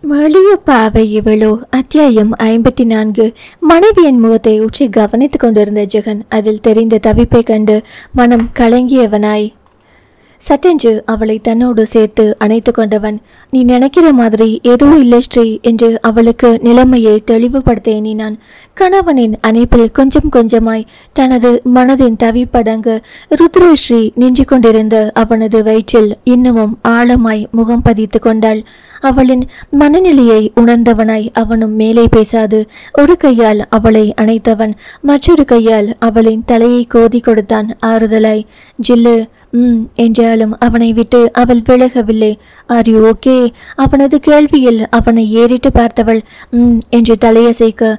மளிய பாவை இவளோ. அத்தியாயம் 54. மனைவியின் முகத்தை உச்சி கவனித்துக் கொண்டிருந்த ஜெகன் அதில் தெரிந்த தவிப்பை கண்டு மனம் கலங்கியவனாய் சட்டென்று அவளை தன்னோடு சேர்த்து அணைத்து கொண்டவன், நீ நினைக்கிற மாதிரி எதுவும் இல்லை ஸ்ரீ என்று அவளுக்கு நிலைமையை தெளிவுபடுத்த எண்ணினான். கணவனின் அணைப்பில் கொஞ்சம் கொஞ்சமாய் தனது மனதின் தவிப்படங்க ருத்ரஸ்ரீ நின்று கொண்டிருந்த அவனது வயிற்றில் இன்னமும் ஆழமாய் முகம் பதித்து கொண்டாள். அவளின் மனநிலையை உணர்ந்தவனாய் அவனும் மேலே பேசாது ஒரு கையால் அவளை அணைத்தவன் மற்றொரு கையால் அவளின் தலையை கோதி கொடுத்தான் ஆறுதலாய். ஜில்லு என்றாலும் அவனை விட்டு அவள் விலகவில்லை. Are you okay? அவனது கேள்வியில் அவனை ஏறிட்டு பார்த்தவள் என்று தலையசைக்க,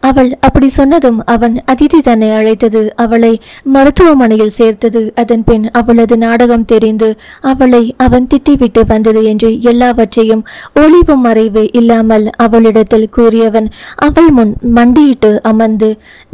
அவள் அப்படி சொன்னதும் அவன் அதிதி தன்னை அழைத்தது, அவளை மருத்துவமனையில் சேர்த்தது, அதன் பின் அவளது நாடகம் தெரிந்து அவளை அவன் திட்டிவிட்டு வந்தது என்று எல்லாவற்றையும் ஒளிவு மறைவு இல்லாமல் அவளிடத்தில் கூறியவன் அவள் முன் மண்டியிட்டு அமர்ந்து,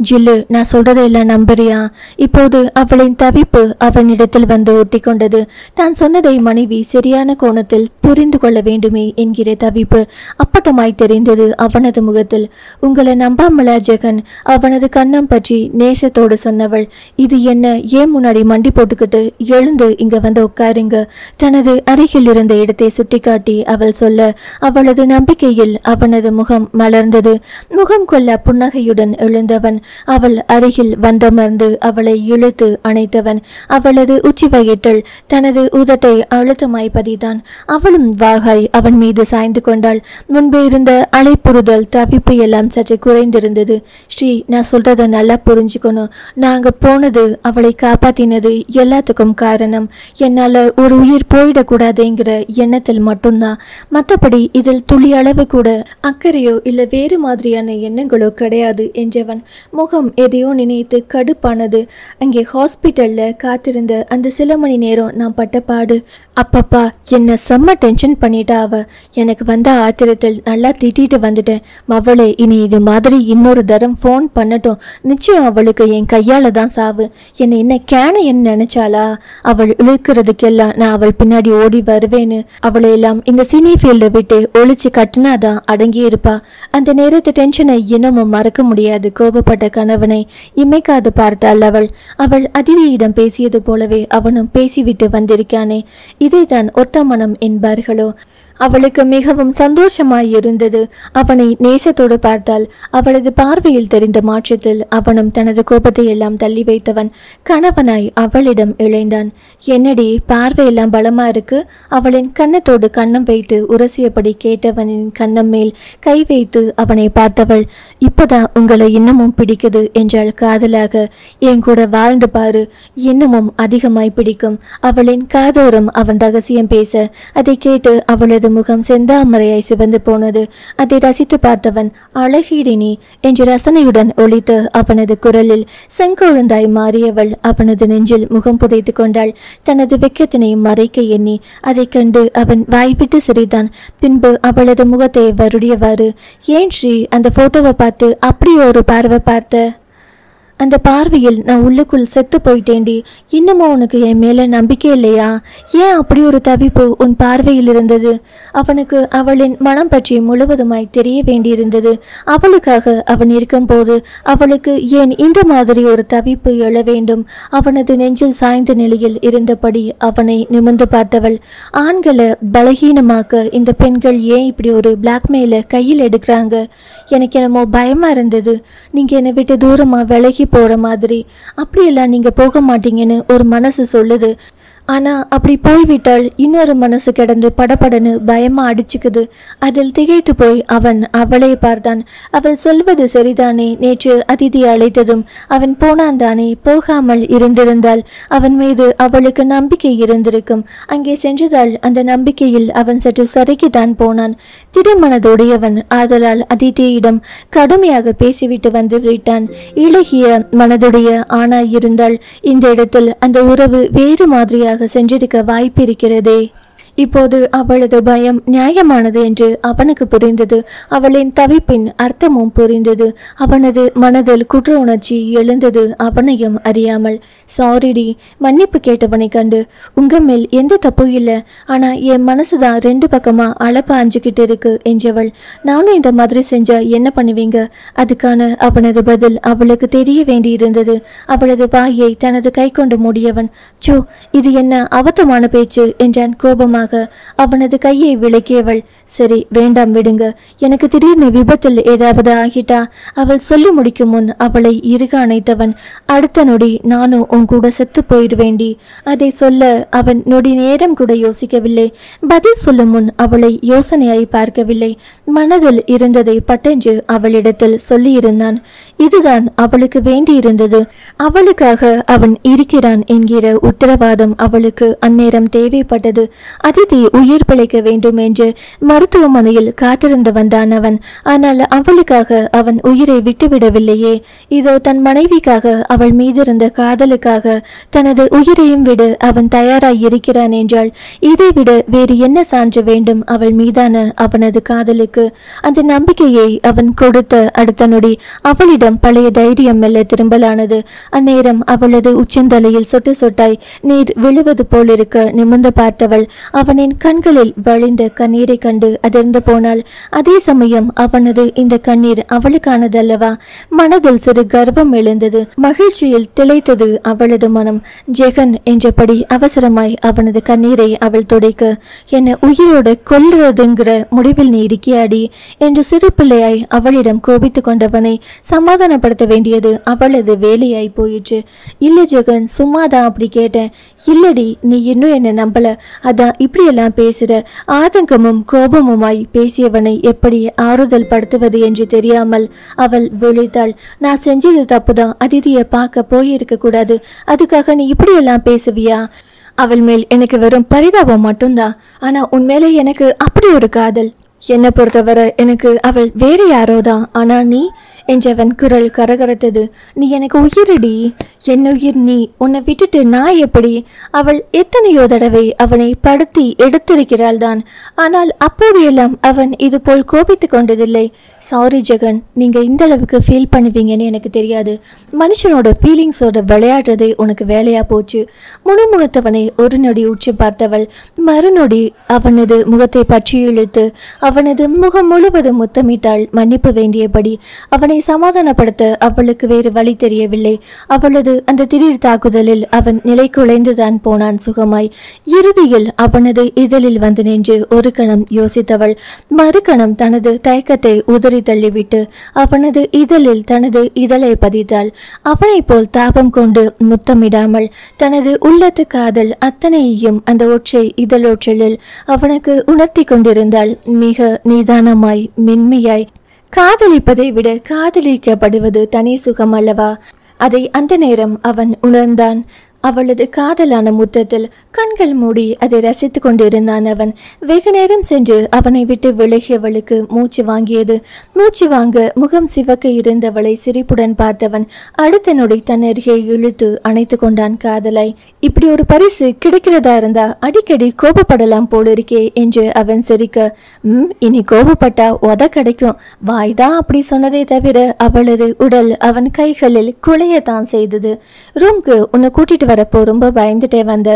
ஜில்லு நான் சொல்றதையெல்லாம் நம்புறியா? இப்போது அவளின் தவிப்பு அவனிடத்தில் வந்து ஒட்டி கொண்டது. தான் சொன்னதை மனைவி சரியான கோணத்தில் புரிந்து கொள்ள வேண்டுமே என்கிற தவிப்பு அப்பட்டமாய் தெரிந்தது அவனது முகத்தில். உங்களை நம்பாமலா ஜெகன்? அவனது கண்ணம் பற்றி நேசத்தோடு சொன்னவள். இது என்ன? ஏன் முன்னாடி மண்டி போட்டுக்கிட்டு எழுந்து இங்க வந்து உட்காருங்க. தனது அருகில் இருந்த இடத்தை சுட்டிக்காட்டி அவள் சொல்ல, அவளது நம்பிக்கையில் அவனது முகம் மலர்ந்தது. முகம் கொள்ள புன்னகையுடன் எழுந்தவன் அவள் அருகில் வந்தமர்ந்து அவளை இழுத்து அணைத்தவன் அவளது உச்சி வயிற்றில் தனது உதட்டை அழுத்தமாய் பதித்தான். அவளும் வாகாய் அவன் மீது சாய்ந்து கொண்டாள். முன்பு இருந்த அலைப்புறுதல் தவிப்பு எல்லாம் சற்று குறைந்திருந்தது. ஸ்ரீ நான் சொல்றத நல்லா புரிஞ்சுக்கணும். நாங்க போனது அவளை காப்பாத்தினது எல்லாத்துக்கும் காரணம் என்னால ஒரு உயிர் போயிடக்கூடாதுங்கிற எண்ணத்தில் மட்டும்தான். மற்றபடி இதில் துளி அளவு கூட அக்கறையோ இல்ல வேறு மாதிரியான எண்ணங்களோ கிடையாது என்றவன் முகம் எதையோ நினைத்து கடுப்பானது. அங்கே ஹாஸ்பிட்டல்ல காத்திருந்த அந்த சில மணி நேரம் நான் பட்ட பாடு, அப்பப்பா என்ன செம்ம டென்ஷன் பண்ணிட்டா அவ. எனக்கு வந்த ஆத்திரத்தில் நல்லா திட்டிட்டு வந்துட்டேன். மவளே இனி இது மாதிரி இன்னொரு தரம் ஃபோன் பண்ணட்டும், நிச்சயம் அவளுக்கு என் கையால தான் சாவு. என்னை என்ன கேன என்ன நினைச்சாளா? அவள் இழுக்கிறதுக்கெல்லாம் நான் அவள் பின்னாடி ஓடி வருவேன்னு. அவளை எல்லாம் இந்த சினி ஃபீல்டை விட்டு ஒழிச்சு கட்டினாதான் அடங்கி இருப்பா. அந்த நேரத்து டென்ஷனை இன்னமும் மறக்க முடியாது. கோபப்பட்ட கணவனை இமைக்காது பார்த்தாள் அவள். அவள் அதிதியிடம் பேசியது போலவே அவனும் பேசிவிட்டு வந்திருக்கானே, இதைதான் ஒத்த மனம் என்பார்களோ? அவளுக்கு மிகவும் சந்தோஷமாய் இருந்தது. அவனை நேசத்தோடு பார்த்தாள். அவளது பார்வையில் தெரிந்த மாற்றத்தில் அவனும் தனது கோபத்தை எல்லாம் தள்ளி வைத்தவன் கணவனாய் அவளிடம் இழைந்தான். என்னடி பார்வையெல்லாம் பலமா இருக்கு? அவளின் கன்னத்தோடு கன்னம் வைத்து உரசியபடி கேட்டவனின் கன்னம் மேல் கை வைத்து அவனை பார்த்தவள், இப்பதான் உங்களை இன்னமும் பிடிக்குது என்றாள் காதலாக. என் கூட வாழ்ந்து பாரு, இன்னமும் அதிகமாய் பிடிக்கும். அவளின் காதோரம் அவன் ரகசியம் பேச அதை கேட்டு அவளது முகம் செந்தாமரையாய் சிவந்து போனது. அதை ரசித்து பார்த்தவன், அழகீடினி என்று ரசனையுடன் ஒலித்து அவனது குரலில் செங்கொழுந்தாய் மாறியவள் அவனது நெஞ்சில் முகம் புதைத்து கொண்டாள். தனது வெக்கத்தினை மறைக்க எண்ணி அதை கண்டு அவன் வாய்விட்டு சிரித்தான். பின்பு அவளது முகத்தை வருடியவாறு, ஏன் ஸ்ரீ அந்த போட்டோவை பார்த்து அப்படி ஒரு பார்வை பார்த்த? அந்த பார்வையில் நான் உள்ளுக்குள் செத்து போயிட்டேண்டி. இன்னமும் உனக்கு என் மேல நம்பிக்கை இல்லையா? ஏன் அப்படி ஒரு தவிப்பு உன் பார்வையில் இருந்தது? அவனுக்கு அவளின் மனம் பற்றி முழுவதுமாய் தெரிய வேண்டியிருந்தது. அவளுக்காக அவன் இருக்கும்போது அவளுக்கு ஏன் இந்த மாதிரி ஒரு தவிப்பு எழ வேண்டும்? அவனது நெஞ்சில் சாய்ந்த நிலையில் இருந்தபடி அவனை நிமிர்ந்து பார்த்தவள், ஆண்களை பலகீனமாக்க இந்த பெண்கள் ஏன் இப்படி ஒரு பிளாக்மெயில கையில் எடுக்கிறாங்க? எனக்கு என்னமோ பயமா இருந்தது. நீங்க என்னை விட்டு தூரமா விலகி போற மாதிரி. அப்படியெல்லாம் நீங்க போக மாட்டீங்கன்னு ஒரு மனசு சொல்லுது. ஆனா அப்படி போய்விட்டால் இன்னொரு மனசு கிடந்து படபடன்னு பயமா அடிச்சுக்குது. அதில் திகைத்து போய் அவன் அவளை பார்த்தான். அவள் சொல்வது சரிதானே? நேற்று அதிதி அழைத்ததும் அவன் போனான் தானே? போகாமல் இருந்திருந்தால் அவன் மீது அவளுக்கு நம்பிக்கை இருந்திருக்கும். அங்கே சென்றதால் அந்த நம்பிக்கையில் அவன் சற்று சறுக்கித்தான் போனான். திடமனதோடையவன் ஆதலால் அதிதியிடம் கடுமையாக பேசிவிட்டு வந்து விட்டான். இளகிய மனதுடைய ஆணாய் இருந்தால் இந்த இடத்தில் அந்த உறவு வேறு மாதிரியாக சென்றிருக்க வாய்ப்பு இருக்கிறதே. இப்போது அவளது பயம் நியாயமானது என்று அவனுக்கு புரிந்தது. அவளின் தவிப்பின் அர்த்தமும் புரிந்தது. அவனது மனதில் குற்ற உணர்ச்சி எழுந்தது அவனையும் அறியாமல். சாரிடி, மன்னிப்பு கேட்டவனை கண்டு. உங்க மேல் எந்த தப்பும் இல்லை, ஆனா என் மனசுதான் 2 பக்கமா அளப்பா அஞ்சுக்கிட்டு இருக்கு என்றவள். நானும் இந்த மாதிரி செஞ்சா என்ன பண்ணுவீங்க? அதுக்கான அவனது பதில் அவளுக்கு தெரிய வேண்டி இருந்தது. அவளது வாயை தனது கை கொண்டு மூடியவன், சோ இது என்ன அவத்தமான பேச்சு என்றான் கோபமாக. அவனது கையை விளக்கியவள், சரி வேண்டாம் விடுங்க, எனக்கு திடீர்னு விபத்தில் ஏதாவது ஆகிட்டா. அவள் சொல்லி முடிக்கும் முன் அவளை இறுக அணைத்தவன், அடுத்த நொடி நானும் உன் கூட செத்து போயிடுவேண்டி. அதை சொல்ல அவன் நொடி நேரம் கூட யோசிக்கவில்லை. பதில் சொல்லும் முன் அவளை யோசனையாய் பார்க்கவில்லை. மனதில் இருந்ததை பட்டென்று அவளிடத்தில் சொல்லியிருந்தான். இதுதான் அவளுக்கு வேண்டியிருந்தது. அவளுக்காக அவன் இருக்கிறான் என்கிற உத்தரவாதம் அவளுக்கு அந்நேரம் தேவைப்பட்டது. அதிதி உயிர் பிழைக்க வேண்டும் என்று மருத்துவமனையில் காத்திருந்து வந்தான் அவன். ஆனால் அவளுக்காக அவன் உயிரை விட்டுவிடவில்லையே. இதோ தன் மனைவிக்காக அவள் மீதிருந்த காதலுக்காக தனது உயிரையும் விட அவன் தயாராய் இருக்கிறான் என்றால் இதைவிட வேறு என்ன சான்று வேண்டும் அவள் மீதான அவனது காதலுக்கு? அந்த நம்பிக்கையை அவன் கொடுத்த அடுத்த நொடி அவளிடம் பழைய தைரியம் மெல்ல திரும்பலானது. அந்நேரம் அவளது உச்சந்தலையில் சொட்டு சொட்டாய் நீர் விழுவது போலிருக்க நிமிர்ந்து பார்த்தவள் அவனின் கண்களில் வழிந்த கண்ணீரை கண்டு அதிர்ந்து போனாள். அதே சமயம் அவனது இந்த கண்ணீர் அவளுக்கானதல்லவா? மனதில் சிறு கர்வம் எழுந்தது. மகிழ்ச்சியில் திளைத்தது அவளது மனம். ஜெகன் என்றபடி அவசரமாய் அவனது கண்ணீரை அவள் துடைக்க, என்னை உயிரோட கொல்லுறதுங்கிற முடிவில் நீ இருக்கியாடி என்று சிறு பிள்ளையாய் அவளிடம் கோபித்து கொண்டவனை சமாதானப்படுத்த வேண்டியது அவளது வேலையாய் போயிற்று. இல்ல ஜெகன், சும்மாதான் அப்படி கேட்டேன். இல்லடி, நீ இன்னும் என்ன நம்பல, அதான் இப்படியெல்லாம் பேசுற. ஆதங்கமும் கோபமுமாய் பேசியவனை எப்படி ஆறுதல் படுத்துவது என்று தெரியாமல் அவள் விழித்தாள். நான் செஞ்சது தப்புதான், அதிதியை பார்க்க போயிருக்க கூடாது, அதுக்காக நீ இப்படியெல்லாம் பேசுவியா? அவள் மேல் எனக்கு வெறும் பரிதாபம் மட்டும்தான், ஆனா உன்மேலே எனக்கு அப்படி ஒரு காதல். என்னை பொறுத்தவரை எனக்கு அவள் வேறு யாரோதான், ஆனா நீ என்றவன் குரல் கரகரத்தது. நீ எனக்கு உயிரடி, என் உயிர் நீ. உன்னை விட்டுட்டு நான் எப்படி? அவள் எத்தனையோ தடவை அவனை படுத்தி எடுத்திருக்கிறாள் தான், ஆனால் அப்போது எல்லாம் அவன் இது போல் கோபித்து கொண்டதில்லை. சாரி ஜெகன், நீங்க இந்த அளவுக்கு ஃபீல் பண்ணுவீங்கன்னு எனக்கு தெரியாது. மனுஷனோட ஃபீலிங்ஸோட விளையாடுறதே உனக்கு வேலையா போச்சு. முணுமுணுத்தவனை ஒரு நொடி உச்சி பார்த்தவள் மறுநொடி அவனது முகத்தை பற்றி இழுத்து அவனது முகம் முழுவதும் முத்தமிட்டாள் மன்னிப்பு வேண்டியபடி. அவனை சமாதானப்படுத்த அவளுக்கு வேறு வழி தெரியவில்லை. அவளது அந்த திடீர் தாக்குதலில் அவன் நிலை குலைந்துதான் போனான் சுகமாய். இறுதியில் அவனது இதழில் வந்து நின்று ஒரு கணம் யோசித்தவள் மறுகணம் தனது தயக்கத்தை உதறி தள்ளிவிட்டு அவனது இதழில் தனது இதழை பதித்தாள். அவனை போல் தாபம் கொண்டு முத்தமிடாமல் தனது உள்ளத்து காதல் அத்தனையையும் அந்த ஒற்றை இதழொற்றலில் அவனுக்கு உணர்த்தி கொண்டிருந்தாள். மிக நிதானமாய் மென்மையாய். காதலிப்பதை விட காதலிக்கப்படுவது தனி சுகம் அல்லவா? அதை அந்த நேரம் அவன் உணர்ந்தான். அவளது காதலான முத்தத்தில் கண்கள் மூடி அதை ரசித்து கொண்டிருந்தான் அவன். வெகு நேரம் சென்று அவனை விட்டு விலகியவளுக்கு மூச்சு வாங்கியது. மூச்சு வாங்க முகம் சிவக்க இருந்தவளை சிரிப்புடன் பார்த்தவன் அடுத்த நொடி தன் அருகே இழுத்து அணைத்து கொண்டான் காதலாய். இப்படி ஒரு பரிசு கிடைக்கிறதா இருந்தா அடிக்கடி கோபப்படலாம் போலிருக்கே என்று அவன் சிரிக்க, இனி கோபப்பட்டா உத கிடைக்கும், வாய்தான் அப்படி சொன்னதே தவிர அவளது உடல் அவன் கைகளில் குலையத்தான் செய்தது. ரூம்க்கு உன்னை கூட்டிட்டு வரப்போ ரொம்ப பயந்துட்டே வந்த,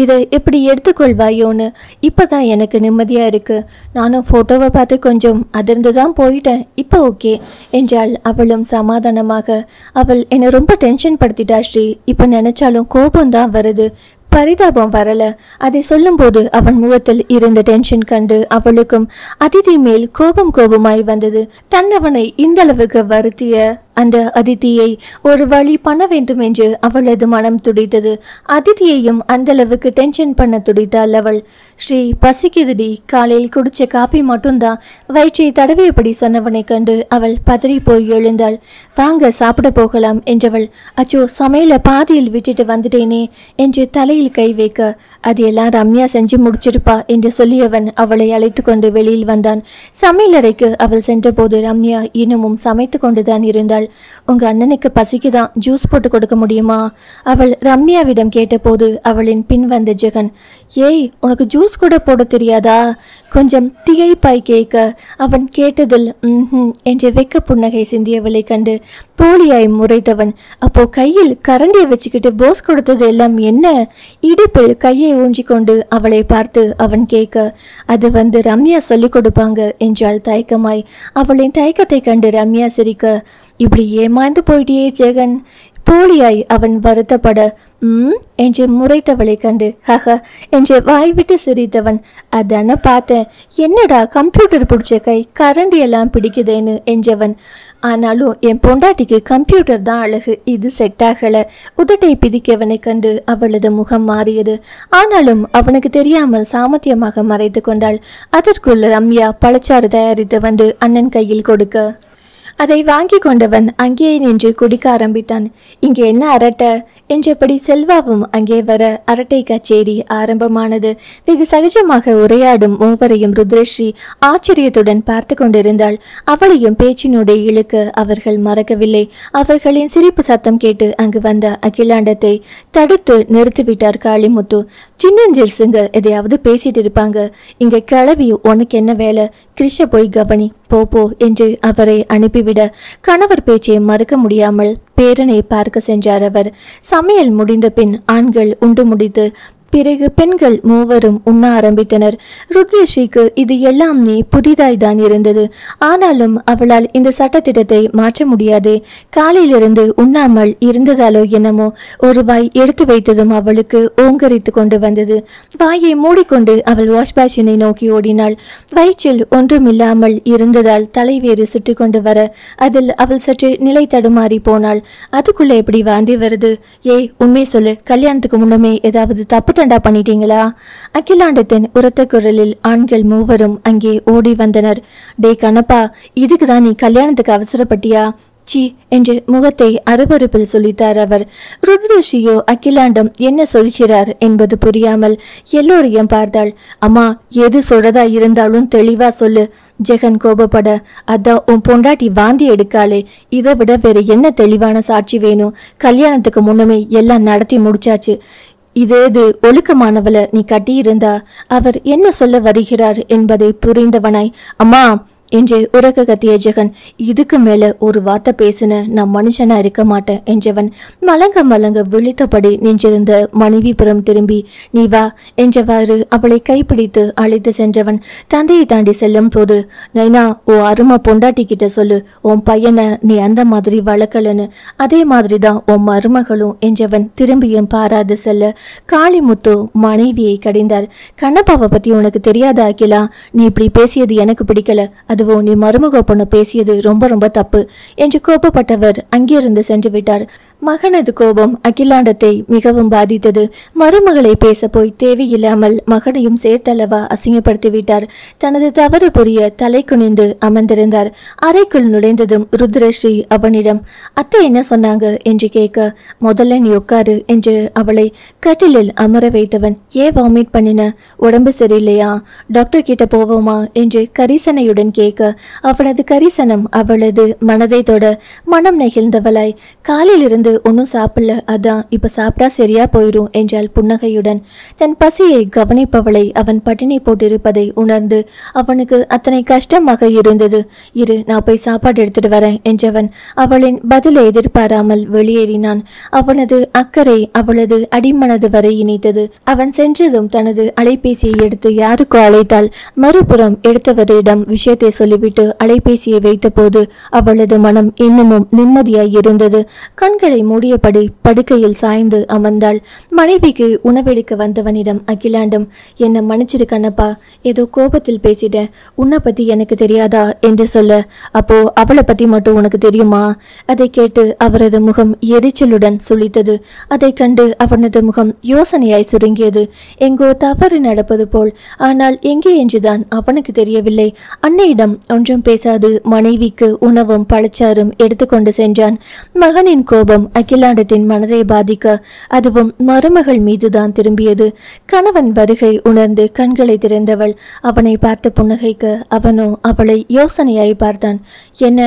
இதை எப்படி எடுத்துக்கொள்வாயோன்னு. இப்பதான் எனக்கு நிம்மதியா இருக்கு. நானும் போட்டோவை பார்த்து கொஞ்சம் அதிர்ந்துதான் போயிட்டேன், இப்போ ஓகே என்றாள் அவளும் சமாதானமாக. அவள் என்னை ரொம்ப டென்ஷன் படுத்திட்டா ஸ்ரீ, இப்போ நினைச்சாலும் கோபம்தான் வருது, பரிதாபம் வரல. அதை சொல்லும் போது அவன் முகத்தில் இருந்த டென்ஷன் கண்டு அவளுக்கும் அதிதி மேல் கோபமாய் வந்தது. தன்னவனை இந்த அளவுக்கு வருத்திய அந்த அதிதியை ஒரு வழி பண்ண வேண்டும் என்று அவளது மனம் துடித்தது. அதிதியையும் அந்த அளவுக்கு டென்ஷன் பண்ண துடித்தாள் அவள். ஸ்ரீ, பசிக்குதுடி, காலையில் குடிச்ச காப்பி மட்டும்தான், வயிற்றை தடவியபடி சொன்னவனை கண்டு அவள் பதறி போய் எழுந்தாள். வாங்க சாப்பிட போகலாம் என்றவள். அச்சோ, சமையல பாதியில் விட்டுட்டு வந்துட்டேனே என்று தலையில் கை வைக்க, அது எல்லாம் ரம்யா செஞ்சு முடிச்சிருப்பா என்று சொல்லியவன் அவளை அழைத்து கொண்டு வெளியில் வந்தான். சமையலறைக்கு அவள் சென்றபோது ரம்யா இன்னமும் சமைத்து கொண்டுதான் இருந்தாள். உங்க அண்ணனுக்கு பசிக்குதான், ஜூஸ் போட்டு கொடுக்க முடியுமா? அவள் ரம்யாவிடம் கேட்டபோது அவளின் பின் வந்த ஜெகன், ஏய் உனக்கு ஜூஸ் கூட போட தெரியாதா? கொஞ்சம் திகைப்பாய் கேட்க அவன் கேட்டதில் என்று வெக்க புன்னகை சிந்தியவளை கண்டு போலியாய் முறைத்தவன், அப்போ கையில் கரண்டியை வச்சுக்கிட்டு போஸ் கொடுத்தது எல்லாம் என்ன? இடுப்பில் கையை ஊன்றிக்கொண்டு அவளை பார்த்து அவன் கேட்க, அது ரம்யா சொல்லிக் கொடுப்பாங்க என்றாள் தயக்கமாய். அவளின் தயக்கத்தை கண்டு ரம்யா சிரிக்க, இப்படி ஏமாந்து போயிட்டியே ஜெகன். போலியாய் அவன் வருத்தப்பட என்று முறைத்தவளை கண்டு ஹஹ என்று வாய்விட்டு சிரித்தவன், அதான பார்த்தேன், என்னடா கம்ப்யூட்டர் பிடிச்ச கை கரண்டி எல்லாம் பிடிக்குதேன்னு என்றவன். ஆனாலும் என் பொண்டாட்டிக்கு கம்ப்யூட்டர் தான் அழகு, இது செட் ஆகல. உதட்டை பிதிக்கவனை கண்டு அவளது முகம் மாறியது. ஆனாலும் அவனுக்கு தெரியாமல் சாமர்த்தியமாக மறைத்து கொண்டாள். அதற்குள் ரம்யா பழச்சாறு தயாரித்து வந்து அண்ணன் கையில் கொடுக்க அதை வாங்கி கொண்டவன் அங்கே நின்று குடிக்க ஆரம்பித்தான். இங்கே என்ன அரட்டை என்றபடி செல்வாவும் அங்கே வர அரட்டை கச்சேரி ஆரம்பமானது. வெகு சகஜமாக உரையாடும் மூவரையும் ருத்ரஸ்ரீ ஆச்சரியத்துடன் பார்த்து கொண்டிருந்தாள். அவளையும் பேச்சினுடைய இழுக்க அவர்கள் மறக்கவில்லை. அவர்களின் சிரிப்பு சத்தம் கேட்டு அங்கு வந்த அகிலாண்டத்தை தடுத்து நிறுத்திவிட்டார் காளிமுத்து. சின்னஞ்சிறுசுங்க எதையாவது பேசிட்டு இருப்பாங்க, இங்க கிளவி உனக்கு என்ன வேலை? கிருஷ்ண போய் கவனி, போ என்று அவரை அனுப்பிவிட கணவர் பேச்சை மறுக்க முடியாமல் பேரனை பார்க்க சென்றார் அவர். சமையல் முடிந்த பின் ஆண்கள் உண்டு முடித்து பிறகு பெண்கள் மூவரும் உண்ண ஆரம்பித்தனர். ருத்ரஸ்ரீக்கு இது எல்லாம் புதிதாய் தான் இருந்தது. ஆனாலும் அவளால் இந்த சட்டத்திட்டத்தை மாற்ற முடியாதே. காலையிலிருந்து உண்ணாமல் இருந்ததாலோ என்னமோ ஒரு வாய் எடுத்து வைத்ததும் அவளுக்கு ஓங்கரித்து கொண்டு வந்தது. வாயை மூடிக்கொண்டு அவள் வாஷ் பேஷனை நோக்கி ஓடினாள். வயிற்றில் ஒன்றுமில்லாமல் இருந்ததால் தலைவேறு சுற்றி கொண்டு வர அதில் அவள் சற்று நிலை தடுமாறி போனாள். அதுக்குள்ள எப்படி வாந்தி வருது? ஏய் உண்மை சொல்லு, கல்யாணத்துக்கு முன்னமே ஏதாவது தப்பு தண்டா பண்ணிட்டீங்களா? அகிலாண்டத்தின் உரத்த குரலில் ஆண்கள் மூவரும் அங்கே ஓடி வந்தனர். டே கண்ணப்பா, இதுக்குதான் நீ கல்யாணத்துக்கு அவசரப்பட்டியா? சி என்று முகத்தை அருவருப்பில் சொல்லித்தார் அவர். ருத்ரஸ்ரீயோ அகிலாண்டம் என்ன சொல்கிறார் என்பது புரியாமல் எல்லோரையும் பார்த்தாள். அம்மா, எது சொல்றதா இருந்தாலும் தெளிவா சொல்லு. ஜெகன் கோபப்பட, அதான் உன் பொண்டாட்டி வாந்தி எடுக்காளே, இதை விட வேற என்ன தெளிவான சாட்சி வேணும்? கல்யாணத்துக்கு முன்னமே எல்லாம் நடத்தி முடிச்சாச்சு. இதேது ஒழுக்கமானவளை நீ கட்டியிருந்தா அவர் என்ன சொல்ல வருகிறார் என்பதை புரிந்தவனாய், அம்மா என்று உரக்க கத்திய ஜெகன், இதுக்கு மேல ஒரு வார்த்தை பேசின நான் மனுஷனா இருக்க மாட்டேன் என்றவன் மலங்க மலங்க விழித்தபடி நின்றிருந்த மனைவி புறம் திரும்பி, நீ வா என்றவாறு அவளை கைப்பிடித்து அழைத்து சென்றவன் தந்தையை தாண்டி செல்லும் போது, நைனா ஓ அருமை பொண்டாட்டி கிட்ட சொல்லு, உன் பையனை நீ அந்த மாதிரி வளர்க்கலன்னு, அதே மாதிரிதான் உன் மருமகளும் என்றவன் திரும்பியும் பாராது செல்ல காளிமுத்து மனைவியை கடிந்தார். கண்ணப்பாவை பத்தி உனக்கு தெரியாத அகிலா, நீ இப்படி பேசியது எனக்கு பிடிக்கல, அதுவும் நீ மருமக பொண்ணு பேசியது ரொம்ப ரொம்ப தப்பு என்று கோபப்பட்டவர் அங்கிருந்து சென்று விட்டார். மகனது கோபம் அகிலாண்டத்தை மிகவும் பாதித்தது. மருமகளை பேச போய் தேவையில்லாமல் மகனையும் சேர்த்தளவா அசிங்கப்படுத்தி விட்டார். தனது தவறு புரிய தலை குனிந்து அமர்ந்திருந்தார். அறைக்குள் நுழைந்ததும் ருத்ரஸ்ரீ அவனிடம், அத்தை என்ன சொன்னாங்க என்று கேட்க, முதல்ல நீ உட்காரு என்று அவளை கட்டிலில் அமர வைத்தவன், ஏன் வாமிட் பண்ணின? உடம்பு சரியில்லையா? டாக்டர் கிட்ட போவோமா என்று கரிசனையுடன் கேட்க அவனது கரிசனம் அவளது மனதை தொட மனம் நெகிழ்ந்தவளாய், காலிலிருந்து ஒன்னும் சாப்பிடல, அதான் இப்ப சாப்பிட்டா சரியா போயிடும் என்றாள் புன்னகையுடன். தன் பசியை கவனிப்பவளை அவன் பட்டினி போட்டிருப்பதை உணர்ந்து அவனுக்கு அத்தனை கஷ்டமாக இருந்தது. இரு, நான் போய் சாப்பாடு எடுத்துட்டு வரேன் என்றவன் அவளின் பதிலை எதிர்பாராமல் வெளியேறினான். அவனது அக்கறை அவளது அடிமனது வரை இணைத்தது. அவன் சென்றதும் தனது அலைபேசியை எடுத்து யாருக்கோ அழைத்தாள். மறுபுறம் எடுத்தவரிடம் விஷயத்தை சொல்லிவிட்டு அலைபேசியை வைத்த போது அவளது மனம் இன்னமும் நிம்மதியாய் இருந்தது. கண்களை மூடியபடி படுக்கையில் சாய்ந்து அமர்ந்தாள். மனைவிக்கு உணவெடுக்க வந்தவனிடம் அகிலாண்டம், என்ன மன்னிச்சிரு கண்ணப்பா, ஏதோ கோபத்தில் பேசிட்டேன், உன்னை பத்தி எனக்கு தெரியாதா என்று சொல்ல, அப்போ அவளை பத்தி மட்டும் உனக்கு தெரியுமா? அதை கேட்டு அவரது முகம் எரிச்சலுடன் சுளித்தது. அதை கண்டு அவனது முகம் யோசனையாய் சுருங்கியது. எங்கோ தவறு நடப்பது போல். ஆனால் எங்கே என்றுதான் அவனுக்கு தெரியவில்லை. அன்னையிடம் ஒன்றும் பேசாது மனைவிக்கு உணவும் பழச்சாரும் எடுத்துக்கொண்டு சென்றான். மகனின் கோபம் அகிலாண்டத்தின் மனதை பாதிக்க அதுவும் மருமகள் மீதுதான் திரும்பியது. கணவன் வருகை உணர்ந்து கண்களை திறந்தவள் அவனை பார்த்து புன்னகைக்க அவனோ அவளை யோசனையாய் பார்த்தான். என்ன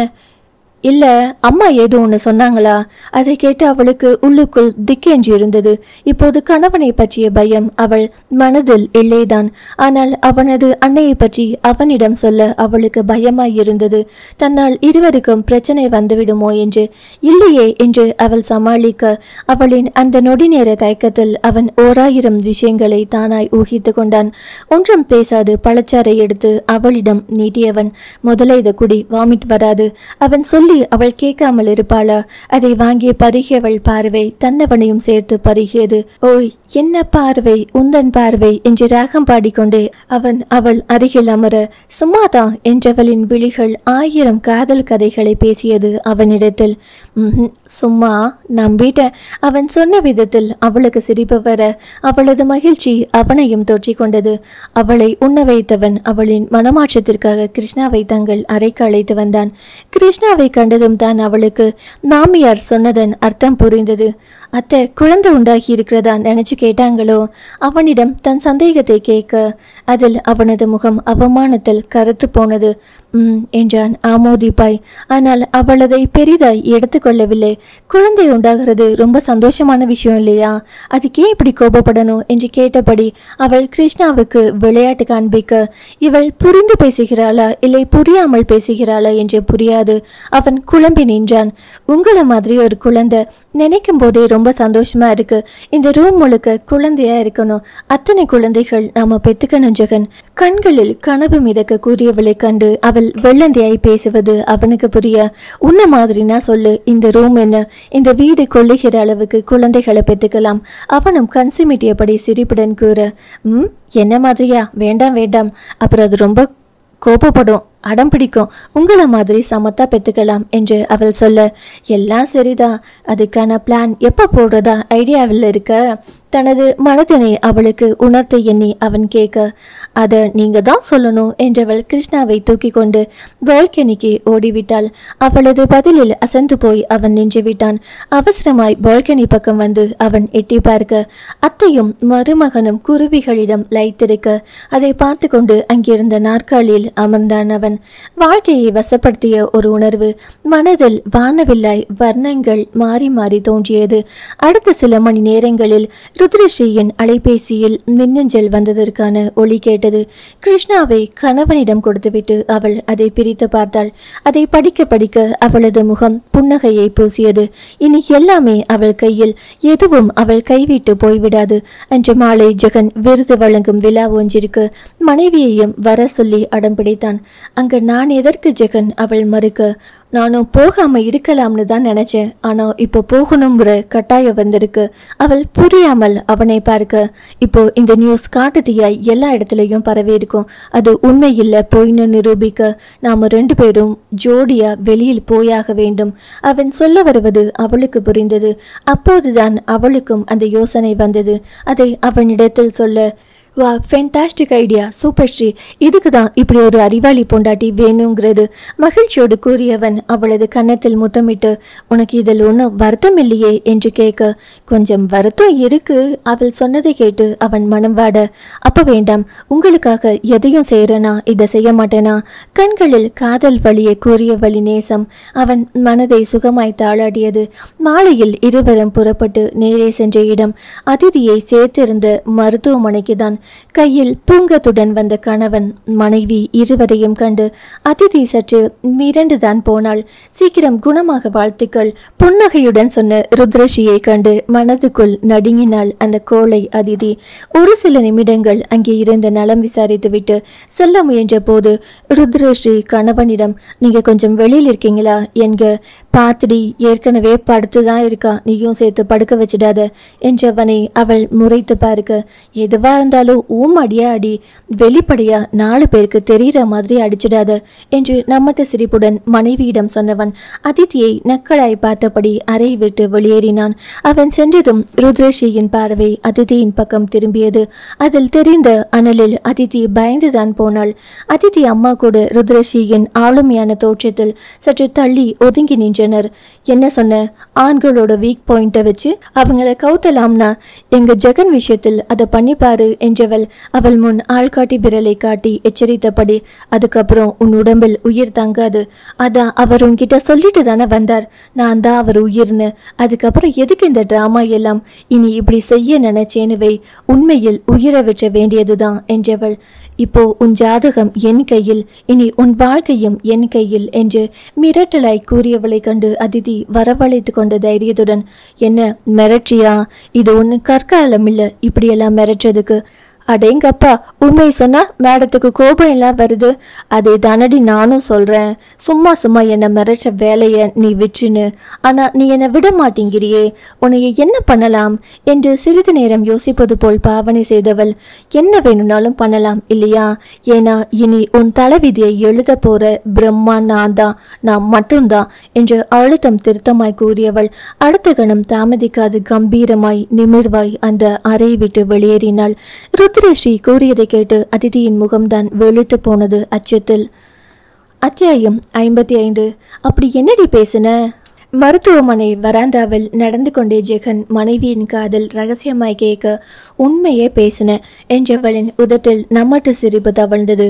இல்ல அம்மா ஏதோ ஒன்று சொன்னாங்களா? அதை கேட்டு அவளுக்கு உள்ளுக்குள் திக்கென்று இருந்தது. இப்போது கணவனை பற்றிய பயம் அவள் மனதில் இல்லைதான். ஆனால் அவனது அன்னையை பற்றி அவனிடம் சொல்ல அவளுக்கு பயமாய் இருந்தது. தன்னால் இருவருக்கும் பிரச்சனை வந்துவிடுமோ என்று. இல்லையே என்று அவள் சமாளிக்க அவளின் அந்த நொடி நேர தயக்கத்தில் அவன் 1000 விஷயங்களை தானாய் ஊகித்து கொண்டான். ஒன்றும் பேசாது பழச்சாறை எடுத்து அவளிடம் நீட்டியவன், முதல்ல இதை குடி, வாமிட் வராது. அவன் சொல்லி அவள் கேட்காமல் இருப்பாளா? அதை வாங்கிய பருகியவள் பார்வை தன்னவனையும் சேர்த்து பருகியது. ஓய், என்ன பார்வை, உந்தன் பார்வை என்று ராகம் பாடிக்கொண்டே அவள் அருகில் அமர, சும்மாதான் என்றவளின் விழிகள் 1000 காதல் கதைகளை பேசியது அவனிடத்தில். சும்மா நம்பிட்டேன். அவன் சொன்ன விதத்தில் அவளுக்கு சிரிப்பு வர அவளது மகிழ்ச்சி அவனையும் தொற்றிக் கொண்டது. அவளை உண்ண வைத்தவன் அவளின் மனமாற்றத்திற்காக கிருஷ்ணாவை தங்கள் அறைக்கு அழைத்து வந்தான். கிருஷ்ணாவை கண்டதும் தான் அவளுக்கு மாமியார் சொன்னதன் அர்த்தம் புரிந்தது. அத்தை குழந்தை உண்டாகி இருக்கிறதா நினைச்சு கேட்டாங்களோ? அவனிடம் தன் சந்தேகத்தை கேட்க அதில் அவனது முகம் அவமானத்தில் கருத்து போனது. என்றான் ஆமோதிப்பாய். ஆனால் அவள் அதை பெரிதாய் எடுத்துக்கொள்ளவில்லை. குழந்தை உண்டாகிறது ரொம்ப சந்தோஷமான விஷயம் இல்லையா? அதுக்கே இப்படி கோபப்படணும் என்று கேட்டபடி அவள் கிருஷ்ணாவுக்கு விளையாட்டு காண்பிக்க இவள் புரிந்து பேசுகிறாளா இல்லை புரியாமல் பேசுகிறாளா என்று புரியாது அவன் குழம்பி நின்றான். உங்களை மாதிரி ஒரு குழந்தை நினைக்கும் போதே ரொம்ப சந்தோஷமா இருக்கு. இந்த ரூம் முழுக்க குழந்தையா இருக்கணும். அத்தனை குழந்தைகள் நாம பெத்துக்கணும் ஜெகன். கண்களில் கனவு மிதக்க கூறியவளை கண்டு அவள் வெள்ளந்தையாய் பேசுவது அவனுக்கு புரிய, உன்ன மாதிரினா சொல்லு, இந்த ரூம் என்ன, இந்த வீடு கொள்ளுகிற அளவுக்கு குழந்தைகளை பெத்துக்கலாம். அவனும் கன்சிமிட்டியபடி சிரிப்புடன் கூற, என்ன மாதிரியா? வேண்டாம் வேண்டாம், அப்புறம் அது ரொம்ப கோபப்படும், அடம் பிடிக்கும். உங்களை மாதிரி சமத்தா பெத்துக்கலாம் என்று அவள் சொல்ல, எல்லாம் சரிதான், அதுக்கான பிளான் எப்போ போடுறதா ஐடியாவில் இருக்க தனது மனதினை அவளுக்கு உணர்த்த எண்ணி அவன் கேட்க, அதை நீங்க தான் சொல்லணும் என்றவள் கிருஷ்ணாவை தூக்கி கொண்டு பால்கனிக்கு ஓடிவிட்டாள். அவளது பதிலில் அசந்து போய் அவன் நின்று விட்டான். அவசரமாய் பால்கனி பக்கம் வந்து அவன் எட்டி பார்க்க அத்தையும் மருமகனும் குருவிகளிடம் லைத்திருக்க அதை பார்த்து கொண்டு அங்கிருந்த நாற்காலியில் அமர்ந்தான் அவன். வாழ்க்கையை வசப்படுத்திய ஒரு உணர்வு மனதில் வானவில்லாய் வர்ணங்கள் மாறி மாறி தோன்றியது. அடுத்த சில மணி நேரங்களில் ருத்ரஸ்ரீயின் அலைபேசியில் மின்னஞ்சல் வந்ததற்கான ஒளி கேட்டது. கிருஷ்ணாவை கணவனிடம் கொடுத்துவிட்டு அவள் அதை பிரித்து பார்த்தாள். அதை படிக்க படிக்க அவளது முகம் புன்னகையை பூசியது. இனி எல்லாமே அவள் கையில், எதுவும் அவள் கைவிட்டு போய்விடாது. அன்று மாலை ஜெகன் விருது வழங்கும் விழா ஒன்றிற்கு மனைவியையும் வர சொல்லி அடம் பிடித்தான். அங்கு நான் எதற்கு ஜெகன் அவள் மறுக்க, நானும் போகாம இருக்கலாம்னு தான் நினைச்சேன். ஆனா இப்போ போகணுங்கிற கட்டாயம் வந்திருக்கு. அவள் புரியாமல் அவனை பார்க்க, இப்போ இந்த நியூஸ் காட்டுத்தீயாய் எல்லா இடத்துலையும் பரவி இருக்கும். அது உண்மை இல்லை போயின்னு நிரூபிக்க நாம 2 பேரும் ஜோடியா வெளியில் போயாக வேண்டும். அவன் சொல்ல வருவது அவளுக்கு புரிந்தது. அப்போதுதான் அவளுக்கும் அந்த யோசனை வந்தது. அதை அவனிடத்தில் சொல்ல, வா, ஃபேண்டாஸ்டிக் ஐடியா, சூப்பர் ஸ்ரீ, இதுக்கு தான் இப்படி ஒரு அறிவாளி பொண்டாட்டி வேணுங்கிறது மகிழ்ச்சியோடு கூறியவன் அவளது கன்னத்தில் முத்தமிட்டு, உனக்கு இதில் ஒன்றும் வருத்தம் இல்லையே என்று கேட்க, கொஞ்சம் வருத்தம் இருக்கு. அவள் சொன்னதை கேட்டு அவன் மனம் வாட, அப்ப வேண்டாம், உங்களுக்காக எதையும் செய்யறனா, இதை செய்ய மாட்டேனா? கண்களில் காதல் வழியை கூறியவழி நேசம் அவன் மனதை சுகமாய் தாளாடியது. மாலையில் இருவரும் புறப்பட்டு நேரே சென்ற இடம் அதிதியை சேர்த்திருந்த மருத்துவமனைக்கு தான். கையில் பூங்கத்துடன் வந்த கணவன் மனைவி இருவரையும் கண்டு அதிதி சற்று மிரண்டுதான் போனாள். சீக்கிரம் குணமாக வாழ்த்துக்கள், புன்னகையுடன் சொன்ன ருத்ரஸ்ரீயை கண்டு மனதுக்குள் நடுங்கினாள் அந்த கோளை அதிதி. ஒரு சில நிமிடங்கள் அங்கே இருந்த நலம் விசாரித்துவிட்டு செல்ல முயன்ற போது ருத்ரஸ்ரீ கணவனிடம், நீங்க கொஞ்சம் வெளியில் இருக்கீங்களா என்க, பாத்துடி ஏற்கனவே படுத்துதான் இருக்கா, நீயும் சேர்த்து படுக்க வச்சிடாத என்றவனை அவள் முறைத்து பார்க்க, எதுவா இருந்தாலும் ஊமடியா அடி, வெளிப்படையா 4 பேருக்கு தெரிகிற மாதிரி அடிச்சிடாத என்று நம்மட்ட சிரிப்புடன் மனைவியிடம் சொன்னவன் அதிதியை நக்கலாய் பார்த்தபடி அறை விட்டு வெளியேறினான். அவன் சென்றதும் ருத்ரஸ்ரீயின் பார்வை அதிதியின் பக்கம் திரும்பியது. அதில் தெரிந்த அனலில் அதிதி பயந்துதான் போனாள். அதிதி அம்மா கூட ருத்ரஸ்ரீயின் ஆளுமையான தோற்றத்தில் சற்று தள்ளி ஒதுங்கி நின்றனர். என்ன சொன்ன, ஆண்களோட வீக் பாயிண்ட்டை வச்சு அவங்கள கவுத்தலாம்னா எங்க ஜெகன் விஷயத்தில் அதை பண்ணிப்பாரு என்று என்றவள் அவள் முன் ஆள்காட்டி விரலை காட்டி எச்சரித்தபடி, அதுக்கப்புறம் உன் உடம்பில் உயிர் தங்காது. அதான் அவர் உன்கிட்ட சொல்லிட்டு தானே வந்தார், நான் தான் அவர் உயிர்னு. அதுக்கப்புறம் எதுக்கு இந்த டிராமா எல்லாம்? இனி இப்படி செய்ய நினைச்சேனுவை, உண்மையில் உயிரை விற்ற வேண்டியதுதான் என்றவள். இப்போ உன் ஜாதகம் என் கையில், இனி உன் வாழ்க்கையும் என் கையில் என்று மிரட்டலாய் கூறியவளை கண்டு அதிதி வரவழைத்து கொண்ட தைரியத்துடன், என்ன மிரட்சியா? இது ஒன்று கற்காலம் இல்லை இப்படியெல்லாம் மிரட்டுறதுக்கு. அடேங்கப்பா, உண்மை சொன்னா மேடத்துக்கு கோபம் எல்லாம் வருது. அதே தானடி நானும் சொல்றேன். சும்மா சும்மா என்னை மிரட்ட வேலைய நீ விற்றுன்னு. ஆனா நீ என்னை விட மாட்டேங்கிறியே, உன்னைய என்ன பண்ணலாம் என்று சிறிது நேரம் யோசிப்பது போல் பாவனை செய்தவள், என்ன வேணும்னாலும் பண்ணலாம் இல்லையா? ஏன்னா இனி உன் தலைவிதியை எழுத போற பிரம்மா நான் மட்டும்தான் என்று அழுத்தம் திருத்தமாய் கூறியவள் அடுத்த கணம் தாமதிக்காது கம்பீரமாய் நிமிர்வாய் அந்த அறையை விட்டு வெளியேறினாள். ருத்ரஸ்ரீ கூறியதை கேட்டு அதிதியின் முகம்தான் வெளுத்து போனது அச்சத்தில். அத்தியாயம் 55. அப்படி என்னடி பேசுன? மருத்துவமனை வராந்தாவில் நடந்து கொண்டே ஜெகன் மனைவியின் காதல் ரகசியமாய் கேட்க, உண்மையே பேசின என்றவளின் உதட்டில் நம்மட்டு சிரிப்பு தவழ்ந்தது.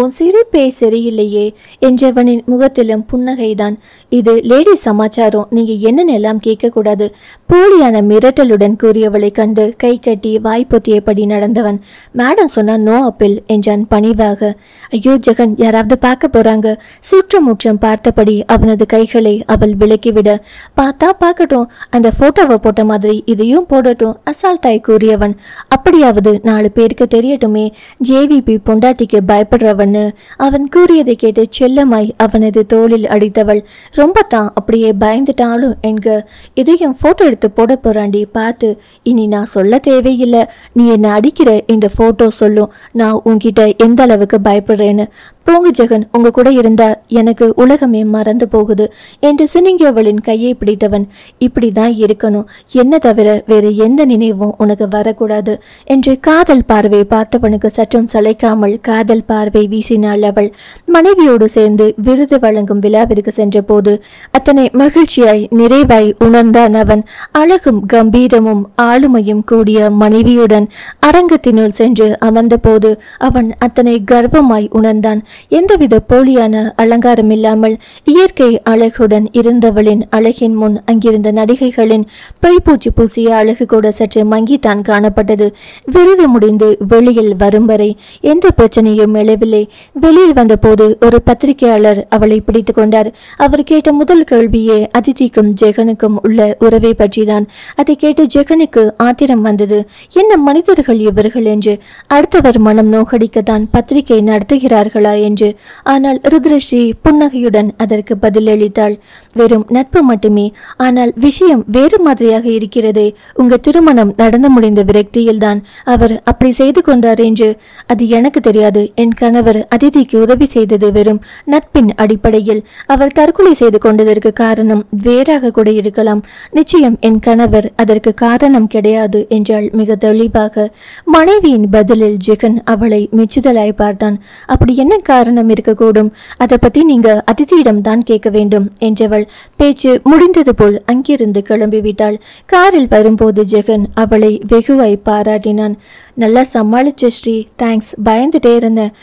உன் சிரிப்பே சரியில்லையே என்றவனின் முகத்திலும் புன்னகைதான். இது லேடி சமாச்சாரம், நீங்க என்னன்னு எல்லாம் கேட்கக்கூடாது. போலியான மிரட்டலுடன் கூறியவளை கண்டு கை கட்டி வாய்ப்பொத்தியபடி நடந்தவன், மேடம் சொன்னா நோ அப்பீல் என்றான் பணிவாக. ஐயோ ஜெகன், யாராவது பார்க்க போறாங்க. சுற்றமுற்றம் பார்த்தபடி அவனது கைகளை அவள் விலக்கிவிட, பார்த்தா பார்க்கட்டும், அந்த போட்டோவை போட்ட மாதிரி இதையும் போடட்டும் அசால்ட்டாய் கூறியவன். அப்படியாவது 4 பேருக்கு தெரியட்டுமே ஜேவிபி பொண்டாட்டிக்கு பயப்படுறவன்னு அவன் கூறியதை கேட்டு செல்லமாய் அவனது தோளில் அடித்தவள், ரொம்ப தான் அப்படியே பயந்துட்டாலும் என்க, இதையும் போட்டோ எடுத்து போட போறாண்டி பார்த்து. இனி நான் சொல்ல தேவையில்லை, நீ என்ன அடிக்கிற இந்த போட்டோ சொல்லும் நான் உன்கிட்ட எந்த அளவுக்கு பயப்படுறேன்னு. போங்க ஜெகன், உங்க கூட இருந்தா எனக்கு உலகமே மறந்து போகுது என்று சினிங்கியவளின் கையை பிடித்தவன், இப்படிதான் இருக்கணும், என்ன தவிர வேறு எந்த நினைவும் உனக்கு வரக்கூடாது என்று காதல் பார்வை பார்த்தவனுக்கு சற்றும் சளைக்காமல் காதல் பார்வை வீசினாள் அவள். மனைவியோடு சேர்ந்து விருது வழங்கும் விழாவிற்கு சென்ற போது அத்தனை மகிழ்ச்சியாய் நிறைவாய் உணர்ந்தான் அவன். அழகும் கம்பீரமும் ஆளுமையும் கூடிய மனைவியுடன் அரங்கத்தினுள் சென்று அமர்ந்த போது அவன் அத்தனை கர்வமாய் உணர்ந்தான். எந்தவித போலியான அலங்காரம் இல்லாமல் இயற்கை அழகுடன் இருந்தவளின் அழகின் முன் அங்கிருந்த நடிகைகளின் பைப்பூச்சி பூசிய அழகு கூட சற்று மங்கித்தான் காணப்பட்டது. விருது முடிந்து வெளியில் வரும் வரை எந்த பிரச்சனையும் எழவில்லை. வெளியில் வந்தபோது ஒரு பத்திரிகையாளர் அவளை பிடித்து கொண்டார். அவர் கேட்ட முதல் கேள்வியே அதிதிக்கும் ஜெகனுக்கும் உள்ள உறவை பற்றிதான். அதை கேட்டு ஜெகனுக்கு ஆத்திரம் வந்தது. என்ன மனிதர்கள் இவர்கள் என்று. அடுத்தவர் மனம் நோக்கடிக்கத்தான் பத்திரிகை நடத்துகிறார்களா என்று. ஆனால் ருத்ரஸ்ரீ புன்னகையுடன் அதற்கு பதிலளித்தாள், வெறும் நட்பு மட்டுமே, ஆனால் விஷயம் வேறு மாதிரியாக இருக்கிறதே. உங்க திருமணம் நடந்து முடிந்த விரக்தியில்தான் அவர் அப்படி செய்து கொண்டார் என்று. அது எனக்கு தெரியாது. என் கணவர் அதிதிக்கு உதவி செய்தது வெறும் நட்பின் அடிப்படையில். அவர் தற்கொலை செய்து கொண்டதற்கு காரணம் வேறாக கூட இருக்கலாம். நிச்சயம் என் கணவர் அதற்கு காரணம் கிடையாது என்றாள் மிக தெளிவாக. மனைவியின் பதிலில் ஜெகன் அவளை மெச்சுதலாய் பார்த்தான். அப்படி என்ன காரணம் இருக்கக்கூடும், அதை பத்தி நீங்க அதிதியிடம் தான் கேட்க வேண்டும் என்றவள் பேச்சு முடிந்தது போல் அங்கிருந்து கிளம்பிவிட்டாள். காரில் வரும்போது ஜெகன் அவளை வெகுவாய் பாராட்டினான். நல்லா சமாளிச்ச ஸ்ரீ, தேங்க்ஸ், பயந்துட்டே இருந்தேன்.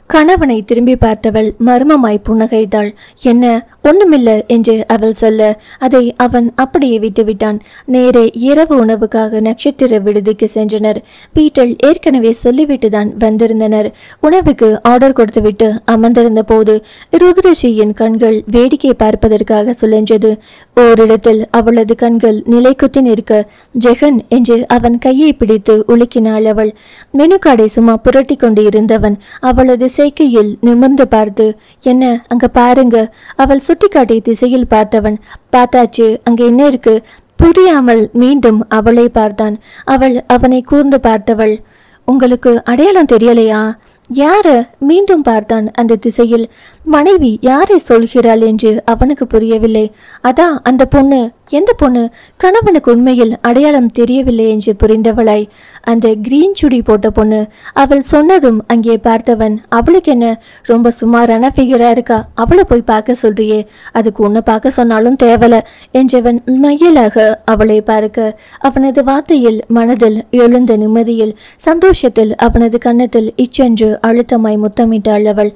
கணவனை திரும்பி பார்த்தவள் மர்மமாய் புன்னகைத்தாள். என்ன, ஒண்ணுமில்ல என்று அவள் சொல்ல அதை அவன் அப்படியே விட்டுவிட்டான். நேரே இரவு உணவுக்காக நட்சத்திர விடுதிக்கு சென்றனர். வீட்டில் ஏற்கனவே சொல்லிவிட்டுதான் வந்திருந்தனர். உணவுக்கு ஆர்டர் கொடுத்துவிட்டு அமர்ந்திருந்த போது ருத்ரஸ்ரீயின் கண்கள் வேடிக்கை பார்ப்பதற்காக சுழன்றது. ஓரிடத்தில் அவளது கண்கள் நிலைக்குத்தி நிற்க, ஜெகன் என்று அவன் கையை பிடித்து உலுக்கினாள் அவள். மெனு கார்டை சும்மா புரட்டி கொண்டு இருந்தவன் அவளது செய்கையில் நிமிர்ந்து பார்த்து, என்ன அங்க பாருங்க. அவள் சுட்டிக்காட்டிய திசையில் பார்த்தவன், பார்த்தாச்சு, அங்க என்ன இருக்கு? புரியாமல் மீண்டும் அவளை பார்த்தான். அவள் அவனை கூர்ந்து பார்த்தவள், உங்களுக்கு அடையாளம் தெரியலையா? யாரு? மீண்டும் பார்த்தான் அந்த திசையில். மனைவி யாரை சொல்கிறாள் என்று அவனுக்கு புரியவில்லை. அதான் அந்த பொண்ணு எந்த பொண்ணு? கணவனுக்கு உண்மையில் அடையாளம் தெரியவில்லை என்று புரிந்தவளாய், அந்த கிரீன் சுடி போட்ட பொண்ணு. அவள் சொன்னதும் அங்கே பார்த்தவன், அவளுக்கு என்ன ரொம்ப சுமாரான ஃபிகரா இருக்கா, அவளை போய் பார்க்க சொல்றியே, அதுக்கு உன்னை பார்க்க சொன்னாலும் தேவல என்றவன் மையலாக அவளை பார்க்க, அவனது வார்த்தையில் மனதில் எழுந்த நிம்மதியில் சந்தோஷத்தில் அவனது கன்னத்தில் இச்சென்று அழுத்தமாய் முத்தமிட்டாள் அவள்.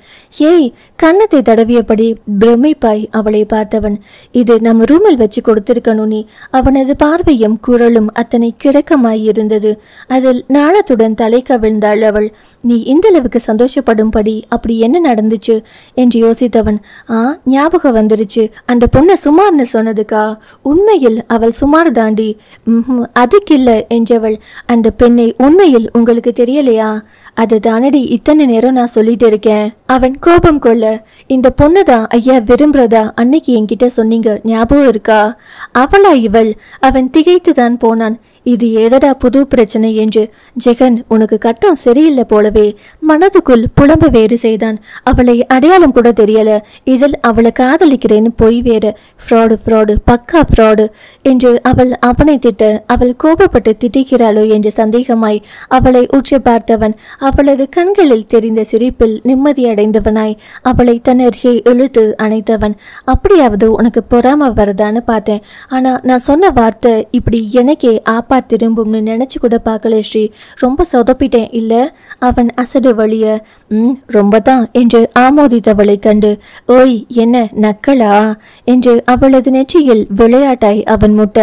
ஏய், கன்னத்தை தடவியபடி பிரமிப்பாய் அவளை பார்த்தவன், இது நம்ம ரூமில் வச்சு கொடுத்திருக்கணும் நீ. அவனது பார்வையும் குரலும் அத்தனை கிரக்கமாய் இருந்தது. அதில் நாணத்துடன் தலை கவிழ்ந்தாள் அவள். நீ இந்த அளவுக்கு சந்தோஷப்படும்படி அப்படி என்ன நடந்துச்சு என்று யோசித்தவன், ஞாபகம் வந்துருச்சு, அந்த பொண்ணை சுமார்னு சொன்னதுக்கா? உண்மையில் அவள் சுமார் தாண்டி. அதுக்கில்ல என்றவள். அந்த பெண்ணை உண்மையில் உங்களுக்கு தெரியலையா? அது தானடி இத்தனை நேரம் நான் சொல்லிட்டு இருக்கேன். அவன் கோபம் கொள்ள, இந்த பொண்ணுதான் ஐயா விரும்புறதா அன்னைக்கு என்கிட்ட சொன்னீங்க, ஞாபகம் இருக்கா? அவளா இவள்? அவன் திகைத்துதான் போனான். இது ஏதடா புது பிரச்சனை என்று. ஜெகன், உனக்கு கட்டம் சரியில்லை போலவே. மனதுக்குள் புலம்ப வேறு செய்தான். அவளை அடையாளம் கூட தெரியல, இதில் அவளை காதலிக்கிறேன்னு பொய் வேற. ஃப்ராடு, பக்கா ஃப்ராடு என்று அவள் அவனை திட்ட, அவள் கோபப்பட்டு திட்டிக்கிறாளோ என்று சந்தேகமாய் அவளை உற்று பார்த்தவன். அவளது கண்களில் தெரிந்த சிரிப்பில் நிம்மதியடைந்தவனாய் அவளை தன்னருகே இழுத்து அணைத்தவன். அப்படியாவது உனக்கு பொறாம வரதான்னு பார்த்தேன், ஆனா நான் சொன்ன வார்த்தை இப்படி எனக்கே ஆப்பா திரும்பும்னு நினைச்சு கூட பார்க்கல ஸ்ரீ. ரொம்ப சொதப்பிட்டேன் இல்ல? அவன் அசடு வழிய. ரொம்ப தான் என்று ஆமோதித்தவளை கண்டு, ஓய் என்ன நக்கலா என்று அவளது நெற்றியில் விளையாட்டாய் அவன் முட்ட,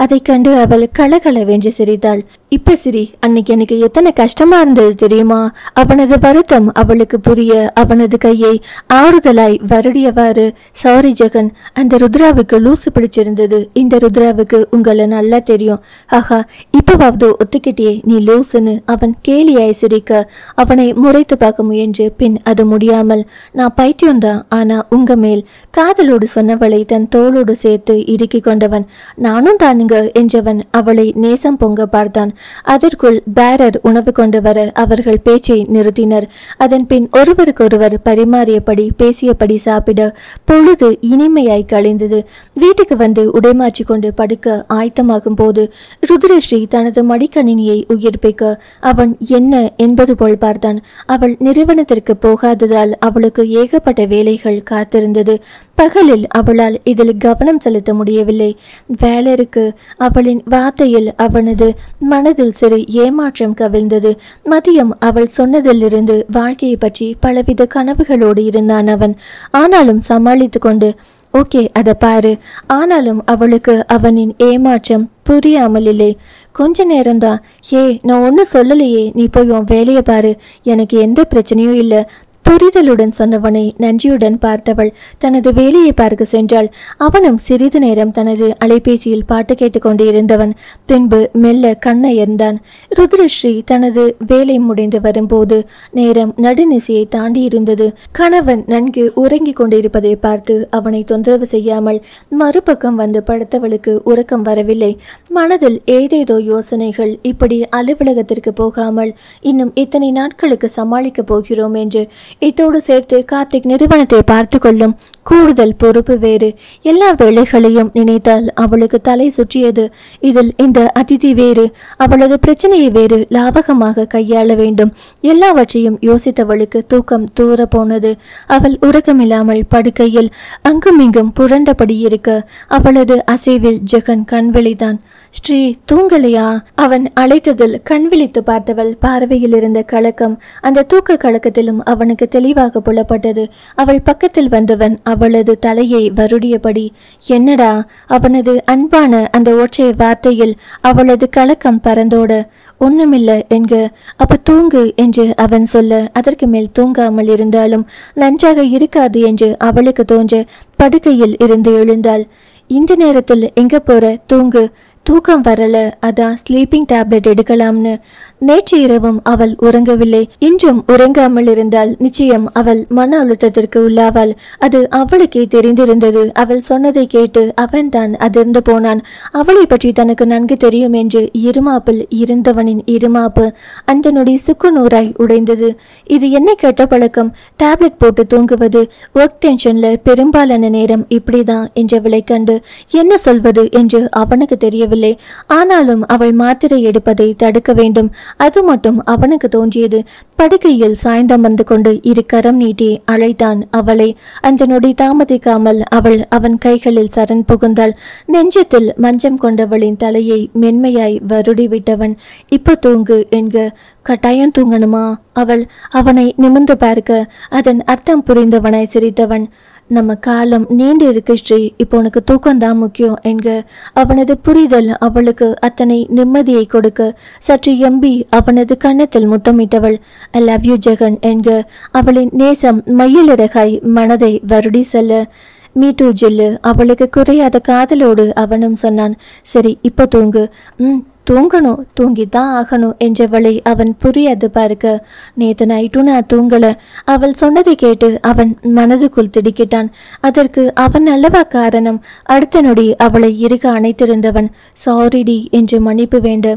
அதை கண்டு அவள் கலகலவென்று சிரித்தாள். இப்ப சிரி, அன்னைக்கு எனக்கு எத்தனை கஷ்டமா இருந்தது தெரியுமா? அவனது வருத்தம் அவளுக்கு புரிய அவனது கையை ஆறுதலாய் வருடியவாறு, சாரி ஜெகன், அந்த ருத்ராவுக்கு லூசு பிடிச்சிருந்தது. இந்த ருத்ராவுக்கு உங்களை நல்லா தெரியும். ஆஹா, இப்பவாவது ஒத்துக்கிட்டே நீ லூசுன்னு அவன் கேலியாய் சிரிக்க அவனை முறைத்து பார்க்க முயன்று, பின் அது முடியாமல், நான் பைத்தியம்தான், ஆனா உங்க மேல் காதலோடு சொன்னவளை தன் தோளோடு சேர்த்து இறுக்கி கொண்டவன் நானும் தானுங்க என்றவன் அவளை நேசம் பொங்க பார்த்தான். அதற்குள் பேரர் உணவு கொண்டு வர அவர்கள் பேச்சை நிறுத்தினர். அதன் பின் ஒருவருக்கொருவர் பரிமாறியபடி பேசியபடி சாப்பிட பொழுது இனிமையாய் கழிந்தது. வீட்டுக்கு வந்து உடைமாற்றி கொண்டு படுக்க ஆயத்தமாகும் போது ருத்ரஸ்ரீ தனது மடிக்கணினியை உயிர்ப்பிக்க அவன் என்ன என்பது போல் பார்த்தான். அவள் நிறுவனத்திற்கு போகாததால் அவளுக்கு ஏகப்பட்ட வேலைகள் காத்திருந்தது. பகலில் அவளால் இதில் கவனம் செலுத்த முடியவில்லை. வேலருக்கு அவளின் வார்த்தையில் அவனது மனதில் சிறு ஏமாற்றம் கவிழ்ந்தது. மதியம் அவள் சொன்னதிலிருந்து வாழ்க்கையை பற்றி பலவித கனவுகளோடு இருந்தான் அவன். ஆனாலும் சமாளித்து கொண்டு, ஓகே அதை பாரு. ஆனாலும் அவளுக்கு அவனின் ஏமாற்றம் புரியாமல் இல்லை. கொஞ்ச நேரம்தான். நான் ஒன்றும் சொல்லலையே, நீ போய் உன் வேலையை பாரு, எனக்கு எந்த பிரச்சனையும் இல்லை புரிதலுடன் சொன்னவனை நன்றியுடன் பார்த்தவள் தனது வேலையை பார்க்க சென்றாள். அவனும் சிறிது நேரம் தனது அலைபேசியில் பாட்டு கேட்டுக்கொண்டு இருந்தவன் பின்பு மெல்ல கண்ணயர்ந்தான். ருத்ரஸ்ரீ தனது வேலை முடிந்து வரும்போது நேரம் நடுநிசையை தாண்டி இருந்தது. கணவன் நன்கு உறங்கி கொண்டிருப்பதை பார்த்து அவனை தொந்தரவு செய்யாமல் மறுபக்கம் வந்து படுத்தவளுக்கு உறக்கம் வரவில்லை. மனதில் ஏதேதோ யோசனைகள். இப்படி அலுவலகத்திற்கு போகாமல் இன்னும் இத்தனை நாட்களுக்கு சமாளிக்க போகிறோம் என்று. இதோடு சேர்த்து கார்த்திக் நிறுவனத்தை பார்த்து கொள்ளும் கூடுதல் பொறுப்பு வேறு. எல்லா வேலைகளையும் நினைத்தால் அவளுக்கு தலை சுற்றியது. இதில் இந்த அதிதி வேறு, அவளது பிரச்சனையை வேறு லாபகமாக கையாள வேண்டும். எல்லாவற்றையும் யோசித்தவளுக்கு தூக்கம் தூர போனது. அவள் உறக்கமில்லாமல் படுக்கையில் அங்குமிங்கும் புரண்டபடி இருக்க அவளது அசைவில் ஜெகன் கண்விழித்தான். ஸ்ரீ தூங்கலையா? அவன் அழைத்ததில் கண்விழித்து பார்த்தவள் பார்வையில் இருந்த கலக்கம் அந்த தூக்க கலக்கத்திலும் அவனுக்கு தெளிவாக புலப்பட்டது. அவள் பக்கத்தில் வந்தவன் அவளது தலையை வருடியபடி, என்னடா? அவனது அன்பான அந்த ஒற்றை வார்த்தையில் அவளது கலக்கம் பறந்தோட, ஒண்ணுமில்ல என்க. அப்ப தூங்கு என்று அவன் சொல்ல அதற்கு மேல் தூங்காமல் இருந்தாலும் நன்றாக இருக்காது என்று அவளுக்கு தோன்ற படுக்கையில் இருந்து எழுந்தாள். இந்த நேரத்தில் எங்க போற? தூங்கு. தூக்கம் வரல, அதான் ஸ்லீப்பிங் டேப்லெட் எடுக்கலாம்னு. நேற்று இரவும் அவள் உறங்கவில்லை. இன்றும் உறங்காமல் இருந்தால் நிச்சயம் அவள் மன அழுத்தத்திற்கு உள்ளாவாள். அது அவளுக்கே தெரிந்திருந்தது. அவள் சொன்னதை கேட்டு அவன் தான் அதிர்ந்து போனான். அவளை பற்றி தனக்கு நன்கு தெரியும் என்று இருமாப்பில் இருந்தவனின் இருமாப்பு அந்த நொடி சுக்குநூறாய் உடைந்தது. இது என்ன கெட்ட பழக்கம்? டேப்லெட் போட்டு தூங்குவது. ஒர்க் டென்ஷன்ல பெரும்பாலான நேரம் இப்படிதான் என்றவளை கண்டு என்ன சொல்வது என்று அவனுக்கு தெரியவில்லை. ஆனாலும் அவள் மாத்திரை எடுப்பதை தடுக்க வேண்டும். அது மட்டும் அவனுக்கு தோன்றியது. படுக்கையில் சாய்ந்தமர்ந்து கொண்டு இரு கரம் நீட்டி அழைத்தான் அவளை. அந்த நொடி தாமதிக்காமல் அவள் அவன் கைகளில் சரண் புகுந்தாள். நெஞ்சத்தில் மஞ்சம் கொண்டவளின் தலையை மென்மையாய் வருடி விட்டவன் இப்போ தூங்கு என்க. கட்டாயம் தூங்கணுமா? அவள் அவனை நிமிர்ந்து பார்க்க அதன் அர்த்தம் புரிந்தவனாய் சிரித்தவன். நம்ம காலம் நீண்டு இருக்கு ஸ்ரீ, இப்போ உனக்கு தூக்கம்தான் முக்கியம் என்க. அவனது புரிதல் அவளுக்கு அத்தனை நிம்மதியை கொடுக்க சற்று எம்பி அவனது கன்னத்தில் முத்தமிட்டவள். ஐ லவ் யூ ஜெகன் என்க. அவளின் நேசம் மயிலிறகாய் மனதை வருடி செல்ல. மீ டூ ஜில்லு. அவளுக்கு குறையாத காதலோடு அவனும் சொன்னான். சரி இப்போ தூங்கு. தூங்கணும், தூங்கித்தான் ஆகணும் என்றவளை அவன் புரியாது பார்க்க. நேத்து நைட்டும் நான் தூங்கல. அவள் சொன்னதை கேட்டு அவன் மனதுக்குள் திடுக்கிட்டான். அதற்கு அவன் அல்லவா காரணம்? அடுத்த நொடி அவளை இறுக அணைத்திருந்தவன் சாரிடி என்று மன்னிப்பு வேண்ட.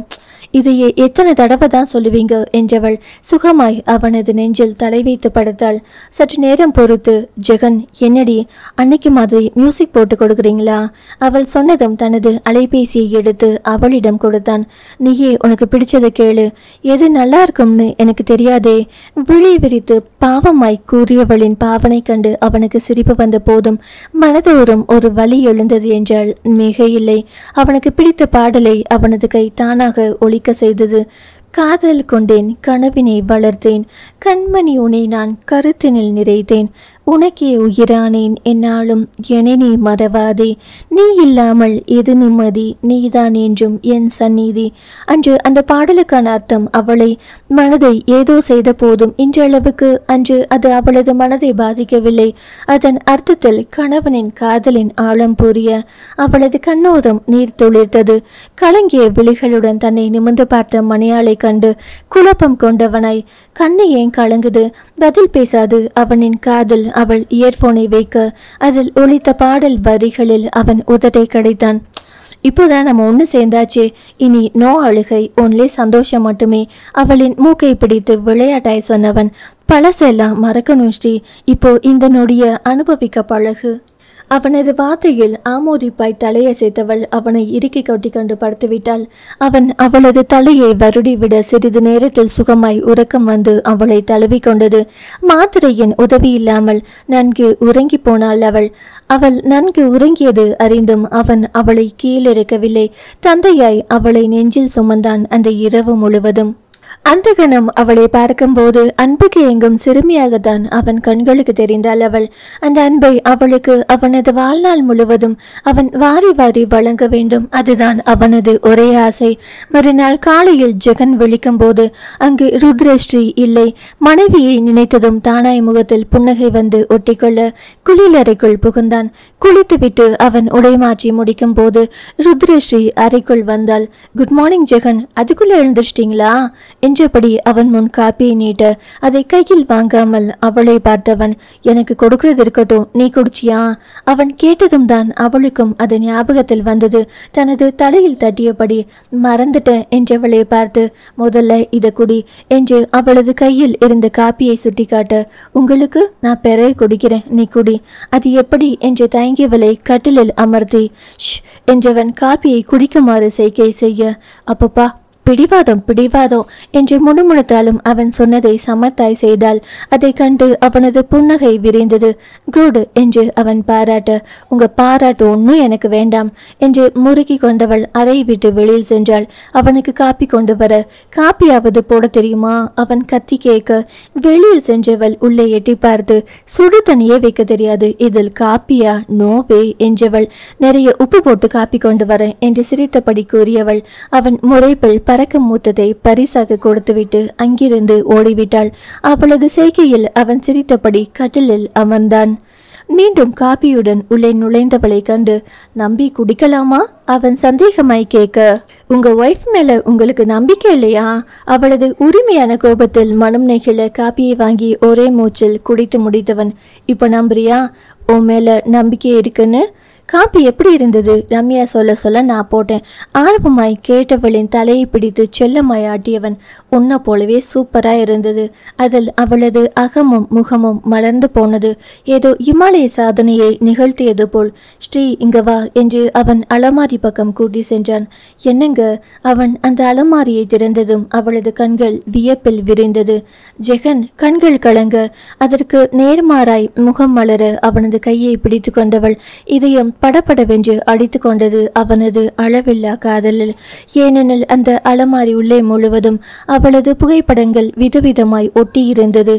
இதையே எத்தனை தடவை தான் சொல்லுவீங்க என்றவள் சுகமாய் அவனது நெஞ்சில் தலை வைத்து படுத்தாள். சற்று நேரம் பொறுத்து, ஜெகன் என்னடி அன்னைக்கு மாதிரி மியூசிக் போட்டு கொடுக்குறீங்களா? அவள் சொன்னதும் தனது அலைபேசியை எடுத்து அவளிடம் கொடுத்தான். நீயே உனக்கு பிடிச்சதை கேளு. எது நல்லா இருக்கும்னு எனக்கு தெரியாதே. விழி விரித்து பாவமாய் கூறியவளின் பாவனை கண்டு அவனுக்கு சிரிப்பு வந்த போதும் மனதோறும் ஒரு வலி எழுந்தது என்றால் மிக இல்லை. அவனுக்கு பிடித்த பாடலை அவனது கை தானாக ஒலிக்க செய்தது. காதல் கொண்டேன், கனவினை வளர்த்தேன், கண்மணி உனை நான் கருத்தினில் நிறைத்தேன், உனக்கே உயிரானேன் என்னாலும் என நீ மறவாதே, நீ இல்லாமல் எது நிம்மதி, நீதான் என்றும் என் சந்நிதி. அன்று அந்த பாடலுக்கான அர்த்தம் அவளை மனதை ஏதோ செய்த போதும் இன்றளவுக்கு அன்று அது அவளது மனதை பாதிக்கவில்லை. அதன் அர்த்தத்தில் கணவனின் காதலின் ஆழம் புரிய அவளது கண்ணோரம் நீர் துளிர்த்தது. கலங்கிய விழிகளுடன் தன்னை நிமிர்ந்து பார்த்த மணியாளை கண்டு குழப்பம் கொண்டவனாய், கண்ணு ஏன் கலங்குது? பதில் பேசாது அவனின் காதில் அவள் இயர்போனை வைக்க அதில் ஒலித்த பாடல் வரிகளில் அவன் உதட்டை கடைத்தான். இப்போதான் நம்ம ஒன்று சேர்ந்தாச்சே, இனி நோ அழுகை, ஒன்லே சந்தோஷம் மட்டுமே. அவளின் மூக்கை பிடித்து விளையாட்டாய் சொன்னவன், பழசெல்லாம் மறக்கணும் ஸ்ரீ, இப்போ இந்த நொடிய அனுபவிக்க பழகு. அவனது வார்த்தையில் ஆமோதிப்பாய் தலையசைத்தவள் அவனை இறுக்கி கட்டி கொண்டு படுத்துவிட்டாள். அவன் அவளது தலையை வருடிவிட சிறிது நேரத்தில் சுகமாய் உறக்கம் வந்து அவளை தழுவி கொண்டது. மாத்திரையின் உதவி இல்லாமல் நன்கு உறங்கி போனாள் அவள். அவள் நன்கு உறங்கியது அறிந்தும் அவன் அவளை கீழிறக்கவில்லை. தந்தையாய் அவளை நெஞ்சில் சுமந்தான் அந்த இரவு முழுவதும். அந்த கணம் அவளை பார்க்கும்போது அன்புக்கு எங்கும் சிறுமியாகத்தான் அவன் கண்களுக்கு தெரிந்தாள் அவள். அந்த அன்பை அவளுக்கு அவனது வாழ்நாள் முழுவதும் அவன் வாரி வாரி வழங்க வேண்டும். அதுதான் அவனது ஒரே ஆசை. மறுநாள் காலையில் ஜெகன் விழிக்கும் போது அங்கு ருத்ரஸ்ரீ இல்லை. மனைவியை நினைத்ததும் தானாய் முகத்தில் புன்னகை வந்து ஒட்டிக்கொள்ள குளியலறைக்குள் புகுந்தான். குளித்துவிட்டு அவன் உடை மாற்றி முடிக்கும் போது ருத்ரஸ்ரீ அறைக்குள் வந்தாள். குட் மார்னிங் ஜெகன், அதுக்குள்ள எழுந்திருச்சிட்டீங்களா என்றபடி அவன் முன் காப்பியை நீட்ட அதை கையில் வாங்காமல் அவளை பார்த்தவன், எனக்கு கொடுக்கிறது இருக்கட்டும், நீ குடிச்சியா? அவன் கேட்டதும் தான் அவளுக்கும் அது ஞாபகத்தில் வந்தது. தனது தலையில் தட்டியபடி மறந்துட்டேன் என்றவளை பார்த்து, முதல்ல இதை குடி என்று அவளது கையில் இருந்த காப்பியை சுட்டிக்காட்ட, உங்களுக்கு நான் பிறகு குடிக்கிறேன், நீ குடி. அது எப்படி என்று தயங்கியவளை கட்டிலில் அமர்த்தி ஷ் என்றவன் காப்பியை குடிக்குமாறு செய்கை செய்ய, அப்பப்பா பிடிவாதம் பிடிவாதம் என்று முணுமுணுத்தாலும் அவன் சொன்னதை சமத்தாய் செய்தாள். அதை கண்டு அவனது புன்னகை விரிந்தது. குட் என்று அவன் பாராட்ட, உங்க பாராட்டு ஒன்னும் எனக்கு வேண்டாம் என்று முறுக்கி கொண்டவள் அறை விட்டு வெளியில் சென்றாள். அவனுக்கு காப்பி கொண்டு வர, காப்பியாவது போட தெரியுமா அவன் கத்தி கேட்க, வெளியில் சென்றவள் உள்ளே எட்டி பார்த்து, சுடு தண்ணியே வைக்க தெரியாது, இதில் காப்பியா? நோவே என்றவள். நிறைய உப்பு போட்டு காப்பி கொண்டு வர என்று சிரித்தபடி கூறியவள் அவன் முறைப்பில் பறக்க மூத்ததை பரிசாக கொடுத்துவிட்டு அங்கிருந்து ஓடிவிட்டாள். அவளது செய்கையில் அவன் சிரித்தபடி கட்டிலில் அமர்ந்தான். மீண்டும் காபியுடன் உள்ளே நுழைந்தவளை கண்டு நம்பி குடிக்கலாமா அவன் சந்தேகமாய் கேட்க, உங்க ஒய்ஃப் மேல உங்களுக்கு நம்பிக்கை இல்லையா? அவளது உரிமையான கோபத்தில் மனம் நெகிழ காப்பியை வாங்கி ஒரே மூச்சில் குடித்து முடித்தவன், இப்ப நம்புறியா உன் மேல நம்பிக்கை இருக்குன்னு? காப்பி எப்படி இருந்தது? ரம்யா சொல்ல சொல்ல நான் போட்டேன். ஆர்வமாய் கேட்டவளின் தலையை பிடித்து செல்லமாய் ஆட்டியவன், உன்னை போலவே சூப்பரா இருந்தது. அதில் அவளது அகமும் முகமும் மலர்ந்து போனது. ஏதோ இமாலய சாதனையை நிகழ்த்தியது போல். ஸ்ரீ இங்க வா என்று அவன் அலமாரி பக்கம் கூட்டி சென்றான். என்னங்க? அவன் அந்த அலமாரியை திறந்ததும் அவளது கண்கள் வியப்பில் விரிந்தது. ஜெகன் கண்கள் கலங்க, அதற்கு நேர்மாறாய் முகம் மலர அவனது கையை பிடித்து கொண்டவள் இதயம் படபடவென்று அடித்து கொண்டது அவனது அளவில்லா காதலில். ஏனெனில் அந்த அலமாரி உள்ளே முழுவதும் அவளது புகைப்படங்கள் விதவிதமாய் ஒட்டியிருந்தது.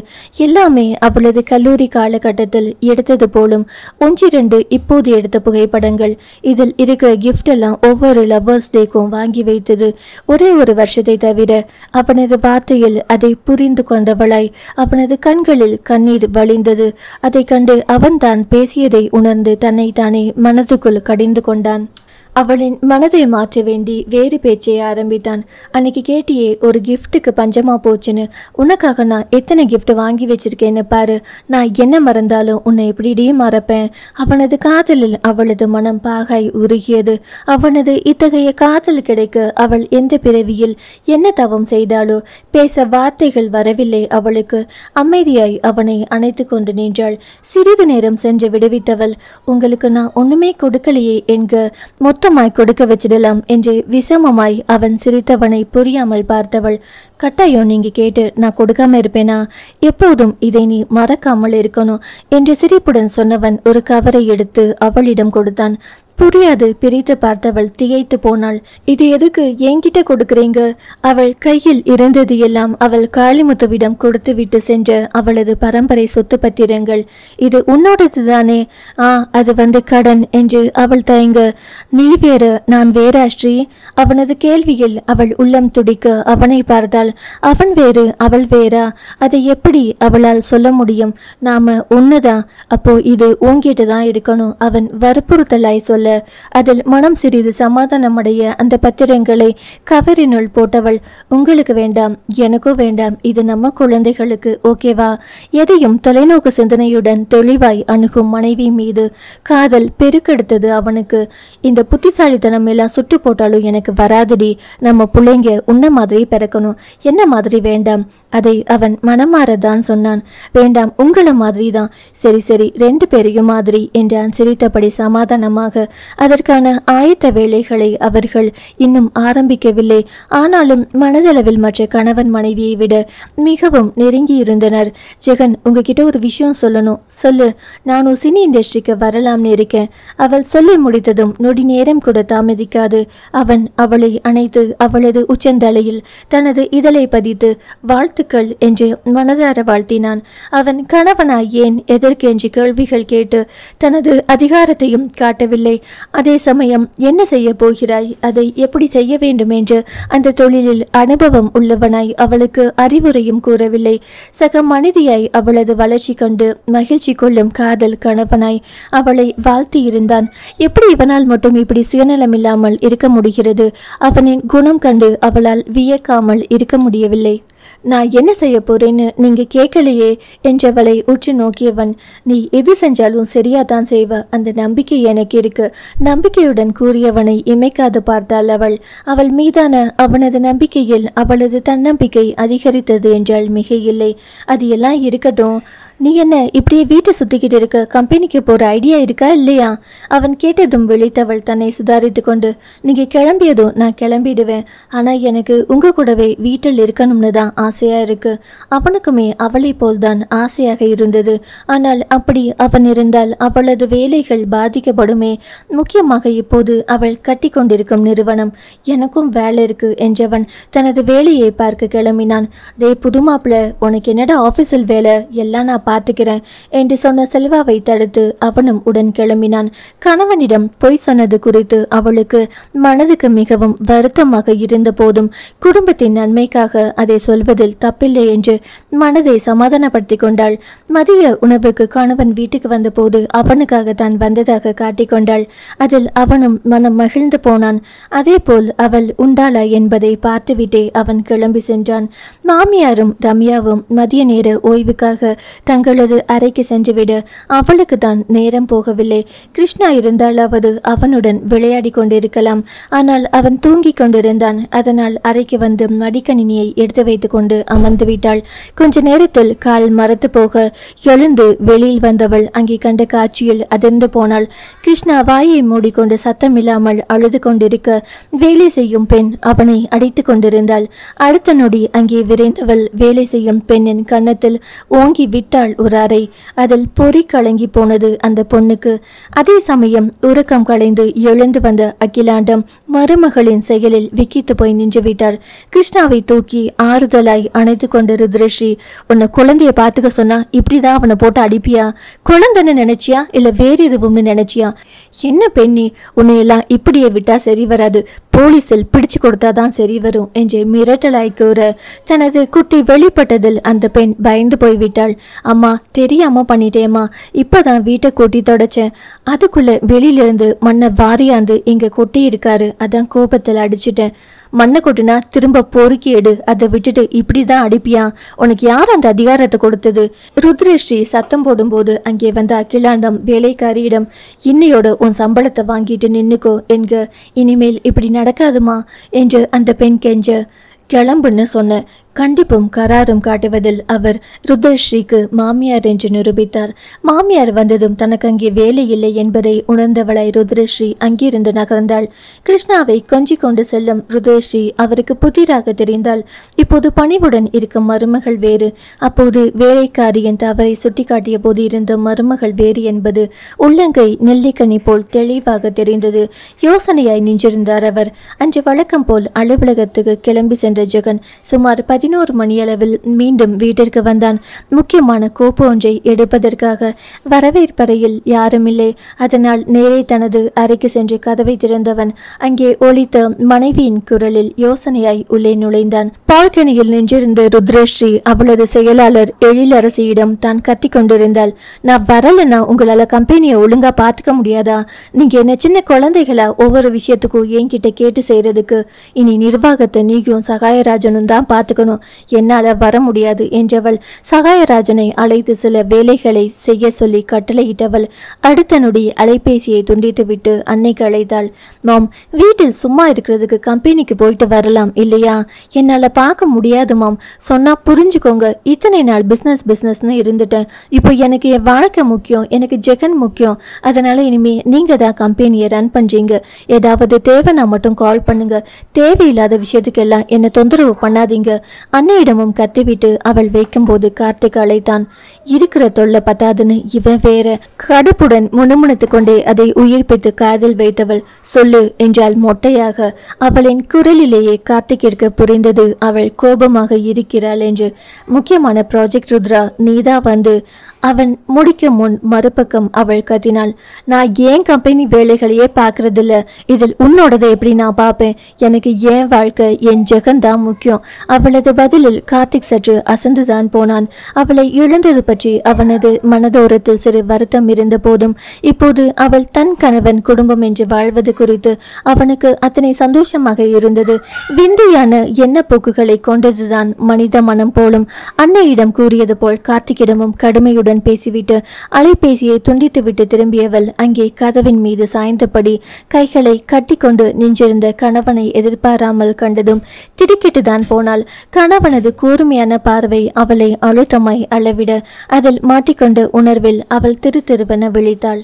எல்லாமே அவளது கல்லூரி காலகட்டத்தில் எடுத்தது போலும். ஒன்றிரண்டு இப்போது எடுத்த புகைப்படங்கள். இதில் இருக்கிற கிஃப்ட் எல்லாம் ஒவ்வொரு லவ்வர்ஸ் டேக்கும் வாங்கி வைத்தது. ஒரே ஒரு வருஷத்தை தவிர. அவனது வார்த்தையில் அதை புரிந்து கொண்டவளாய் அவனது கண்களில் கண்ணீர் வழிந்தது. அதை கண்டு அவன்தான் பேசியதை உணர்ந்து தன்னை தானே மனதுக்குள் கடிந்து கொண்டான். அவளின் மனதை மாற்ற வேண்டி வேறு பேச்சை ஆரம்பித்தான். அன்னைக்கு கேட்டியே ஒரு கிஃப்ட்டுக்கு பஞ்சமா போச்சுன்னு, உனக்காக நான் எத்தனை கிஃப்ட் வாங்கி வச்சிருக்கேன்னு பாரு. நான் என்ன மறந்தாலும் உன்னை எப்படியே மறப்பேன். அவனது காதலில் அவளது மனம் பாகாய் உருகியது. அவனது இத்தகைய காதல் கிடைக்க அவள் எந்த பிறவியில் என்ன தவம் செய்தாலோ பேச வார்த்தைகள் வரவில்லை அவளுக்கு. அமைதியாய் அவனை அணைத்து கொண்டு நின்றாள். சிறிது நேரம் சென்று விடுவித்தவள், உங்களுக்கு நான் ஒண்ணுமே கொடுக்கலையே என்க, மொத்தமாய் கொடுக்க வச்சிடலாம் என்று விஷமமாய் அவன் சிரித்தவனை புரியாமல் பார்த்தவள், கட்டாயம் நீங்க கேட்டு நான் கொடுக்காம இருப்பேனா? எப்போதும் இதை நீ மறக்காமல் இருக்கணும் என்று சிரிப்புடன் சொன்னவன் ஒரு கவரை எடுத்து அவளிடம் கொடுத்தான். புரியாது பிரித்து பார்த்தவள் திகைத்து போனாள். இது எதுக்கு என்கிட்ட கொடுக்குறீங்க? அவள் கையில் இருந்தது எல்லாம் அவள் காளிமுத்துவிடம் கொடுத்து விட்டு சென்ற அவளது பரம்பரை சொத்து பத்திரங்கள். இது உன்னோடது தானே? அது வந்து கடன் என்று அவள் தயங்க, நீ வேற நான் வேற ஸ்ரீ? அவனது கேள்வியில் அவள் உள்ளம் துடிக்க அவனை பார்த்தாள். அவன் வேறு அவள் வேறா? அதை எப்படி அவளால் சொல்ல முடியும்? நாம ஒண்ணுதான். அப்போ இது உன்கிட்டதான் இருக்கணும் அவன் வற்புறுத்தலாய் சொல்ல, அதில் மனம் சிறிது சமாதானமடைய அந்த பத்திரங்களை கவரினுள் போட்டவள், உங்களுக்கு வேண்டாம், எனக்கும் வேண்டாம், இது நம்ம குழந்தைகளுக்கு, ஓகேவா? எதையும் தொலைநோக்கு சிந்தனையுடன் தெளிவாய் அணுகும் மனைவி மீது காதல் பெருக்கெடுத்தது அவனுக்கு. இந்த புத்திசாலித்தனம் எல்லாம் சுட்டு போட்டாலும் எனக்கு வராதுடி. நம்ம பிள்ளைங்க உன்ன மாதிரி பிறக்கணும், என்ன மாதிரி வேண்டாம். அதை அவன் மனமாறதான் சொன்னான். வேண்டாம், உங்களை மாதிரி தான். சரி சரி, ரெண்டு பேரையும் மாதிரி என்றான் சிரித்தபடி சமாதானமாக. அதற்கான ஆயத்த வேலைகளை அவர்கள் இன்னும் ஆரம்பிக்கவில்லை. ஆனாலும் மனதளவில் மற்ற கணவன் மனைவியை விட மிகவும் நெருங்கி இருந்தனர். ஜெகன், உங்ககிட்ட ஒரு விஷயம் சொல்லணும். சொல்லு. நானும் சினி இண்டஸ்ட்ரிக்கு வரலாம்னு இருக்கேன். அவள் சொல்லி முடித்ததும் நொடி நேரம் கூட தாமதிக்காது அவன் அவளை அணைத்து அவளது உச்சந்தலையில் தனது இதழை பதித்து வாழ்த்துக்கள் என்று மனதார வாழ்த்தினான். அவன் கணவனாய் ஏன் எதற்கு என்று கேள்விகள் கேட்டு தனது அதிகாரத்தையும் காட்டவில்லை. அதே சமயம் என்ன செய்ய போகிறாய், அதை எப்படி செய்ய வேண்டும் என்று அந்த தொழிலில் அனுபவம் உள்ளவனாய் அவளுக்கு அறிவுரையும் கூறவில்லை. சக மனிதியாய் அவளது வளர்ச்சி கண்டு மகிழ்ச்சி கொள்ளும் காதல் கணவனாய் அவளை வாழ்த்தி இருந்தான். எப்படி இவனால் மட்டும் இப்படி சுயநலமில்லாமல் இருக்க முடிகிறது? அவனின் குணம் கண்டு அவளால் வியக்காமல் இருக்க முடியவில்லை. நான் என்ன செய்ய போறேன்னு நீங்க கேட்கலையே என்றவளை உற்று நோக்கியவன், நீ எது செஞ்சாலும் சரியாதான் செய்வ, அந்த நம்பிக்கை எனக்கு இருக்கு. நம்பிக்கையுடன் கூறியவனை இமைக்காது பார்த்தாள் அவள். அவள் மீதான அவனது நம்பிக்கையில் அவளது தன்னம்பிக்கை அதிகரித்தது என்றால் மிகையில்லை. அது எல்லாம் இருக்கட்டும், நீ என்ன இப்படியே வீட்டை சுத்திக்கிட்டு இருக்க? கம்பெனிக்கு போற ஐடியா இருக்கா இல்லையா? அவன் கேட்டதும் விழித்தவள் தன்னை சுதாரித்து கொண்டு, நீங்க கிளம்பியதும் நான் கிளம்பிடுவேன். ஆனா எனக்கு உங்க கூடவே வீட்டில் இருக்கணும்னு தான் ஆசையா இருக்கு. அவனுக்குமே அவளை போல்தான் ஆசையாக இருந்தது. ஆனால் அப்படி அவன் இருந்தால் அவளது வேலைகள் பாதிக்கப்படுமே. முக்கியமாக இப்போது அவள் கட்டி கொண்டிருக்கும் நிறுவனம். எனக்கும் வேலை இருக்கு என்றவன் தனது வேலையை பார்க்க கிளம்பினான். டே புதுமாப்பிள்ள, உனக்கு என்னடா ஆபீஸில் வேலை? எல்லாம் நான் பார்த்துக்கிறேன் என்று சொன்ன செல்வாவை தடுத்து அவனும் உடன் கிளம்பினான். கணவனிடம் பொய் சொன்னது குறித்து அவளுக்கு மனதுக்கு மிகவும் வருத்தமாக இருந்த போதும் குடும்பத்தின் நன்மைக்காக அதை சொல்வதில் தப்பில்லை என்று மனதை சமாதானப்படுத்தி கொண்டாள். மதிய உணவுக்கு கணவன் வீட்டுக்கு வந்தபோது அவனுக்காக தான் வந்ததாக காட்டிக்கொண்டாள். அதில் அவனும் மனம் மகிழ்ந்து போனான். அதே போல் அவள் உண்டாளா என்பதை பார்த்துவிட்டே அவன் கிளம்பி சென்றான். மாமியாரும் ரம்யாவும் மதிய நேர ஓய்வுக்காக தங்களது அறைக்கு சென்றுவிட அவளுக்கு தான் நேரம் போகவில்லை. கிருஷ்ணா இருந்தாலாவது அவனுடன் விளையாடி கொண்டிருக்கலாம். ஆனால் அவன் தூங்கிக் கொண்டிருந்தான். அதனால் அறைக்கு வந்து மடிக்கணினியை எடுத்து வைத்து கொண்டு அமர்ந்து விட்டாள். கொஞ்ச நேரத்தில் கால் மரத்து போக எழுந்து வெளியில் வந்தவள் அங்கே கண்ட காட்சியில் அதிர்ந்து போனாள். கிருஷ்ணா வாயை மூடிக்கொண்டு சத்தமில்லாமல் அழுது கொண்டிருக்க வேலை செய்யும் பெண் அவனை அடித்து கொண்டிருந்தாள். அடுத்த நொடி அங்கே விரைந்தவள் வேலை செய்யும் பெண்ணின் கன்னத்தில் ஓங்கி விட்டாள் ஒரு அறை. அதில் பொறி கலங்கி போனது அந்த பொண்ணுக்கு. அதே சமயம் உறக்கம் களைந்து எழுந்து வந்த அகிலாண்டம் மருமகளின் செயலில் விக்கித்து போய் நின்று விட்டார். கிருஷ்ணாவை தூக்கி ஆறுதலாய் அணைத்து கொண்டு ருத்ரஸ்ரீ, உன்னை குழந்தைய பார்த்துக்க சொன்னா இப்படிதான் அவனை போட்டு அடிப்பியா? குழந்தைன்னு நினைச்சியா இல்ல வேற எதுவும்னு நினைச்சியா? என்ன பெண்ணி, உன்னையெல்லாம் இப்படியே விட்டா சரி வராது. போலீஸில் பிடிச்சு கொடுத்தாதான் சரி வரும் என்று மிரட்டலாய் கூற தனது குட்டி வெளிப்பட்டதில் அந்த பெண் பயந்து போய்விட்டாள். அம்மா, தெரியாம பண்ணிட்டேம்மா. இப்பதான் வீட்டை கொட்டி தொடச்சேன். அதுக்குள்ள வெளியிலிருந்து மண்ணை வாரியாந்து இங்க கொட்டி இருக்காரு. அதான் கோபத்தில் அடிச்சுட்டேன். மண்ணை கொட்டுனா திரும்ப பொறுக்கி எடு. அதை விட்டுட்டு இப்படிதான் அடிப்பியா? உனக்கு யார் அந்த அதிகாரத்தை கொடுத்தது? ருத்ரஸ்ரீ சத்தம் போடும்போது அங்கே வந்த அகிலாண்டம் வேலைக்காரியிடம், இன்னையோட உன் சம்பளத்தை வாங்கிட்டு நின்னுக்கோ என்க. இனிமேல் இப்படி நடக்காதுமா என்று அந்த பெண் கெஞ்ச. கிளம்புன்னு சொன்ன. கண்டிப்பும் கராரும் காட்டுவதில் அவர் ருத்ரஸ்ரீக்கு மாமியார் என்று நிரூபித்தார். மாமியார் வந்ததும் தனக்கு அங்கே வேலை இல்லை என்பதை உணர்ந்தவளாய் ருத்ரஸ்ரீ அங்கிருந்து நகர்ந்தாள். கிருஷ்ணாவை கொஞ்சி கொண்டு செல்லும் ருத்ரஸ்ரீ அவருக்கு புதிராக தெரிந்தாள். இப்போது பணிவுடன் இருக்கும் மருமகள் வேறு, அப்போது வேலைக்காரியின் தவறை சுட்டிக்காட்டிய போது இருந்த மருமகள் வேறு என்பது உள்ளங்கை நெல்லிக்கனி போல் தெளிவாக தெரிந்தது. யோசனையாய் நின்றிருந்தார் அவர். அன்று வழக்கம் போல் அலுவலகத்துக்கு கிளம்பி சென்ற ஜெகன் சுமார் 11 மணியளவில் மீண்டும் வீட்டிற்கு வந்தான். முக்கியமான கோப்பு ஒன்றை எடுப்பதற்காக. வரவேற்பறையில் யாருமில்லை. அதனால் நேரே தனது அறைக்கு சென்று கதவை திறந்தவன் அங்கே ஒலித்த மனைவியின் குரலில் யோசனையாய் உள்ளே நுழைந்தான். பால்கனியில் நின்றிருந்த ருத்ரஸ்ரீ அவளது செயலாளர் எழிலரசியிடம் தான் கத்தி கொண்டிருந்தாள். நான் வரலன்னா உங்களால கம்பெனியை ஒழுங்கா பார்த்துக்க முடியாதா? நீங்க என்ன சின்ன குழந்தைகளா ஒவ்வொரு விஷயத்துக்கும் என்கிட்ட கேட்டு செய்யறதுக்கு? இனி நிர்வாகத்தை நீயும் சகாயராஜனும் தான் பார்த்துக்கணும். என்னால வர முடியாது என்றவள் சகாயராஜனை அழைத்து சில வேலைகளை செய்ய சொல்லி கட்டளையிட்டவள் அடுத்த நொடி அலைபேசியை துண்டித்துவிட்டு அன்னைக்கு அழைத்தாள். மாம், வீட்டில் சும்மா இருக்கிறதுக்கு கம்பெனிக்கு போயிட்டு வரலாம் இல்லையா? என்னால பார்க்க முடியாது மாம். சொன்னா புரிஞ்சுக்கோங்க. இத்தனை நாள் பிஸ்னஸ்னு இருந்துட்டேன். இப்போ எனக்கு என் வாழ்க்கை முக்கியம். எனக்கு ஜெகன் முக்கியம். அதனால இனிமே நீங்க தான் கம்பெனியை ரன் பண்றீங்க. ஏதாவது தேவைன்னா மட்டும் கால் பண்ணுங்க. தேவையில்லாத விஷயத்துக்கெல்லாம் என்னை தொந்தரவு பண்ணாதீங்க. அன்னையிடமும் கத்திவிட்டு அவள் வைக்கும்போது கார்த்திக் அழைத்தான். இருக்கிற தொல்லை பத்தாதுன்னு இவன் வேற. கடுப்புடன் முணுமுணுத்து கொண்டே அதை உயிர்ப்பித்து காதில் வைத்தவள் சொல்லு என்றால் மொட்டையாக. அவளின் குரலிலேயே கார்த்திக்கிற்கு புரிந்தது அவள் கோபமாக இருக்கிறாள் என்று. முக்கியமான ப்ராஜெக்ட் ருத்ரா, நீதா வந்து அவன் முடிக்க முன் மறுபக்கம் அவள் கத்தினாள். நான் ஏன் கம்பெனி வேலைகளையே பார்க்கறதில்ல. இதில் உன்னோடதை எப்படி நான் பார்ப்பேன்? எனக்கு ஏன் வாழ்க்கை, என் ஜெகன் தான் முக்கியம். அவளது பதிலில் கார்த்திக் சற்று அசந்துதான் போனான். அவளை இழந்தது பற்றி அவனது மனதோரத்தில் சிறு வருத்தம் இருந்த போதும் இப்போது அவள் தன் கணவன் குடும்பம் என்று வாழ்வது குறித்து அவனுக்கு அத்தனை சந்தோஷமாக இருந்தது. விந்தையான எண்ணப்போக்குகளை கொண்டதுதான் மனித மனம் போலும். அன்னையிடம் கூறியது போல் கார்த்திக்கிடமும் கடுமையுடன் பேசிவிட்டு அலைபேசியை துண்டித்துவிட்டு திரும்பியவள் அங்கே கதவின் மீது சாய்ந்தபடி கைகளை கட்டிக்கொண்டு நின்றிருந்த கணவனை எதிர்பாராமல் கண்டதும் திடுக்கிட்டுதான் போனாள். கணவனது கூர்மையான பார்வை அவளை அழுத்தமாய் அளவிட அதில் மாட்டிக்கொண்ட உணர்வில் அவள் திரு திருவென விழித்தாள்.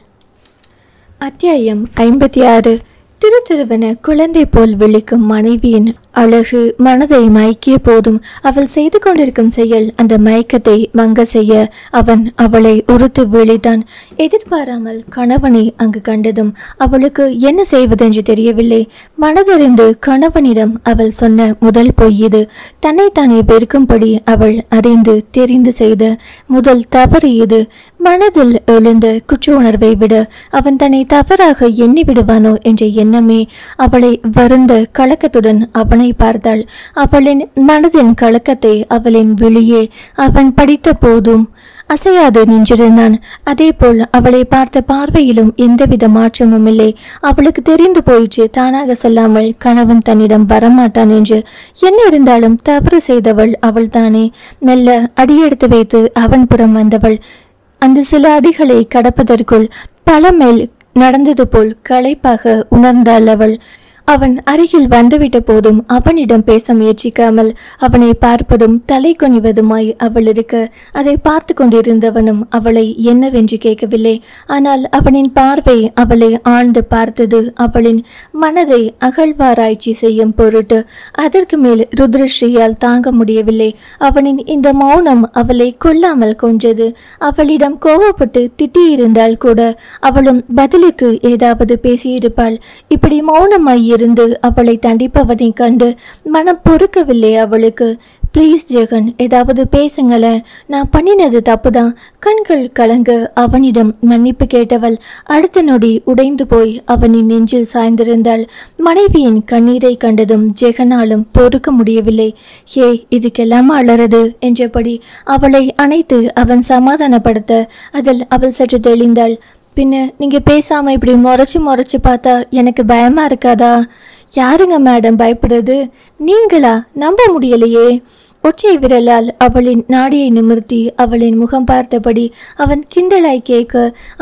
அத்தியாயம் 56. திரு திருவென குழந்தை போல் விழிக்கும் மனைவியின் அழகு மனதை மயக்கிய போதும் அவள் செய்து கொண்டிருக்கும் செயல் அந்த மயக்கத்தை மங்க செய்ய அவன் அவளை உறுத்து விழித்தான். எதிர்பாராமல் கணவனை அங்கு கண்டதும் அவளுக்கு என்ன செய்வதென்று தெரியவில்லை. மனதறிந்து கணவனிடம் அவள் சொன்ன முதல் பொய் இது. தன்னைத்தானே வெறுக்கும்படி அவள் அறிந்து தெரிந்து செய்த முதல் தவறு இது. மனதில் எழுந்த குற்ற உணர்வை விட அவன் தன்னை தவறாக எண்ணி விடுவானோ என்ற எண்ணமே அவளை வருந்த கலக்கத்துடன் அவனை பார்த்தாள். அவளின் மனதின் கலக்கத்தை அவளின் விழியே அவன் படித்த போதும் அசையாது நின்றிருந்தான். அதே போல் அவளை பார்த்த பார்வையிலும் எந்தவித மாற்றமும் இல்லை. அவளுக்கு தெரிந்து போயிற்று, தானாக சொல்லாமல் கணவன் தன்னிடம் வரமாட்டான் என்று. என்ன இருந்தாலும் தவறு செய்தவள் அவள்தானே. மெல்ல அடியெடுத்து வைத்து அவன் புறம் வந்தவள். அந்த சில அடிகளை கடப்பதற்குள் பல மேல் நடந்தது போல் களைப்பாக உணர்ந்தாள் அவள். அவன் அருகில் வந்துவிட்ட போதும் அவனிடம் பேச முயற்சிக்காமல் அவனை பார்ப்பதும் தலை குனிவதுமாய் அவள் இருக்க அதை பார்த்து கொண்டிருந்தவனும் அவளை என்னவென்று கேட்கவில்லை. ஆனால் அவனின் பார்வை அவளை ஆழ்ந்து பார்த்தது அவளின் மனதை அகழ்வாராய்ச்சி செய்யும் பொருட்டு. அதற்கு மேல் ருத்ரஸ்ரீயால் தாங்க முடியவில்லை. அவனின் இந்த மௌனம் அவளை கொல்லாமல் கொன்றது. அவளிடம் கோவப்பட்டு திட்டியிருந்தால் கூட அவளும் பதிலுக்கு ஏதாவது பேசியிருப்பாள். இப்படி மௌனமாய் இருந்து அவளை தண்டிப்பவனை கண்டு மனம் பொறுக்கவில்லை அவளுக்கு. ப்ளீஸ் ஜெகன், ஏதாவது பேசுங்களேன், நான் பண்ணினது தப்புதான். கண்கள் கலங்க அவனிடம் மன்னிப்பு கேட்டவள் அடுத்த நொடி உடைந்து போய் அவனின் நெஞ்சில் சாய்ந்திருந்தாள். மனைவியின் கண்ணீரை கண்டதும் ஜெகனாலும் பொறுக்க முடியவில்லை. ஹே, இதுக்கெல்லாம் அலறது என்றபடி அவளை அணைத்து அவன் சமாதானப்படுத்த அதில் அவள் சற்று தெளிந்தாள். பின்ன நீங்க பேசாம இப்படி முறைச்சு பார்த்தா எனக்கு பயமா இருக்காதா? யாருங்க மேடம் பயப்படுறது? நீங்களா? நம்ப முடியலையே. ஒற்றை விரலால் அவளின் நாடியை நிமிர்த்தி அவளின் முகம் பார்த்தபடி அவன் கிண்டலாய் கேட்க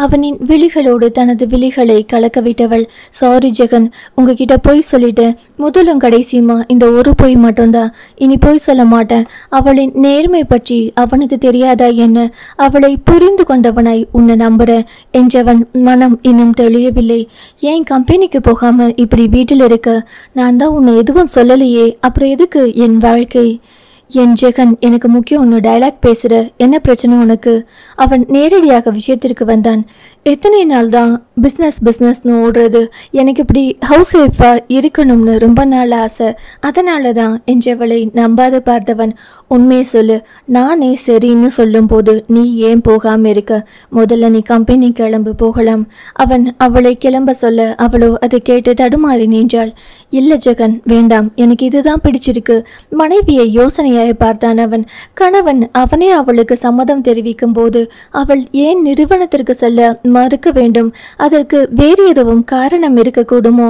அவனின் விழிகளோடு தனது விழிகளை கலக்க விட்டவள். சாரி ஜெகன், உங்ககிட்ட பொய் சொல்லிட்டேன். முதலும் கடைசியுமா இந்த ஒரு பொய் மட்டும்தான். இனி பொய் சொல்ல மாட்டேன். அவளின் நேர்மை பற்றி அவனுக்கு தெரியாதா என்ன? அவளை புரிந்து கொண்டவனாய் உன்னை நம்புறேன் என்றவன் மனம் இன்னும் தெளியவில்லை. ஏன் கம்பெனிக்கு போகாம இப்படி வீட்டில் இருக்க? நான் தான் உன்னை எதுவும் சொல்லலையே, அப்புறம் எதுக்கு என் வாழ்க்கை? என் ஜெகன், எனக்கு முக்கியம். ஒன்று டைலாக் பேசுற, என்ன பிரச்சனை உனக்கு? அவன் நேரடியாக விஷயத்திற்கு வந்தான். எத்தனை நாள் தான் பிஸ்னஸ்னு ஓடுறது? எனக்கு இப்படி ஹவுஸ் ஒய்ஃபா இருக்கணும்னு ரொம்ப நாள் ஆசை, அதனால தான் என்றவளை நம்பாது பார்த்தவன், உண்மையை சொல்லு, நானே சரின்னு சொல்லும் போது நீ ஏன் போகாம இருக்க? முதல்ல நீ கம்பெனி கிளம்பு, போகலாம். அவன் அவளை கிளம்ப சொல்ல அவளோ அதை கேட்டு தடுமாறி நின்றாள். இல்லை ஜெகன், வேண்டாம், எனக்கு இதுதான் பிடிச்சிருக்கு. மனைவியை யோசனையாய் பார்த்தான் அவன். கணவன் அவனே அவளுக்கு சம்மதம் தெரிவிக்கும் போது அவள் ஏன் நிறுவனத்திற்கு செல்ல மறுக்க வேண்டும்? அதற்கு வேறு எதுவும் காரணம் இருக்கக்கூடுமோ?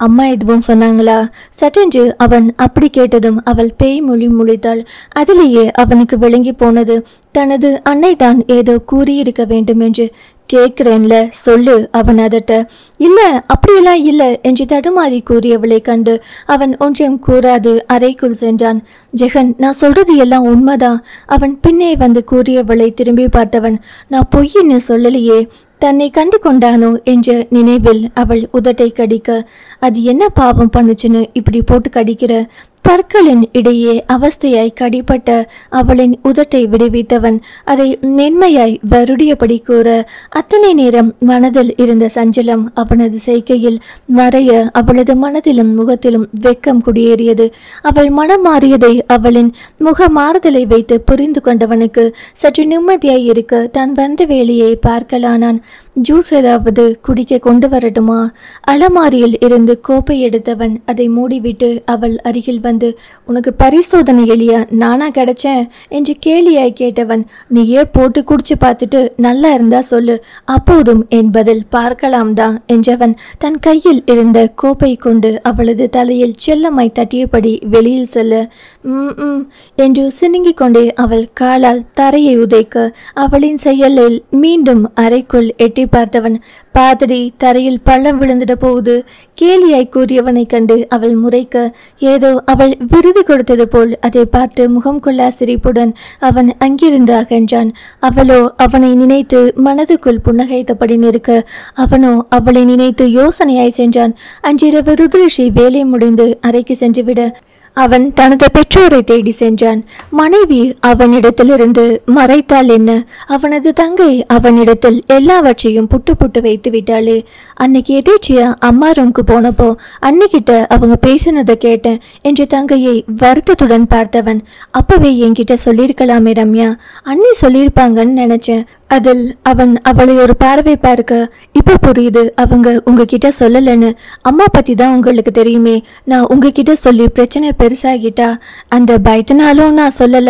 அம்மா எதுவும் சொன்னாங்களா? சட்டென்று அவன் அப்படி கேட்டதும் அவள் பேய் மொழி முழித்தாள். அதிலேயே அவனுக்கு விளங்கி போனது, தனது அன்னை தான் ஏதோ கூறியிருக்க வேண்டும் என்று. கேட்கிறேன்ல, சொல்லு, அவன் அதட்ட. இல்ல, அப்படியெல்லாம் இல்ல என்று தடுமாறி கூறியவளை கண்டு அவன் ஒன்றையும் கூறாது அறைக்குள் சென்றான். ஜெகன், நான் சொல்றது எல்லாம் உண்மைதான். அவன் பின்னே வந்து கூறியவளை திரும்பி பார்த்தவன், நான் பொய்ன்னு சொல்லலையே. தன்னை கண்டு கொண்டானோ என்ற நினைவில் அவள் உதட்டை கடிக்க, அது என்ன பாவம் பண்ணுச்சுன்னு இப்படி போட்டு கடிக்கிற? பற்களின் இடையே அவஸ்தையாய் கடிப்பட்ட அவளின் உதட்டை விடுவித்தவன் அதை மென்மையாய் வருடியபடி கூற அத்தனை நேரம் மனதில் இருந்த சஞ்சலம் அவனது செய்கையில் மறைய அவளது மனதிலும் முகத்திலும் வெக்கம் குடியேறியது. அவள் மனம் மாறியதை அவளின் முக மாறுதலை வைத்து புரிந்து கொண்டவனுக்கு சற்று நிம்மதியாய் இருக்க தான் வந்த வேலையை பார்க்கலானான். ஜூஸ் ஏதாவது குடிக்க கொண்டு வரட்டுமா? அலமாரியில் இருந்து கோப்பை எடுத்தவன் அதை மூடிவிட்டு அவள் அருகில் வந்து, உனக்கு பரிசோதனை எளியா நானா கிடைச்சேன் என்று கேலியாய் கேட்டவன், நீயே போட்டு குடிச்சு பார்த்துட்டு நல்லா இருந்தா சொல்லு, அப்போதும் என் பதில் பார்க்கலாம் தான் என்றவன் தன் கையில் இருந்த கோப்பை கொண்டு அவளது தலையில் செல்லமாய் தட்டியபடி வெளியில் செல்ல, என்று சினுங்கிக் கொண்டே அவள் காலால் தரையை உதைக்க அவளின் செயலில் மீண்டும் அறைக்குள் எட்டி எட்டி பார்த்தவன் பாதடி தரையில் பள்ளம் விழுந்துட போகுது. கேலியாய் கூறியவனை கண்டு அவள் முறைக்க ஏதோ அவள் விருது கொடுத்தது போல் அதை பார்த்து முகம் கொள்ளா சிரிப்புடன் அவன் அங்கிருந்து அகன்றான். அவளோ அவனை நினைத்து மனதுக்குள் புன்னகைத்தபடி நிற்க அவனோ அவளை நினைத்து யோசனையாய் சென்றான். அன்றிரவு ருத்ரஷி வேலை முடிந்து அறைக்கு சென்றுவிட அவன் தனது பெற்றோரை தேடி சென்றான். மனைவி அவனிடத்திலிருந்து மறைத்தாள் என்ன? அவனது தங்கை அவனிடத்தில் எல்லாவற்றையும் புட்டு புட்டு வைத்து விட்டாளே. அன்னைக்கு எதேச்சியா அம்மா ரூமுக்கு போனப்போ அன்னிக்கிட்ட அவங்க பேசினதை கேட்டேன் என்று தங்கையை வருத்தத்துடன் பார்த்தவன் அப்பவே என்கிட்ட சொல்லியிருக்கலாமே ரம்யா, அண்ணி சொல்லியிருப்பாங்கன்னு நினைச்சேன். அதில் அவன் அவளை ஒரு பார்வை பார்க்க இப்போ புரியுது அவங்க உங்ககிட்ட சொல்லலன்னு. அம்மா பத்தி தான் உங்களுக்கு தெரியுமே, நான் உங்ககிட்ட சொல்லி பிரச்சனை பெருசாகிட்டா அந்த பயத்தினாலும் நான் சொல்லல.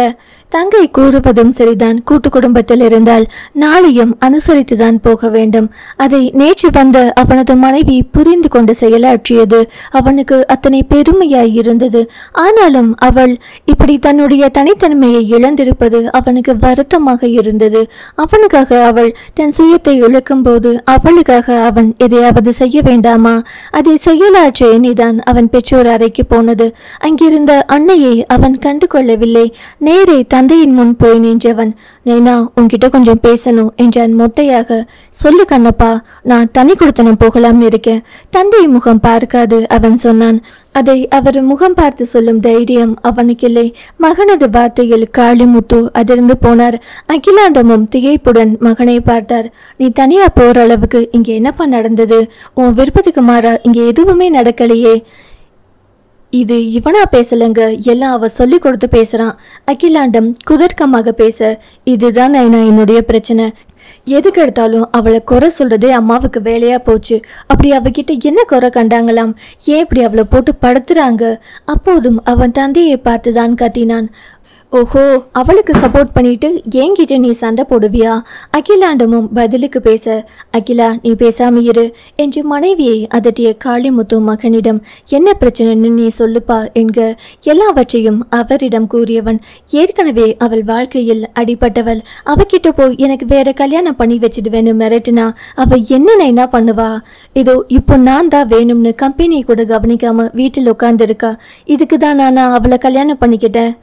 தங்கை கூறுவதும் சரிதான். கூட்டு குடும்பத்தில் இருந்தால் நாளையும் அனுசரித்துதான் போக வேண்டும். அதை நேற்று வந்த அவனது மனைவி புரிந்து கொண்டு செயலாற்றியது அவனுக்கு அத்தனை பெருமையாய் இருந்தது. ஆனாலும் அவள் இப்படி தன்னுடைய தனித்தன்மையை இழந்திருப்பது அவனுக்கு வருத்தமாக இருந்தது. அவனுக்காக அவள் தன் சுயத்தை இழக்கும் போது அவளுக்காக அவன் எதையாவது செய்ய வேண்டாமா? அதை செயலாற்ற எண்ணிதான் அவன் பெற்றோர் அறைக்கு போனது. அங்கிருந்த அன்னையை அவன் கண்டு கொள்ளவில்லை. நேரே தந்தையின் முன் போய் நின்றவன், நைனா உன்கிட்ட கொஞ்சம் பேசணும் என்றான் மொட்டையாக. சொல்லு கண்ணப்பா, நான் தனி கொடுத்தனம் போகலாம்னு இருக்கேன். தந்தை முகம் பார்க்காது அவன் சொன்னான். அதை அவர் முகம் பார்த்து சொல்லும் தைரியம் அவனுக்கு இல்லை. மகனது வார்த்தையில் காளிமுத்து அதிர்ந்து போனார். அகிலாண்டமும் திகைப்புடன் மகனை பார்த்தார். நீ தனியா போற அளவுக்கு இங்க என்னப்பா நடந்தது? உன் விருப்பத்துக்கு மாறா இங்க எதுவுமே நடக்கலையே. இது இவனா பேசலங்க, எல்லாம் அவ சொல்லி கொடுத்து பேசுறான். அகிலாண்டம் குதர்க்கமாக பேச, இதுதான் நான் என்னுடைய பிரச்சனை. எதுக்கு எடுத்தாலும் அவளை குறை சொல்றதே அம்மாவுக்கு வேலையா போச்சு. அப்படி அவகிட்ட என்ன குறை கண்டாங்களாம்? ஏன் இப்படி அவளை போட்டு படுத்துறாங்க? அப்போதும் அவன் தந்தையை பார்த்துதான் கத்தினான். ஓஹோ, அவளுக்கு சப்போர்ட் பண்ணிட்டு என்கிட்ட நீ சண்டை போடுவியா? அகிலாண்டமும் பதிலுக்கு பேச, அகிலா நீ பேசாம இரு என்று மனைவியை அதட்டிய காளிமுத்து மகனிடம் என்ன பிரச்சனைன்னு நீ சொல்லுப்பா என்க எல்லாவற்றையும் அவரிடம் கூறியவன் ஏற்கனவே அவள் வாழ்க்கையில் அடிபட்டவள். அவகிட்ட போய் எனக்கு வேற கல்யாணம் பண்ணி வச்சிடுவேன்னு மிரட்டுனா அவ என்ன பண்ணுவா? இதோ இப்போ நான் தான் வேணும்னு கம்பெனி கூட கவனிக்காம வீட்டில் உட்கார்ந்து இருக்கா. இதுக்கு தான் நான் அவளை கல்யாணம் பண்ணிக்கிட்டேன்.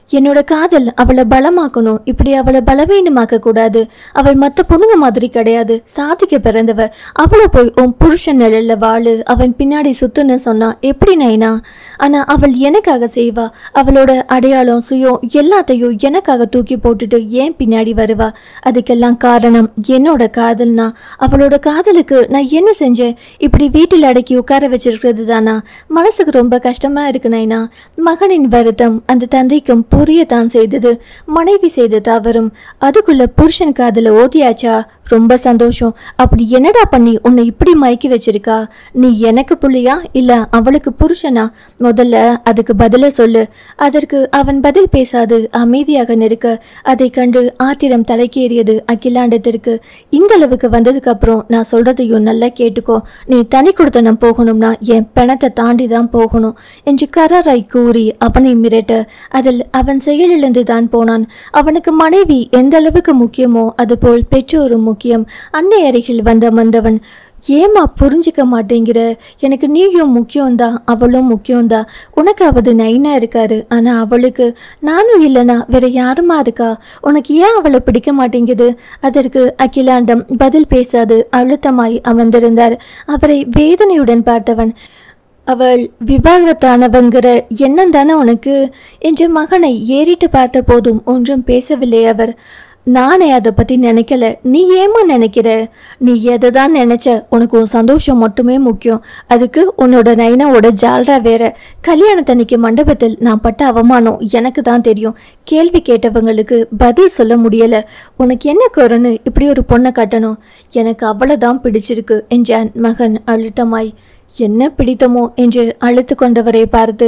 என்னோட காதல் அவளை பலமாக்கணும், இப்படி அவளை பலவீனமாக்க கூடாது. அவள் மற்ற பொண்ணுங்க மாதிரி கிடையாது, சாதிக்க பிறந்தவ. அவளை போய் உன் புருஷன் நிழல்ல வாழு, அவன் பின்னாடி சுத்துன்னு சொன்னா எப்படி நைனா? ஆனா அவள் எனக்காக செய்வா. அவளோட அடையாளம் சுயம் எல்லாத்தையும் எனக்காக தூக்கி போட்டுட்டு ஏன் பின்னாடி வருவா? அதுக்கெல்லாம் காரணம் என்னோட காதல்னா. அவளோட காதலுக்கு நான் என்ன செஞ்சேன்? இப்படி வீட்டில் அடக்கி உட்கார வச்சிருக்கிறது தானா? மனசுக்கு ரொம்ப கஷ்டமா இருக்கு நைனா. மகனின் வருத்தம் அந்த தந்தைக்கும் புரியத்தான் செய்தது. மனைவி செய்த தவறும். அதுக்குள்ள புருஷன் காதல ஓதியாச்சா? ரொம்ப சந்தோஷம். அப்படி என்னடா பண்ணி உன்னை இப்படி மயக்கி வச்சிருக்கா? நீ எனக்கு புள்ளியா இல்ல அவளுக்கு புருஷனா? முதல்ல அதுக்கு பதில சொல்லு. அதற்கு அவன் பதில் பேசாது அமைதியாக நிற்க அதை கண்டு ஆத்திரம் தலைக்கேறியது அகிலாண்டத்திற்கு. இந்த அளவுக்கு வந்ததுக்கு அப்புறம் நான் சொல்றதையும் நல்லா கேட்டுக்கோ. நீ தனி கொடுத்தனம் போகணும்னா என் பணத்தை தாண்டி தான் போகணும் என்று கராராய் கூறி அவனை மிரட்ட அதில் அவன் செயலிழந்து தான் போனான். அவனுக்கு மனைவி எந்த அளவுக்கு முக்கியமோ அதுபோல் பெற்றோரும் முக்கியம். அன்னை அருகில் வந்தவன், ஏமா புரிஞ்சிக்க மாட்டேங்கிற? எனக்கு நீயும் முக்கியம்தான், அவளும் முக்கியம்தான். உனக்காவது நைனா இருக்காரு, ஆனா அவளுக்கு நானும் இல்லைனா வேற யாருமா இருக்கா? உனக்கு ஏன் அவளை பிடிக்க மாட்டேங்குது? அதற்கு அகிலாண்டம் பதில் பேசாது அழுத்தமாய் அமர்ந்திருந்தார். அவரை வேதனையுடன் பார்த்தவன், அவள் விவாகரத்தானவங்கிற எண்ணம் தானே உனக்கு என்று மகனை ஏறிட்டு பார்த்த போதும் ஒன்றும் பேசவில்லை அவர். நானே அதை பத்தி நினைக்கல, நீ ஏமா நினைக்கிற? நீ எதை தான் நினைச்ச? உனக்கு உன் சந்தோஷம் மட்டுமே முக்கியம். அதுக்கு உன்னோட நைனாவோட ஜால்ரா வேற. கல்யாணத்தன்னைக்கு மண்டபத்தில் நான் பட்ட அவமானம் எனக்கு தான் தெரியும். கேள்வி கேட்டவங்களுக்கு பதில் சொல்ல முடியல. உனக்கு என்ன குறைன்னு இப்படி ஒரு பொண்ணை கட்டணும்? எனக்கு அவ்வளவுதான் பிடிச்சிருக்கு என்றான் மகன் அழுத்தமாய். என்ன பிடித்தமோ என்று அழுத்து கொண்டவரை பார்த்து,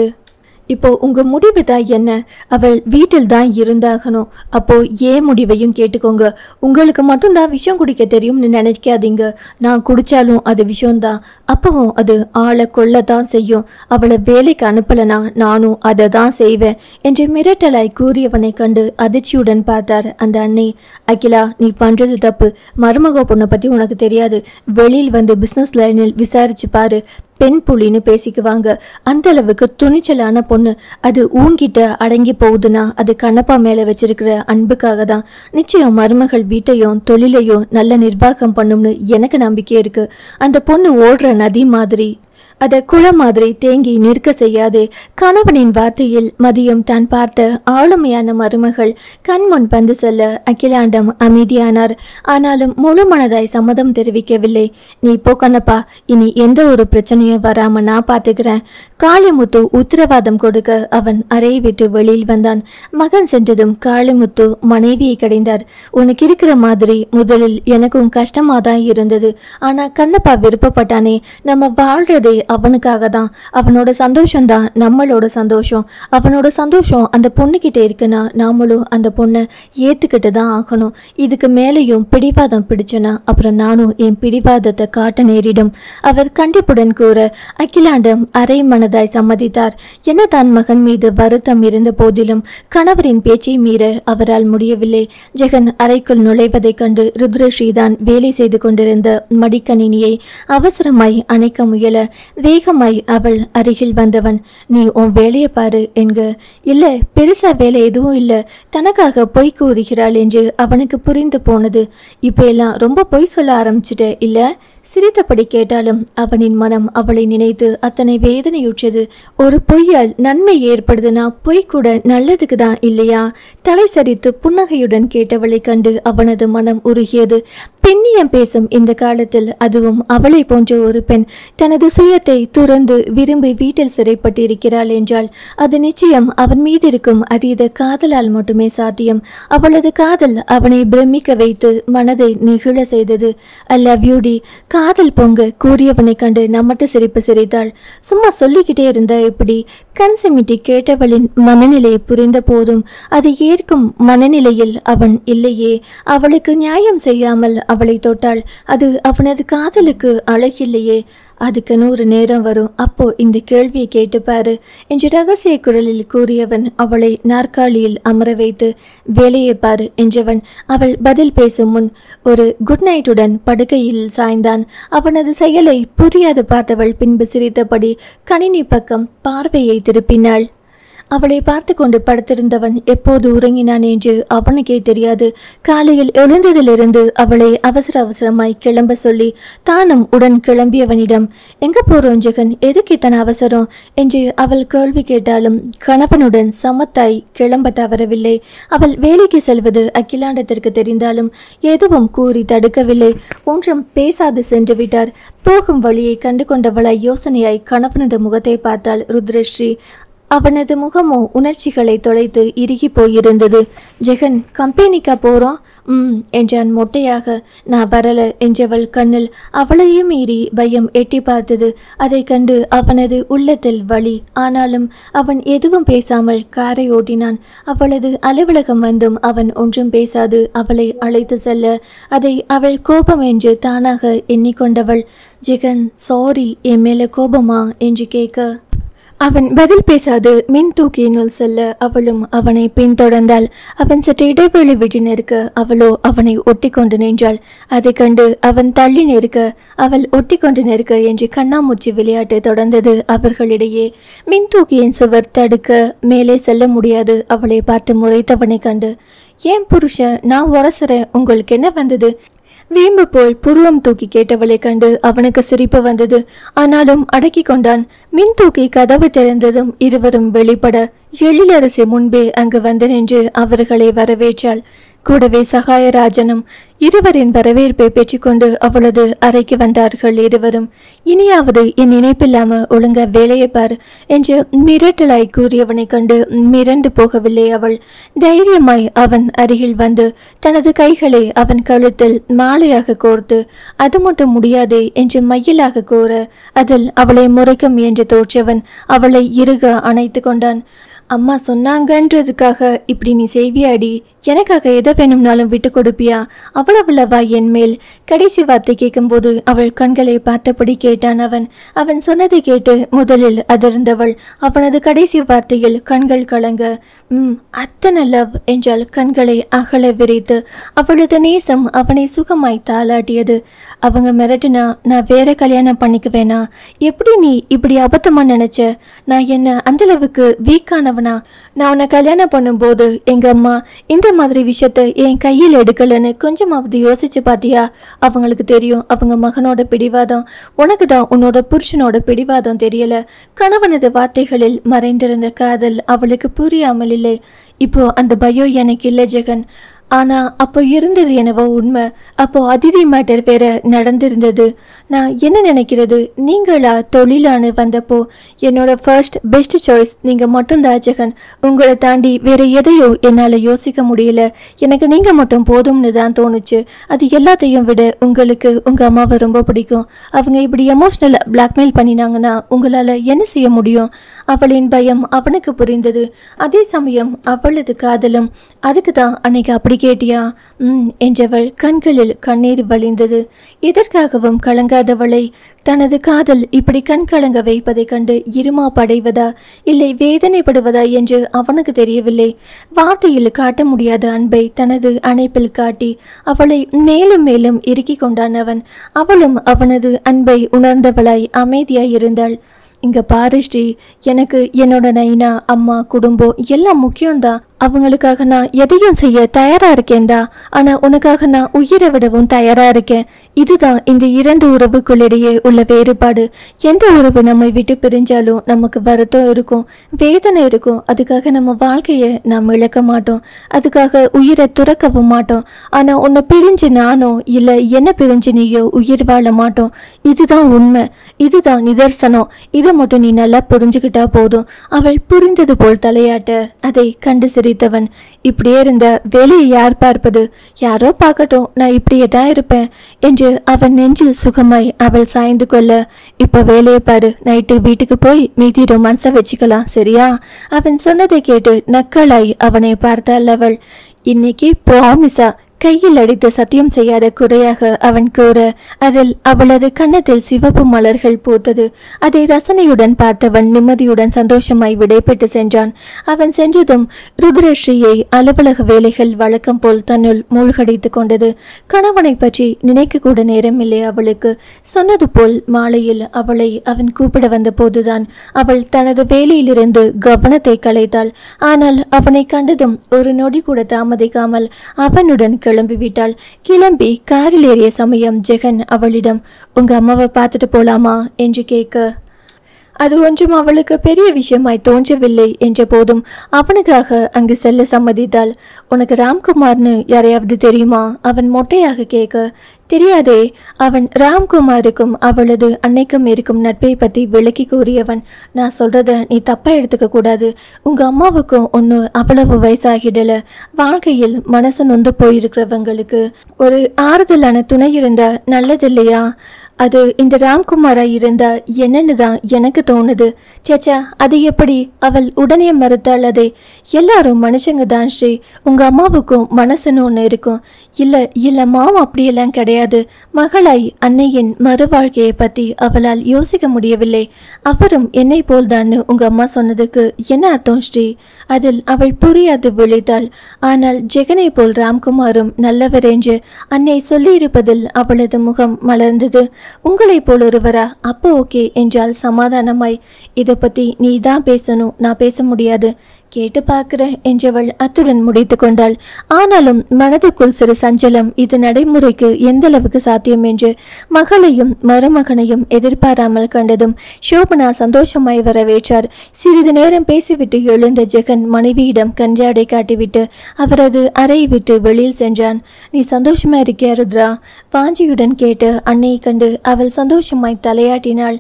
இப்போ உங்க முடிவு தான் என்ன? அவள் வீட்டில் தான் இருந்தாகணும். அப்போ ஏன் முடிவையும் கேட்டுக்கோங்க. உங்களுக்கு மட்டும்தான் விஷயம் குடிக்க தெரியும்னு நினைக்காதீங்க. நான் குடிச்சாலும் அது விஷயம்தான். அப்பவும் அது ஆளை கொள்ளத்தான் செய்யும். அவளை வேலைக்கு அனுப்பலனா நானும் அதை தான் செய்வேன் என்று மிரட்டலாய் கூறியவனை கண்டு அதிர்ச்சியுடன் பார்த்தார் அந்த அன்னை. அகிலா, நீ பண்றது தப்பு. மருமக பொண்ணை பத்தி உனக்கு தெரியாது. வெளியில் வந்து பிசினஸ் லைனில் விசாரிச்சு பாரு. பெண் புலின்னு பேசிக்குவாங்க. அந்த அளவுக்கு துணிச்சலான பொண்ணு. அது ஊங்கிட்ட அடங்கி போகுதுன்னா அது கண்ணப்பா மேல வச்சிருக்கிற அன்புக்காக தான். நிச்சயம் மருமகள் வீட்டையும் தொழிலையும் நல்ல நிர்வாகம் பண்ணும்னு எனக்கு நம்பிக்கை இருக்கு. அந்த பொண்ணு ஓடுற நதி மாதிரி, அதை குளம் மாதிரி தேங்கி நிற்க செய்யாதே. கணவனின் வார்த்தையில் மதியம் தான் பார்த்த ஆளுமையான மருமகள் கண்முன் வந்து செல்ல அகிலாண்டம் அமைதியானார். ஆனாலும் முழு மனதாய் சம்மதம் தெரிவிக்கவில்லை. நீ போ கண்ணப்பா, இனி எந்த ஒரு பிரச்சனையும் வராம நான் பார்த்துக்கிறேன். காளிமுத்து உத்தரவாதம் கொடுக்க அவன் அறையை விட்டு வெளியில் வந்தான். மகன் சென்றதும் காளிமுத்து மனைவியை கடைந்தார். உனக்கு இருக்கிற மாதிரி முதலில் எனக்கும் கஷ்டமா தான் இருந்தது. ஆனா கண்ணப்பா விருப்பப்பட்டானே, நம்ம வாழ்றதே அவனுக்காக தான். அவனோட சந்தோஷம் தான் நம்மளோட சந்தோஷம். அவனோட சந்தோஷம் அந்த பொண்ணுகிட்ட இருக்குன்னா நாமளும் அந்த பொண்ணை ஏத்துக்கிட்டு தான் ஆகணும். இதுக்கு மேலேயும் பிடிவாதம் பிடிச்சனா அப்புறம் நானும் என் பிடிவாதத்தை காட்ட நேரிடும். அவர் கண்டிப்புடன் கூற அகிலாண்டம் அரை மனதாய் சம்மதித்தார். என்ன தான் மகன் மீது வருத்தம் இருந்த போதிலும் கணவரின் பேச்சை மீற அவரால் முடியவில்லை. ஜெகன் அறைக்குள் நுழைவதைக் கண்டு ருத்ரஸ்ரீதான் வேலை செய்து கொண்டிருந்த மடிக்கணினியை அவசரமாய் அணைக்க முயல வேகமாய் அவள் அருகில் வந்தவன், நீ உன் வேலையை பாரு என்க. இல்ல, பெருசா வேலை எதுவும் இல்ல, தனக்காக பொய் கூறுகிறாள் என்று அவனுக்கு புரிந்து போனது. இப்ப எல்லாம் ரொம்ப பொய் சொல்ல ஆரம்பிச்சுட்ட இல்ல? சிரித்தபடி கேட்டாலும் அவனின் மனம் அவளை நினைத்து அத்தனை வேதனையுற்றது. ஒரு பொய்யால் நன்மை ஏற்படுதுன்னா பொய் கூட நல்லதுக்கு தான் இல்லையா? தலை சரித்து புன்னகையுடன் கேட்டவளை கண்டு அவனது மனம் உருகியது. பெண்ணியம் பேசும் இந்த காலத்தில், அதுவும் அவளை போன்ற ஒரு பெண் தனது சுயத்தை துறந்து விரும்பி வீட்டில் சிறைப்பட்டிருக்கிறாள் என்றால் அது நிச்சயம் அவன் மீது இருக்கும் அதீத காதலால் மட்டுமே சாத்தியம். அவளது காதல் அவனை பிரமிக்க வைத்து மனதை நெகிழ செய்தது. ஐ லவ் யூ டி. காதல் பொங்க கூறியவனை கண்டு நம்மட்டு சிரிப்பு சிரித்தாள். சும்மா சொல்லிக்கிட்டே இருந்த இப்படி கண் சிமிட்டி கேட்டவளின் மனநிலையை புரிந்த போதும் அதை ஏற்கும் மனநிலையில் அவன் இல்லையே. அவளுக்கு நியாயம் செய்யாமல் அவளை தொட்டாள். அது அவனது காதலுக்கு அழகில்லையே. அதுக்குன்னு ஒரு நேரம் வரும், அப்போ இந்த கேள்வியை கேட்டுப்பாரு என்று ரகசிய குரலில் கூறியவன் அவளை நாற்காலியில் அமர வைத்து வேலையை பாரு என்றவன் அவள் பதில் பேசும் முன் ஒரு குட் நைட்டுடன் படுக்கையில் சாய்ந்தான். அவனது செயலை புரியாது பார்த்தவள் பின்பு சிரித்தபடி கணினி பக்கம் பார்வையை திருப்பினாள். அவளை பார்த்து கொண்டு படுத்திருந்தவன் எப்போது உறங்கினான் என்று அவனுக்கே தெரியாது. காலையில் எழுந்ததிலிருந்து அவளை அவசர அவசரமாய் கிளம்ப சொல்லி தானும் உடன் கிளம்பியவனிடம், எங்க போறோம் ஜெகன், எதுக்கு இத்தனை அவசரம் என்று அவள் கேள்வி கேட்டாலும் கணவனுடன் சமத்தாய் கிளம்ப தவறவில்லை. அவள் வேலைக்கு செல்வது அகிலாண்டத்திற்கு தெரிந்தாலும் எதுவும் கூறி தடுக்கவில்லை. ஒன்றும் பேசாது சென்று விட்டார். போகும் வழியை கண்டு கொண்டவளாய் யோசனையாய் கணவனது முகத்தை பார்த்தாள் ருத்ரஸ்ரீ. அவனது முகமோ உணர்ச்சிகளை தொலைத்து இறுகி போயிருந்தது. ஜெகன், கம்பெனிக்கா போறோம் என்றான் மொட்டையாக. நான் வரல என்றவள் கண்ணில் அவளையும் மீறி பயம் எட்டி பார்த்தது. அதை கண்டு அவனது உள்ளத்தில் வலி. ஆனாலும் அவன் எதுவும் பேசாமல் காரை ஓட்டினான். அவளது அலுவலகம் வந்தும் அவன் ஒன்றும் பேசாது அவளை அழைத்து செல்ல அதை அவள் கோபம் என்று தானாக எண்ணிக்கொண்டவள், ஜெகன் சாரி, என் மேல கோபமா என்று கேட்க அவன் பதில் பேசாது மின் தூக்கியினுள் செல்ல அவளும் அவனை பின்தொடர்ந்தாள். அவன் சற்று இடைவெளி விட்டு நிற்க அவளோ அவனை ஒட்டி கொண்டு நின்றாள். அதை கண்டு அவன் தள்ளி நிற்க அவள் ஒட்டி கொண்டு நிற்க என்று கண்ணாமூச்சி விளையாட்டு தொடர்ந்தது அவர்களிடையே. மின் தூக்கியின் சுவர் தடுக்க மேலே செல்ல முடியாது. அவளை பார்த்து முறைத்தவனை கண்டு, ஏன் புருஷன், நான் உரசுறேன், உங்களுக்கு என்ன வந்தது? வீம்பு போல் புருவம் தூக்கி கேட்டவளை கண்டு அவனுக்கு சிரிப்பு வந்தது. ஆனாலும் அடக்கி கொண்டான். மின் தூக்கி கதவு திறந்ததும் இருவரும் வெளிப்பட எழிலரசி முன்பே அங்கு வந்து நின்று அவர்களை வரவேற்றாள். கூடவே சகாயராஜனும் இருவரின் வரவேற்பை பெற்றுக்கொண்டு அவளது அறைக்கு வந்தார்கள். இருவரும் இனியாவது என் நினைப்பில்லாம ஒழுங்கா வேலையை பார் என்று மிரட்டலாய் கூறியவனை கண்டு மிரண்டு போகவில்லை அவள். தைரியமாய் அவன் அருகில் வந்து தனது கைகளை அவன் கழுத்தில் மாலையாக கோர்த்து அது மட்டும் முடியாதே என்று மையலாக கூற அதில் அவளை முறைக்க முயன்று தோற்றவன் அவளை இறுக அணைத்து கொண்டான். அம்மா சொன்னாங்கன்றதுக்காக இப்படி நீ செய்வியாடி? எனக்காக எதை வேணும்னாலும் விட்டு கொடுப்பியா? அவ்வளவுலவா என் மேல்? கடைசி வார்த்தை கேட்கும்போது அவள் கண்களை பார்த்தபடி கேட்டான் அவன். அவன் சொன்னதை கேட்டு முதலில் அதிர்ந்தவள். அவனது கடைசி வார்த்தையில் கண்கள் கலங்க அத்தனை லவ் என்றால் கண்களை அகல விரித்து அவளது நேசம் அவனை சுகமாய் தாளாட்டியது. அவங்க மிரட்டினா நான் வேற கல்யாணம் பண்ணிக்குவேனா? எப்படி நீ இப்படி அபத்தமா நினைச்ச? நான் என்ன அந்த அளவுக்கு வீக்கானவனா? நான் உன்னை கல்யாணம் பண்ணும்போது எங்க அம்மா இந்த மாதிரி விஷயத்த என் கையில் எடுக்கலன்னு கொஞ்சமாவது யோசிச்சு பாத்தியா? அவங்களுக்கு தெரியும் அவங்க மகனோட பிடிவாதம். உனக்கு தான் உன்னோட புருஷனோட பிடிவாதம் தெரியல. கணவனது வார்த்தைகளில் மறைந்திருந்த காதல் அவளுக்கு புரியாமல் இல்லை. இப்போ அந்த பயம் எனக்கு இல்லை ஜெகன். ஆனா அப்போ இருந்தது என்னவோ உண்மை. அப்போ அதிதி மேட்டர் வேற நடந்திருந்தது. நான் என்ன நினைக்கிறது, நீங்களா தொழிலானு வந்தப்போ என்னோட ஃபர்ஸ்ட் பெஸ்ட் சாய்ஸ் நீங்க மட்டும்தான் ஜெகன். உங்களை தாண்டி வேற எதையோ என்னால யோசிக்க முடியல. எனக்கு நீங்க மட்டும் போதும்னு தான் தோணுச்சு. அது எல்லாத்தையும் விட உங்களுக்கு உங்க அம்மாவை ரொம்ப பிடிக்கும். அவங்க இப்படி எமோஷனல் பிளாக்மெயில் பண்ணினாங்கன்னா உங்களால என்ன செய்ய முடியும்? அவளின் பயம் அவனுக்கு புரிந்தது. அதே சமயம் அவளது காதலும். அதுக்கு தான் அன்னைக்கு அப்படி கேட்டியா என்றவள் கண்களில் கண்ணீர் வழிந்தது. எதற்காகவும் கலங்காதவளை தனது காதல் இப்படி கண் கலங்க வைப்பதை கண்டு இருமா படைவதா இல்லை வேதனைப்படுவதா என்று அவனுக்கு தெரியவில்லை. வார்த்தையில் காட்ட முடியாத அன்பை தனது அணைப்பில் காட்டி அவளை மேலும் மேலும் இறுக்கி கொண்டான் அவன். அவளும் அவனது அன்பை உணர்ந்தவளாய் அமைதியாய் இருந்தாள். இங்க பாரு ஸ்ரீ, எனக்கு என்னோட நைனா, அம்மா, குடும்பம் எல்லாம் முக்கியம்தான். அவங்களுக்காக நான் எதையும் செய்ய தயாரா இருக்கேன்டா. ஆனா உனக்காக நான் உயிரை விடவும் தயாரா இருக்கேன். இதுதான் இந்த இரண்டு உறவுக்குள்ளிடையே உள்ள வேறுபாடு. எந்த உறவு நம்மை விட்டு பிரிஞ்சாலும் நமக்கு வருத்தம் இருக்கும், வேதனை இருக்கும். அதுக்காக நம்ம வாழ்க்கையை நாம் இழக்க மாட்டோம், அதுக்காக உயிரை துறக்கவும் மாட்டோம். ஆனா உன்னை பிரிஞ்சு நானோ இல்ல என்ன பிரிஞ்சு நீயோ உயிர் வாழ மாட்டோம். இதுதான் உண்மை, இதுதான் நிதர்சனம். இதை மட்டும் நீ நல்லா புரிஞ்சுக்கிட்டா போதும். அவள் புரிந்தது போல் தலையாட்ட அதை கண்டு சிரித்தவன். இப்படியே இருந்த வேலையை யார் பார்ப்பது? யாரோ பார்க்கட்டும், நான் இப்படியே தான் இருப்பேன் என்று அவன் நெஞ்சில் சுகமாய் அவள் சாய்ந்து கொள்ள, இப்ப வேலையை பாரு, நைட்டு வீட்டுக்கு போய் மீதி ரொமான்ஸா வச்சுக்கலாம், சரியா? அவன் சொன்னதை கேட்டு நக்கலாய் அவனை பார்த்தாள் அவள். இன்னைக்கு ப்ராமிஸா கையில் அடித்து சத்தியம் செய்யாத குறையாக அவன் கூற அதில் அவளது கன்னத்தில் சிவப்பு மலர்கள் பூத்தது. அதை ரசனையுடன் பார்த்தவன் நிம்மதியுடன் சந்தோஷமாய் விடைபெற்று சென்றான். அவன் சென்றதும் ருத்ரஸ்ரீயை அலுவலக வேலைகள் வழக்கம் போல் தன்னுள் மூழ்கடித்துக் கொண்டது. கணவனை பற்றி நினைக்க கூட நேரமில்லை அவளுக்கு. சொன்னது போல் மாலையில் அவளை அவன் கூப்பிட வந்த போதுதான் அவள் தனது வேலையிலிருந்து கவனத்தை கலைத்தாள். ஆனால் அவனை கண்டதும் ஒரு நொடி கூட தாமதிக்காமல் அவனுடன் கிளம்பிவிட்டாள். கிளம்பி காரில் ஏறிய சமயம் ஜெகன் அவளிடம், உங்க அம்மாவை பார்த்துட்டு போலாமா என்று கேட்க, அது ஒன்றும் அவளுக்கு பெரிய விஷயமாய் தோன்றவில்லை என்ற போதும் அவனுக்காக அங்கு செல்ல சம்மதித்தாள். உனக்கு ராம்குமார்னு யாரையாவது தெரியுமா? அவன் மொட்டையாக கேட்க, தெரியாதே. அவன் ராம்குமாருக்கும் அவளது அன்னைக்கும் இருக்கும் நட்பை பற்றி விளக்கி கூறியவன். நான் சொல்றத நீ தப்பா எடுத்துக்க கூடாது. உங்க அம்மாவுக்கும் ஒன்று அவ்வளவு வயசாகிடல. வாழ்க்கையில் மனசு நொந்து போயிருக்கிறவங்களுக்கு ஒரு ஆறுதலான துணை இருந்தா நல்லது இல்லையா? அது இந்த ராம்குமாரா இருந்தா என்னன்னு தான் எனக்கு தோணுது. சேச்சா, அது எப்படி? அவள் உடனே மறுத்தாள். அதை எல்லாரும் மனுஷங்க தான் ஸ்ரீ. உங்க அம்மாவுக்கும் மனசுன்னு ஒன்று இருக்கும். இல்ல மாமா அப்படியெல்லாம் கிடையாது. மகளாய் அன்னையின் மறு வாழ்க்கையை பத்தி அவளால் யோசிக்க முடியவில்லை. அவரும் என்னை போல்தான்னு உங்க அம்மா சொன்னதுக்கு என்ன அர்த்தம் ஸ்ரீ? அதில் அவள் புரியாது விழித்தாள். ஆனால் ஜெகனை போல் ராம்குமாரும் நல்லவர் என்று அன்னை சொல்லியிருப்பதில் அவளது முகம் மலர்ந்தது. உங்களை போல் ஒருவரா? அப்போ ஓகே என்றால் சமாதானமாய். இதை பத்தி நீ தான் பேசணும், நான் பேச முடியாது. கேட்டு பார்க்கிறேன் என்றவள் அத்துடன் முடித்து கொண்டாள். ஆனாலும் மனதுக்குள் சிறு சஞ்சலம். இது நடைமுறைக்கு எந்த அளவுக்கு சாத்தியம் என்று மகளையும் மருமகனையும் எதிர்பாராமல் கண்டதும் சோபனா சந்தோஷமாய் வரவேற்றார். சிறிது நேரம் பேசிவிட்டு எழுந்த ஜெகன் மனைவியிடம் கஞ்சாடை காட்டிவிட்டு அவரது அறையை விட்டு வெளியில் சென்றான். நீ சந்தோஷமா இருக்கியா ருத்ரா? வாஞ்சியுடன் கேட்டு அன்னையை கண்டு அவள் சந்தோஷமாய் தலையாட்டினாள்.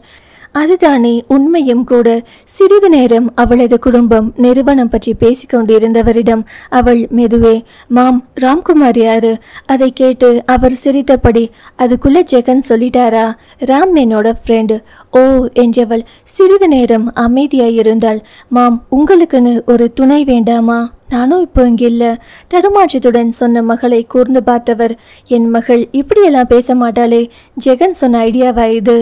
அதுதானே உண்மையும் கூட. சிறிது நேரம் அவளது குடும்பம் நிறுவனம் பற்றி பேசிக்கொண்டிருந்தவரிடம் அவள் மெதுவே, மாம், ராம்குமார் யாரு? அதை கேட்டு அவர் சிரித்தபடி, அதுக்குள்ள ஜெகன் சொல்லிட்டாரா? ராம் என்னோட ஃப்ரெண்டு. ஓ என்றவள் சிறிது நேரம் அமைதியாயிருந்தாள். மாம், உங்களுக்குன்னு ஒரு துணை வேண்டாமா? நானும் இப்போ இங்கே இல்லை. தடுமாற்றத்துடன் சொன்ன மகளை கூர்ந்து பார்த்தவர், என் மகள் இப்படியெல்லாம் பேச மாட்டாளே, ஜெகன் சொன்ன ஐடியாவா இது?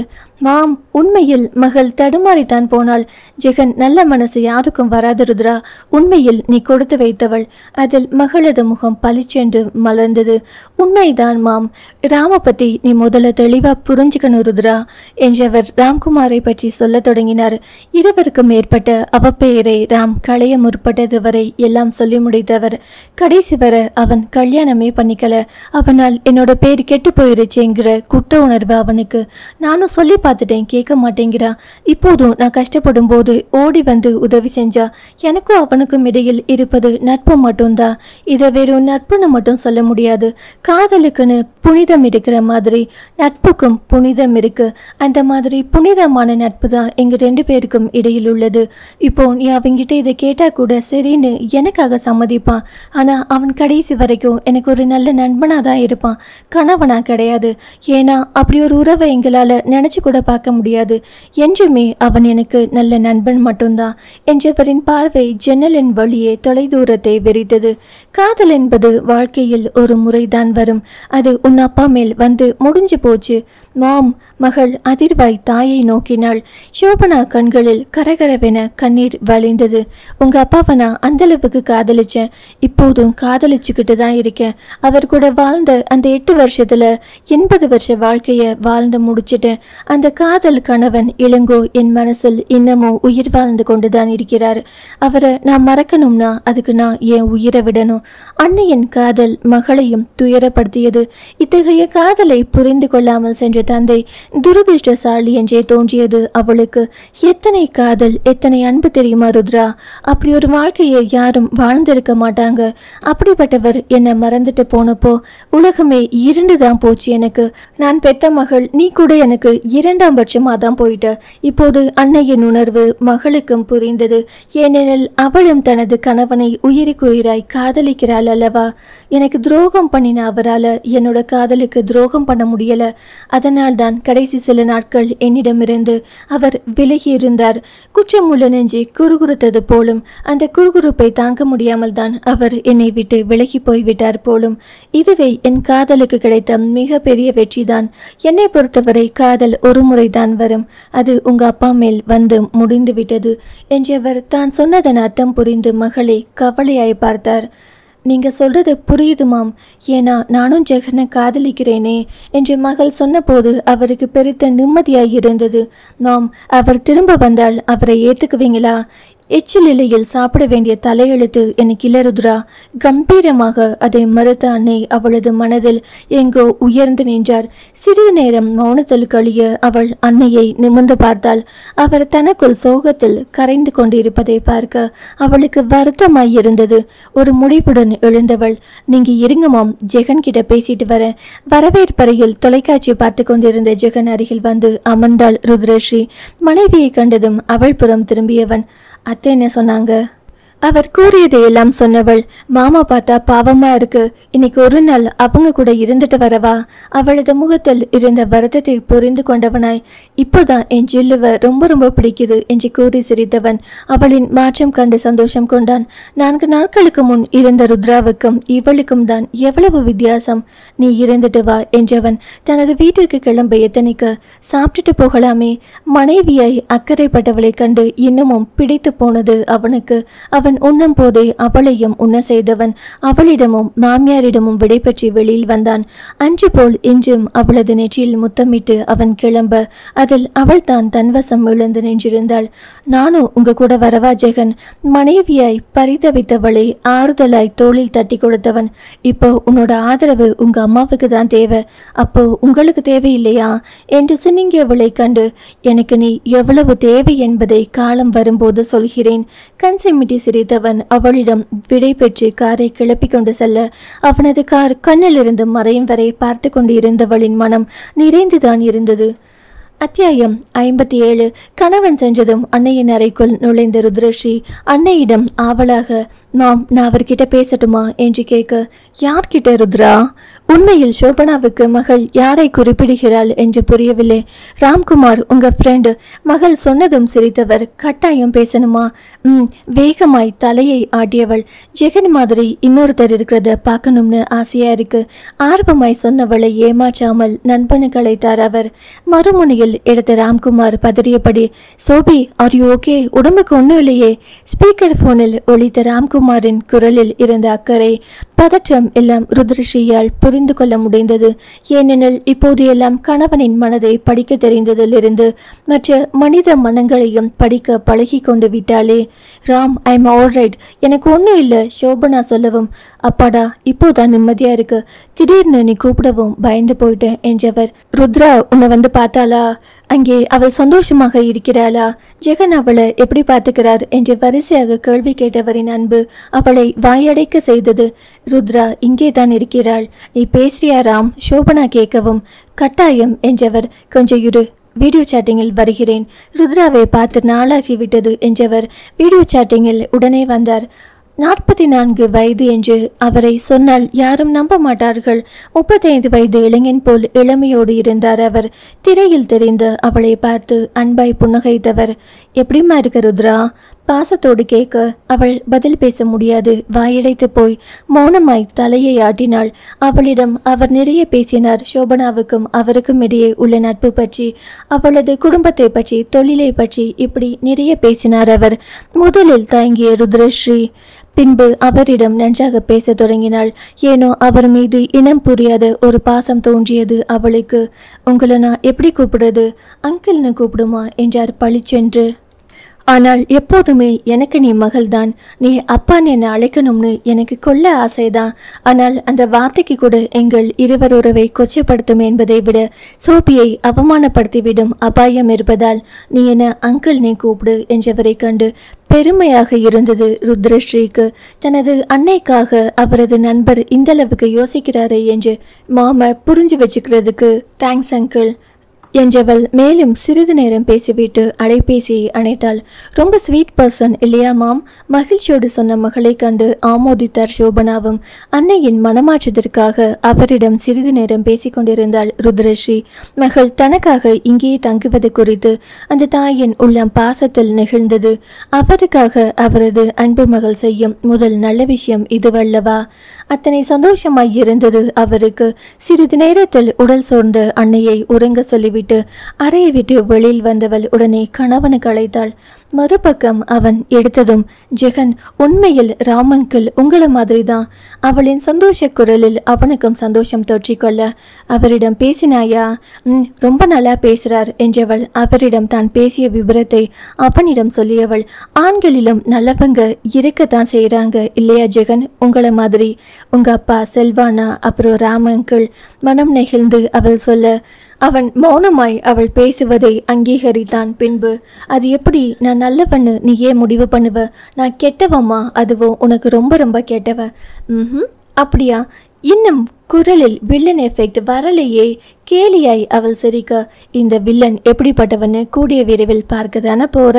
மாம், உண்மையில் மகள் தடுமாறித்தான் போனாள். ஜெகன் நல்ல மனசு யாருக்கும் வராது ருத்ரா. உண்மையில் நீ கொடுத்து வைத்தவள். அதில் மகளது முகம் பளிச்சென்று மலர்ந்தது. உண்மைதான் மாம். ராம பற்றி நீ முதல்ல தெளிவா புரிஞ்சுக்கணும் ருத்ரா என்றவர் ராம்குமாரை பற்றி சொல்ல தொடங்கினார். இருவருக்கும் மேற்பட்ட அவப்பெயரை ராம் களைய முற்பட்டது வரை எல்லாம் சொல்லி முடித்தவர். கடைசி வர அவன் கல்யாணமே பண்ணிக்கல. அவனால் என்னோட பேர் கெட்டு போயிருச்சேங்கிற குற்ற உணர்வு அவனுக்கு. நானும் சொல்லி பார்த்துட்டேன், கேட்க மாட்டேங்கிறா. இப்போதும் நான் கஷ்டப்படும் போது ஓடி வந்து உதவி செஞ்சா. எனக்கும் அவனுக்கும் இடையில் இருப்பது நட்பு மட்டும்தான். இதை வெறும் நட்புன்னு மட்டும் சொல்ல முடியாது. காதலுக்குன்னு புனிதம் இருக்கிற மாதிரி நட்புக்கும் புனிதம் இருக்கு. அந்த மாதிரி புனிதமான நட்பு தான் எங்க 2 பேருக்கும் இடையில் உள்ளது. இப்போ நீ அவங்கிட்ட இதை கேட்டா கூட சரின்னு எனக்காக சம்மதிப்பான். ஆனா அவன் கடைசி வரைக்கும் எனக்கு ஒரு நல்ல நண்பனா தான் இருப்பான், கணவனா கிடையாது. ஏன்னா அப்படி ஒரு உறவை எங்களால நினைச்சு கூட பார்க்க முடியாது. என்றுமே அவன் எனக்கு நல்ல நண்பன் மட்டும்தான் என்றவரின் பார்வை ஜன்னலின் வழியே தொலைதூரத்தை விரித்தது. காதல் என்பது வாழ்க்கையில் ஒரு முறைதான் வரும். அது உன் அப்பா மேல் வந்து முடிஞ்சு போச்சு. மாம், மகள் அதிர்வாய் தாயை நோக்கினாள். சோபனா கண்களில் கரகரவென கண்ணீர் வழிந்தது. உங்க அப்பாவை நான் அந்த அளவுக்கு காதலிச்சேன், இப்போதும் காதலிச்சுக்கிட்டு தான் இருக்கேன். அவர் கூட வாழ்ந்த அந்த 8 வருஷத்துல 80 வருஷ வாழ்க்கைய வாழ்ந்து முடிச்சிட்டேன். அந்த காதல் கணவன் இளங்கோ என் மனசில் இன்னமும் உயிர் வாழ்ந்து கொண்டுதான் இருக்கிறார். அவரை நான் மறக்கணும்னா அதுக்கு நான் என் உயிரை விடணும். அன்னையின் காதல் மகளையும் துயரப்படுத்தியது. இத்தகைய காதலை புரிந்து கொள்ளாமல் சென்ற தந்தை துரதிருஷ்டசாலி என்றே தோன்றியது அவளுக்கு. எத்தனை காதல், எத்தனை அன்பு தெரியுமா ருத்ரா? அப்படி ஒரு வாழ்க்கையை யாரும் வாழ்ந்திருக்க மாட்டாங்க. அப்படிப்பட்டவர் என்னை மறந்துட்டு போனப்போ உலகமே இருண்டுதான் போச்சு எனக்கு. நான் பெத்த மகள், நீ கூட எனக்கு 2ஆம் பட்சமா தான் போயிட்ட. இப்போது அன்னையின் உணர்வு மகளுக்கும் புரிந்தது. ஏனெனில் அவளும் தனது கணவனை உயிருக்கு உயிராய் காதலிக்கிறாள் அல்லவா? எனக்கு துரோகம் பண்ணின அவரால் என்னோட காதலுக்கு துரோகம் பண்ண முடியல. அதனால் தான் கடைசி சில நாட்கள் என்னிடமிருந்து அவர் விலகி இருந்தார். குற்றமுள்ள நெஞ்சு குறுகுறுத்தது போலும். அந்த குறுகுறுப்பை தாங்க முடியாமல் தான் அவர் என்னை விட்டு விலகி போய்விட்டார் போலும். இதுவே என் காதலுக்கு கிடைத்த மிக பெரிய வெற்றிதான். என்னை பொறுத்தவரை காதல் ஒரு முறைதான் வரும். அது உங்க அப்பா மேல் வந்து முடிந்து விட்டது என்றவர் தான் சொன்னதன் அர்த்தம் புரிந்து மகளை கவலையாய் பார்த்தார். நீங்க சொல்றது புரியுது மாம். ஏன்னா நானும் ஜெகனை காதலிக்கிறேனே என்று மகள் சொன்னபோது அவருக்கு பெருத்த நிம்மதியாய் இருந்தது. மாம், அவர் திரும்ப வந்தால் அவரை ஏத்துக்குவீங்களா? எச்சில் இலையில் சாப்பிட வேண்டிய தலையெழுத்து எனக்கு இல்ல ருத்ரா. கம்பீரமாக அதை மறுத்த அன்னை அவளது மனதில் எங்கோ உயர்ந்து நின்றார். சிறிது நேரம் மௌனத்தில் கழிய அவள் அன்னையை நிமிர்ந்து பார்த்தாள். அவர் தனக்குள் சோகத்தில் கரைந்து கொண்டிருப்பதை பார்க்க அவளுக்கு வருத்தமாய் இருந்தது. ஒரு முடிவுடன் எழுந்தவள், நீங்க இருங்க மாம், ஜெகன் கிட்ட பேசிட்டு வரேன். வரவேற்பறையில் தொலைக்காட்சி பார்த்து கொண்டிருந்த ஜெகன் அருகில் வந்து அமர்ந்தாள் ருத்ரஸ்ரீ. மனைவியை கண்டதும் அவள் புறம் திரும்பியவன், அத்தை என்ன சொன்னாங்க? அவர் கூறியதையெல்லாம் சொன்னவள், மாமா பார்த்தா பாவமா இருக்கு, இன்னைக்கு ஒரு நாள் அவங்க கூட இருந்துட்டு வரவா? அவளது முகத்தில் இருந்த வருத்தத்தை புரிந்து கொண்டவனாய், இப்போதான் என் ஜில்லுவ ரொம்ப ரொம்ப பிடிக்குது என்று கூறி சிரித்தவன் அவளின் மாற்றம் கண்டு சந்தோஷம் கொண்டான். 4 நாட்களுக்கு முன் இருந்த ருத்ராவுக்கும் இவளுக்கும் தான் எவ்வளவு வித்தியாசம். நீ இருந்துட்டு வா என்றவன் தனது வீட்டிற்கு கிளம்ப எத்தனைக்க, சாப்பிட்டுட்டு போகலாமே. மனைவியாய் அக்கறைப்பட்டவளை கண்டு இன்னமும் பிடித்து போனது அவனுக்கு. அவன் அவன் உண்ணும் போதே அவளையும் உண்ண செய்தவன் அவளிடமும் மாமியாரிடமும் விடைபெற்று வெளியில் வந்தான். அன்று போல் இன்றும் அவளது நெற்றியில் முத்தமிட்டு அவன் கிளம்ப அதில் அவள் தான் தன்வசம் விழுந்து நின்றிருந்தாள். நானும் உங்க கூட வரவா ஜெகன்? மனைவியாய் பரிதவித்தவளை ஆறுதலாய் தோளில் தட்டி கொடுத்தவன். இப்போ உன்னோட ஆதரவு உங்க அம்மாவுக்கு தான் தேவை, அப்போ உங்களுக்கு தேவையில்லையா என்று சினிங்கியவளை கண்டு எனக்கு நீ எவ்வளவு தேவை என்பதை காலம் வரும்போது சொல்கிறேன். கண் சிமிட்டி சிரித்தவன் அவளிடம் விடை பெற்று காரை கிளப்பிக் கொண்டு செல்ல அவனது கார் கண்ணிலிருந்து மறையும் வரை பார்த்து கொண்டு இருந்தவளின் மனம் நிறைந்துதான் இருந்தது. அத்தியாயம் 57. கணவன் சென்றதும் அன்னையின் அறைக்குள் நுழைந்த ருத்ரஸ்ரீ அன்னையிடம் ஆவலாக, மாம், நான் அவர்கிட்ட பேசட்டுமா என்று கேட்க, யார்கிட்ட ருத்ரா? உண்மையில் சோபனாவுக்கு மகள் யாரை குறிப்பிடுகிறாள் என்று புரியவில்லை. ராம்குமார், உங்க ஃப்ரெண்டு. மகள் சொன்னதும் சிரித்தவர், கட்டாயம் பேசணுமா? வேகமாய் தலையை ஆட்டியவள், ஜெகன் மாதிரி இன்னொருத்தர் இருக்கிறத பார்க்கணும்னு ஆசையா இருக்கு. ஆர்வமாய் சொன்னவளை ஏமாற்றாமல் நண்பனுக்கு அழைத்தார் அவர். மறுமுனையில் எடுத்த ராம்குமார் பதறியபடி, சோபி, ஆர் யூ ஓகே? உடம்புக்கு ஒன்றும் இல்லையே? ஸ்பீக்கர் போனில் ஒலித்த ராம்குமாரின் குரலில் இருந்த அக்கறை பதற்றம் எல்லாம் ருத்ரஸ்ரீயால் புரிந்து கொள்ள முடிந்தது. ஏனெனில் இப்போது எல்லாம் கணவனின் மனதை படிக்க தெரிந்ததிலிருந்து மற்ற மனித மனங்களையும் படிக்க பழகி கொண்டு விட்டாளே. ராம், ஐ எம் ஆல்ரைட், எனக்கு ஒன்றும் இல்லை சோபனா சொல்லவும், அப்பாடா இப்போதான் நிம்மதியா இருக்கு. திடீர்னு நீ கூப்பிடவும் பயந்து போயிட்டேன் என்றவர். ருத்ரா உன்னை வந்து பார்த்தாளா? அங்கே அவள் சந்தோஷமாக இருக்கிறாளா? ஜெகன் அவளை எப்படி பார்த்துக்கிறார் என்று வரிசையாக கேள்வி கேட்டவரின் அன்பு அவளை வாயடைக்க செய்தது. ருத்ரா இங்கே தான் இருக்கிறாள், நீ பேசுறியா ராம்? சோபனா கேட்கவும், கட்டாயம் என்றவர். கொஞ்சம் இரு, வீடியோ சாட்டிங்கில் வருகிறேன். ருத்ராவை பார்த்து நாளாகிவிட்டது என்றவர் வீடியோ சாட்டிங்கில் உடனே வந்தார். 44 வயது என்று அவரை சொன்னால் யாரும் நம்ப மாட்டார்கள். 35 வயது இளைஞன் போல் இளமையோடு இருந்தார் அவர். திரையில் தெரிந்த அவளை பார்த்து அன்பாய் புன்னகைத்தவர், எப்படிமா இருக்க ருத்ரா? பாசத்தோடு கேட்க அவள் பதில் பேச முடியாது வாயடைத்து போய் மௌனமாய் தலையை ஆட்டினாள். அவளிடம் அவர் நிறைய பேசினார். சோபனாவுக்கும் அவருக்கும் இடையே உள்ள நட்பு பற்றி, அவளது குடும்பத்தை பற்றி, தொழிலை பற்றி, இப்படி நிறைய பேசினார் அவர். முதலில் தயங்கிய ருத்ரஸ்ரீ பின்பு அவரிடம் நன்றாக பேச தொடங்கினாள். ஏனோ அவர் மீது இனம் புரியாத ஒரு பாசம் தோன்றியது அவளுக்கு. உங்களை நான் எப்படி கூப்பிடுறது? அங்கிள்னு கூப்பிடுமா என்றார் பளிச்சென்று. ஆனால் எப்போதுமே எனக்கு நீ மகள்தான், நீ அப்பான்னு என்னை அழைக்கணும்னு எனக்கு கொள்ள ஆசைதான். ஆனால் அந்த வார்த்தைக்கு கூட எங்கள் இருவர் உறவை கொச்சப்படுத்தும் என்பதை விட சோபியை அவமானப்படுத்திவிடும் அபாயம் இருப்பதால் நீ என்னை அங்கிள் நீ கூப்பிடு என்றவரை கண்டு பெருமையாக இருந்தது ருத்ரஸ்ரீக்கு. தனது அன்னைக்காக அவரது நண்பர் இந்தளவுக்கு யோசிக்கிறாரே என்று மாமா புரிஞ்சு வச்சுக்கிறதுக்கு தேங்க்ஸ் அங்கிள் என்றவள் மேலும் சிறிது நேரம் பேசிவிட்டு அலைபேசியை அணைத்தாள். ரொம்ப ஸ்வீட் பர்சன் இல்லையா மாம்? மகிழ்ச்சியோடு சொன்ன மகளை கண்டு ஆமோதித்தார் சோபனாவும். அன்னையின் மனமாற்றத்திற்காக அவரிடம் சிறிது நேரம் பேசிக்கொண்டிருந்தாள் ருத்ரஸ்ரீ. மகள் தனக்காக இங்கேயே தங்குவது குறித்து அந்த தாயின் உள்ளம் பாசத்தில் நெகிழ்ந்தது. அவருக்காக அவரது அன்பு மகள் செய்யும் முதல் நல்ல விஷயம் இதுவல்லவா? அத்தனை சந்தோஷமாய் இருந்தது அவருக்கு. சிறிது நேரத்தில் உடல் சோர்ந்த அன்னையை உறங்க சொல்லிவிட்டு அறையை விட்டு வெளியில் வந்தவள் உடனே கணவனுக்கு அழைத்தாள். மறுபக்கம் அவன் எடுத்ததும், ஜெகன், உண்மையில் ராமங்கிள் உங்களை மாதிரி தான். அவளின் சந்தோஷ குரலில் அவனுக்கும் சந்தோஷம் தொற்றிக்கொள்ள, அவரிடம் பேசினாயா? ரொம்ப நல்லா பேசுறார் என்றவள் அவரிடம் தான் பேசிய விபரத்தை அவனிடம் சொல்லியவள். ஆண்களிலும் நல்லவங்க இருக்கத்தான் செய்யறாங்க இல்லையா ஜெகன்? உங்களை மாதிரி உங்க அப்பா செல்வானா, அப்புறம் ராமங்கிள். மனம் நெகிழ்ந்து அவள் சொல்ல அவன் மௌனமாய் அவள் பேசுவதை அங்கீகரித்தான். பின்பு, அது எப்படி நான் நல்லவன்னு நீ ஏன் முடிவு பண்ணுவ? நான் கெட்டவம்மா, அதுவும் உனக்கு ரொம்ப ரொம்ப கெட்டவன். அப்படியா? இன்னும் குரலில் வில்லன் எஃபெக்ட் வரலையே. கேலியாய் அவள் சிரிக்க, இந்த வில்லன் எப்படிப்பட்டவன்னு கூடிய விரைவில் பார்க்க தானே போற.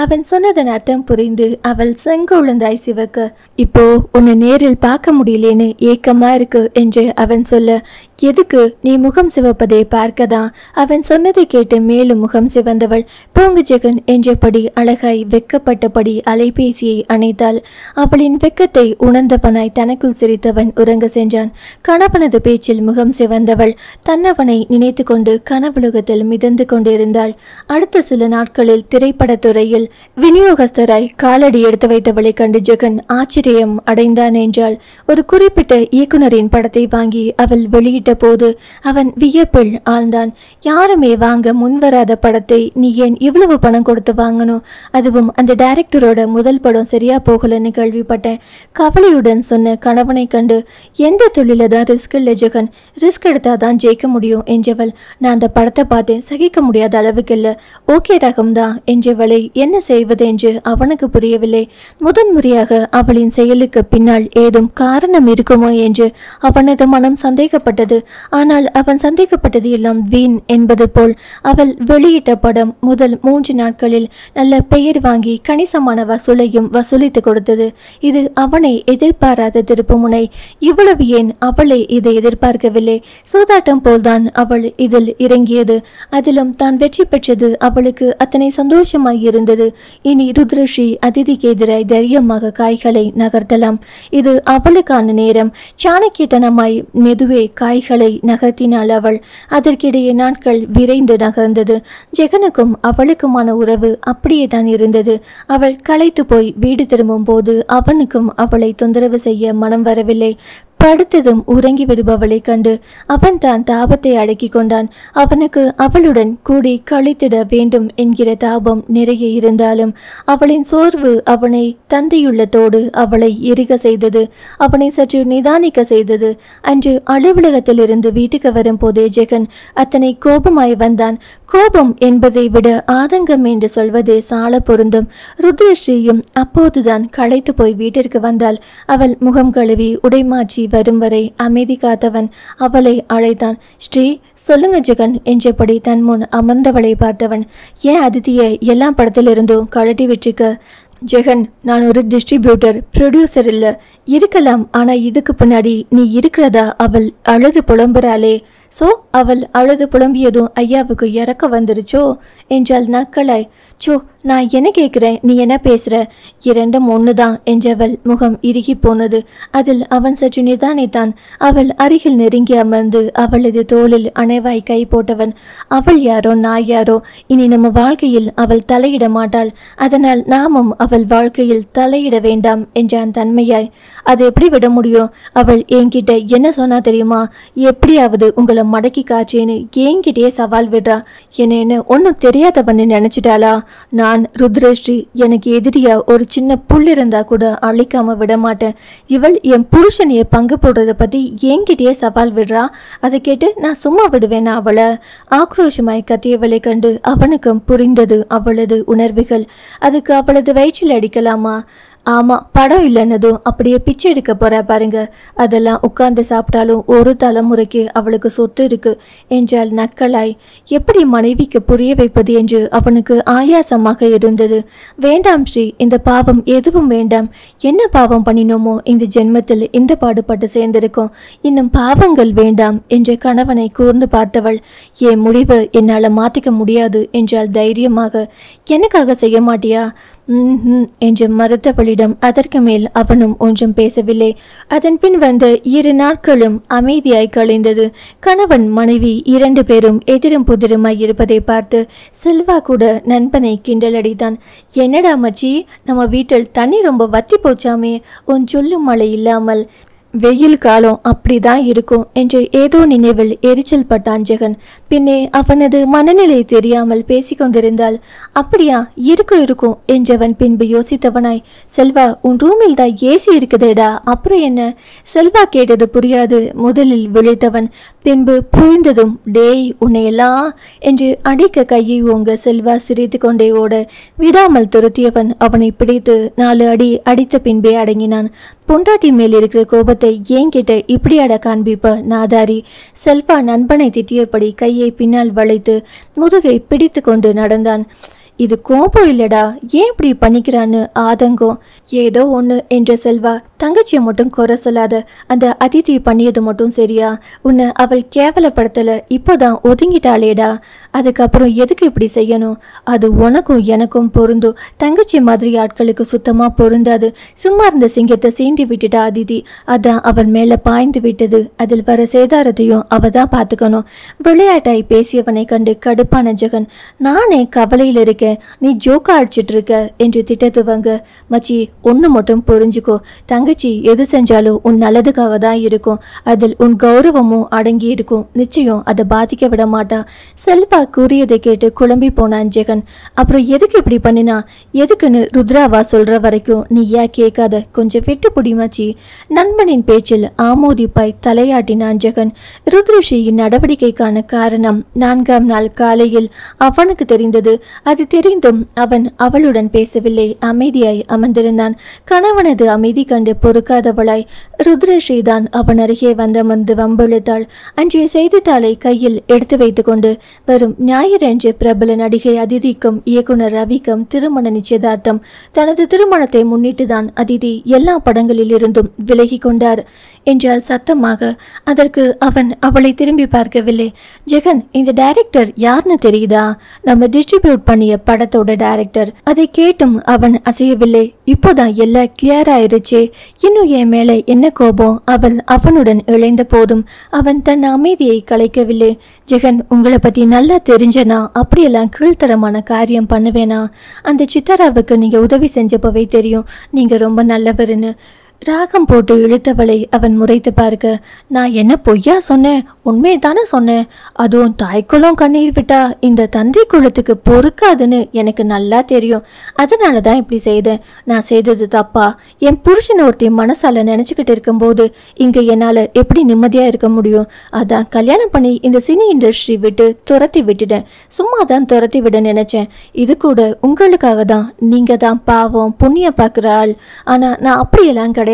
அவன் சொன்னதன் அர்த்தம் புரிந்து அவள் செங்கொழுந்தாய் சிவக்க, இப்போ உன்னை நேரில் பார்க்க முடியலேன்னு ஏக்கமா இருக்கு என்று அவன் சொல்ல, எதுக்கு? நீ முகம் சிவப்பதை பார்க்கதான். அவன் சொன்னதை கேட்டு மேலும் முகம் சிவந்தவள், போங்கு ஜெகன் என்றபடி அழகாய் வெக்கப்பட்டபடி அலைபேசியை அணைத்தாள். அவளின் வெக்கத்தை உணர்ந்தவனாய் தனக்குள் சிரித்தவன் உறங்க சென்றான். என்றான். கணவனது பேச்சில் முகம் சிவந்தவள் தன்னவனை நினைத்து கொண்டு கனவுலகத்தில் மிதந்து கொண்டிருந்தாள். அடுத்த சில நாட்களில் திரைப்படத்துறையில் விநியோகஸ்தராய் காலடி எடுத்து வைத்தவளை கண்டு ஜெகன் ஆச்சரியம் அடைந்தான் என்றாள். ஒரு குறிப்பிட்ட இயக்குனரின் படத்தை வாங்கி அவள் வெளியிட்ட போது அவன் வியப்பில் ஆழ்ந்தான். யாருமே வாங்க முன்வராத படத்தை நீ ஏன் இவ்வளவு பணம் கொடுத்து வாங்கணும்? அதுவும் அந்த டைரக்டரோட முதல் படம் சரியா போகலன்னு கேள்விப்பட்டேன். கவலையுடன் சொன்ன கணவனை கண்டு எந்த தொழில தான் ரிஸ்க் இல்லை ஜெகன், ரிஸ்க் எடுத்தாதான் ஜெயிக்க முடியும் என்றவள். நான் அந்த படத்தை பார்த்தேன், சகிக்க முடியாத அளவுக்கு இல்லை, ஓகே ரகம்தான் என்றவளை என்ன செய்வது என்று அவனுக்கு புரியவில்லை. முதன்முறையாக அவளின் செயலுக்கு பின்னால் ஏதும் காரணம் இருக்குமோ என்று அவனது மனம் சந்தேகப்பட்டது. ஆனால் அவன் சந்தேகப்பட்டது எல்லாம் வீண் என்பது போல் அவள் வெளியிட்ட படம் முதல் 3 நாட்களில் நல்ல பெயர் வாங்கி கணிசமான வசூலையும் வசூலித்து கொடுத்தது. இது அவனை எதிர்பாராத திருப்புமுனை. இவ்வளவு ஏன் அவளை இதை எதிர்பார்க்கவில்லை? சூதாட்டம் போல்தான் அவள் இதில் இறங்கியது. அதிலும் தான் வெற்றி பெற்றது அவளுக்கு அத்தனை சந்தோஷமாய் இருந்தது. இனி ருத்ரஸ்ரீ அதிதிக்கு எதிராய் தைரியமாக காய்களை நகர்த்தலாம். இது அவளுக்கான நேரம். சாணக்கியத்தனமாய் மெதுவே காய்களை நகர்த்தினாள் அவள். அதற்கிடையே நாட்கள் விரைந்து நகர்ந்தது. ஜெகனுக்கும் அவளுக்குமான உறவு அப்படியே தான் இருந்தது. அவள் களைத்து போய் வீடு திரும்பும் போது அவனுக்கும் அவளை தொந்தரவு செய்ய மனம் வரவில்லை. படுத்ததும் உறங்கி விடுபவளை கண்டு அவன் தான் தாபத்தை அடக்கி கொண்டான். அவனுக்கு அவளுடன் கூடி கழித்திட வேண்டும் என்கிற தாபம் நிறைய இருந்தாலும் அவளின் சோர்வு அவனை தந்தையுள்ளத்தோடு அவளை எரிக செய்தது. அவனை சற்று நிதானிக்க செய்தது. அன்று அலுவலகத்திலிருந்து வீட்டுக்கு வரும் போதே ஜெகன் அத்தனை கோபமாய் வந்தான். கோபம் என்பதை விட ஆதங்கம் என்று சொல்வதே சால பொருந்தும். ருத்ரஸ்ரீயும் அப்போதுதான் களைத்து போய் வீட்டிற்கு வந்தாள். அவள் முகம் கழுவி உடைமாற்றி வரும் வரை அமைதி காத்தவன் அவளை அழைத்தான். ஸ்ரீ, சொல்லுங்க ஜெகன் என்றபடி தன் முன் அமர்ந்தவளை பார்த்தவன். ஏன் அதிதியை எல்லா படத்திலிருந்தும் கழட்டி வச்சுக்க? ஜெகன், நான் ஒரு டிஸ்ட்ரிபியூட்டர், ப்ரொடியூசர் இல்லை. இருக்கலாம், ஆனா இதுக்கு பின்னாடி நீ இருக்கிறதா? அவள் அழுது புலம்புறாளே. சோ அவள் அழுது புலம்பியதும் ஐயாவுக்கு இறக்க வந்துருச்சோ என்றாள் நக்கலாய். சோ, நான் என்ன கேட்கிறேன், நீ என்ன பேசுற? இரண்டும் ஒண்ணுதான் என்றவள் முகம் இறுகி போனது. அதில் அவன் சற்று நிதானித்தான். அவள் அருகில் நெருங்கி அமர்ந்து அவளது தோளில் அணைவாய் கை போட்டவன். அவள் யாரோ நான் யாரோ, இனி நம்ம வாழ்க்கையில் அவள் தலையிட மாட்டாள். அதனால் நாமும் அவள் வாழ்க்கையில் தலையிட வேண்டாம் என்றான் தன்மையாய். அதை எப்படி விட முடியும்? அவள் என்கிட்ட என்ன சொன்னா தெரியுமா? எப்படியாவது உங்களை மடக்கி காச்சேன்னு என்கிட்டயே சவால் விடுறா. என்ன ஒன்னும் தெரியாதவன்னு நினைச்சிட்டாளா? நான் ருத்ரஸ்ரீ, எனக்கு எதிரியா ஒரு சின்ன புல் இருந்தா கூட அழிக்காம விட மாட்டேன். இவள் என் புருஷனைய பங்கு போடுறத பத்தி என்கிட்டயே சவால் விடுறா. அதை கேட்டு நான் சும்மா விடுவேனா அவளை? ஆக்ரோஷமாய் கத்தியவளை கண்டு அவனுக்கும் புரிந்தது அவளது உணர்வுகள். அதுக்கு அவளது வயிற்றில் அடிக்கலாமா? ஆமா, படம் இல்லைன்னதும் அப்படியே பிச்சை எடுக்க போறா பாருங்க. அதெல்லாம் உட்கார்ந்து சாப்பிட்டாலும் ஒரு தலைமுறைக்கு அவளுக்கு சொத்து இருக்கு என்றால் நக்கலாய். எப்படி மனைவிக்கு புரிய வைப்பது என்று அவனுக்கு ஆயாசமாக இருந்தது. வேண்டாம் ஸ்ரீ, இந்த பாவம் எதுவும் வேண்டாம். என்ன பாவம் பண்ணினோமோ இந்த ஜென்மத்தில் இந்த பாடுபட்டு சேர்ந்திருக்கோம். இன்னும் பாவங்கள் வேண்டாம் என்று கணவனை கூர்ந்து பார்த்தவள். என் முடிவு என்னால மாத்திக்க முடியாது என்றால் தைரியமாக. எனக்காக செய்ய மாட்டியா என்று மறுத்தவளிடம் அதற்கு மேல் அவனும் ஒன்றும் பேசவில்லை. அதன் பின் வந்த 2 நாட்களும் அமைதியாய் கழிந்தது. கணவன் மனைவி 2 பேரும் எதிரும் புதிருமாய் இருப்பதை பார்த்து செல்வா கூட நண்பனை கிண்டலடித்தான். என்னடா மச்சி, நம்ம வீட்டில் தண்ணி ரொம்ப வத்தி போச்சாமே, உன் சொல்லும் மழை இல்லாமல். வெயில் காலம் அப்படிதான் இருக்கும் என்று ஏதோ நினைவில் எரிச்சல் பட்டான் ஜெகன். பின்னே அவனது மனநிலை தெரியாமல் பேசிக்கொண்டிருந்தாள். அப்படியா? இருக்கும் என்றவன் பின்பு யோசித்தவனாய், செல்வா, உன் ரூமில் தான் ஏசி இருக்குதேடா, அப்புறம் என்ன? செல்வா கேட்டது புரியாது முதலில் விழித்தவன். பின்பு புரிந்ததும், டேய் உன்னையெல்லாம் என்று அடிக்க கையை ஓங்க செல்வா சிரித்து கொண்டே ஓட விடாமல் துரத்தியவன் அவனை பிடித்து 4 அடி அடித்த பின்பே அடங்கினான். பொண்டாட்டி மேல் இருக்கிற கோபத்தை ஏங்கிட்ட இப்படியாட காண்பிப்ப நாதாரி. செல்வா நண்பனை திட்டியபடி கையை பின்னால் வளைத்து முதுகை பிடித்து கொண்டு நடந்தான். இது கோபம் இல்லடா, ஏன் இப்படி பண்ணிக்கிறான்னு ஆதங்கம். ஏதோ ஒன்று என்ற செல்வா தங்கச்சியை மட்டும் குறை சொல்லாத. அந்த அதித்தி பண்ணியது மட்டும் சரியா? உன்னை அவள் கேவலப்படுத்தல, இப்போதான் ஒதுங்கிட்டாளேடா. அதுக்கப்புறம் எதுக்கு இப்படி செய்யணும்? அது உனக்கும் எனக்கும் பொருந்தும், தங்கச்சி மாதிரி ஆட்களுக்கு சுத்தமா பொருந்தாது. சும்மா இருந்த சிங்கத்தை சீண்டி விட்டுட்டா அதித்தி. அதான் அவன் மேல பாய்ந்து விட்டது. அதில் வர சேதாரத்தையும் அவ தான் பார்த்துக்கணும். விளையாட்டாய் பேசியவனை கண்டு கடுப்பான ஜெகன், நானே கவலையில் இருக்கேன், நீ ஜோக்கா அடிச்சிட்டு இருக்க என்று திட்டத்துவங்க. மச்சி, ஒன்று மட்டும் புரிஞ்சுக்கோ, தங்கச்சி எது செஞ்சாலும் உன் நல்லதுக்காக தான் இருக்கும். அதில் உன் கௌரவமும் அடங்கி இருக்கும். நிச்சயம் அதை பாதிக்க விட மாட்டா. செல்வா கூறியதை கேட்டு குழம்பி போனான் ஜெகன். அப்புறம் எதுக்கு இப்படி பண்ணினா? எதுக்குன்னு ருத்ராவா சொல்ற வரைக்கும் நீ ஏன் கேட்காத, கொஞ்சம் விட்டு புடிமாச்சி. நண்பனின் பேச்சில் ஆமோதிப்பாய் தலையாட்டினான் ஜெகன். ருத்ரஷியின் நடவடிக்கைக்கான காரணம் 4ஆம் நாள் காலையில் அவனுக்கு தெரிந்தது. அது தெரிந்தும் அவன் அவளுடன் பேசவில்லை, அமைதியாய் அமர்ந்திருந்தான். கணவனது அமைதி கண்டு பொறுக்காதவளாய் ருத்ரஷி தான் அவன் அருகே வந்து வம்பிழுத்தாள். அன்றைய செய்தித்தாளை கையில் எடுத்து வைத்துக் கொண்டு, வரும் ஞாயிறன்று பிரபல நடிகை அதிதிக்கும் இயக்குனர் ரவிக்கும் திருமண நிச்சயதார்த்தம். தனது திருமணத்தை முன்னிட்டுதான் அதிதி எல்லா படங்களில் இருந்தும் விலகி கொண்டார் என்றால் சத்தமாக. அதற்கு அவன் அவளை திரும்பி பார்க்கவில்லை. ஜெகன், இந்த டைரக்டர் யாருன்னு தெரியுதா? நம்ம டிஸ்ட்ரிபியூட் பண்ணிய படத்தோட டைரக்டர். அதை கேட்டும் அவன் அசையவில்லை. இப்போதான் எல்லாம் கிளியர் ஆயிருச்சே. இன்னும் என் மேல என்ன கோபம்? அவள் அவனுடன் இழைந்த போதும் அவன் தன் அமைதியை கலைக்கவில்லை. ஜெகன், உங்களை பத்தி நல்லா தெரிஞ்சனா அப்படியெல்லாம் கீழ்த்தரமான காரியம் பண்ணுவேனா? அந்த சித்தாராவுக்கு நீங்க உதவி செஞ்சப்பவே தெரியும் நீங்க ரொம்ப நல்லவருன்னு. ராகம் போட்டு இழுத்தவளை அவன் முறைத்து பார்க்க, நான் என்ன பொய்யா சொன்னேன்? உண்மையை தானே சொன்னேன். அதுவும் தாய்க்குளம் கண்ணீர் விட்டா இந்த தந்தை குளத்துக்கு பொறுக்காதுன்னு எனக்கு நல்லா தெரியும். அதனால தான் இப்படி செய்தேன். நான் செய்தது தப்பா? என் புருஷன் ஒருத்தி மனசால நினைச்சுக்கிட்டு இருக்கும்போது இங்க என்னால எப்படி நிம்மதியா இருக்க முடியும்? அதான் கல்யாணம் பண்ணி இந்த சினி இண்டஸ்ட்ரி விட்டு துரத்தி விட்டுட்டேன். சும்மா தான் துரத்தி விட நினைச்சேன். இது கூட உங்களுக்காக தான். நீங்க தான் பாவம் புண்ணியம் பார்க்குற ஆள். ஆனா நான் அப்படியெல்லாம் கிடையாது.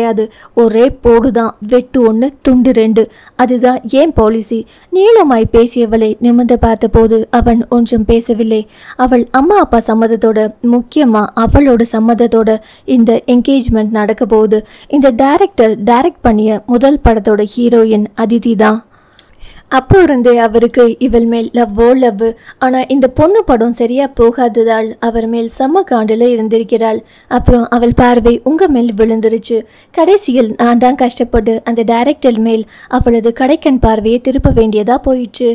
ஒரே போடுதான், வெட்டு 1 துண்டு 2. அதுதான் ஏன் பாலிசி. நீளமாய் பேசியவளை நிமிர்ந்து பார்த்த போது அவன் ஒன்றும் பேசவில்லை. அவள் அம்மா அப்பா சம்மதத்தோட, முக்கியமா அவளோட சம்மதத்தோட இந்த என்கேஜ்மெண்ட் நடக்க போகுது. இந்த டைரக்டர் டைரக்ட் பண்ணிய முதல் படத்தோட ஹீரோயின் அதிதி தான். அப்போ இருந்தே அவருக்கு இவள் மேல் லவ். ஆனா இந்த பொண்ணு படம் சரியா போகாததால் அவர் மேல் செம்ம காண்டில் இருந்திருக்கிறாள். அப்புறம் அவள் பார்வை உங்க மேல் விழுந்துருச்சு. கடைசியில் நான் தான் கஷ்டப்பட்டு அந்த டைரக்டர் மேல் அவளது கடைக்கண் பார்வையை திருப்ப வேண்டியதா போயிடுச்சு.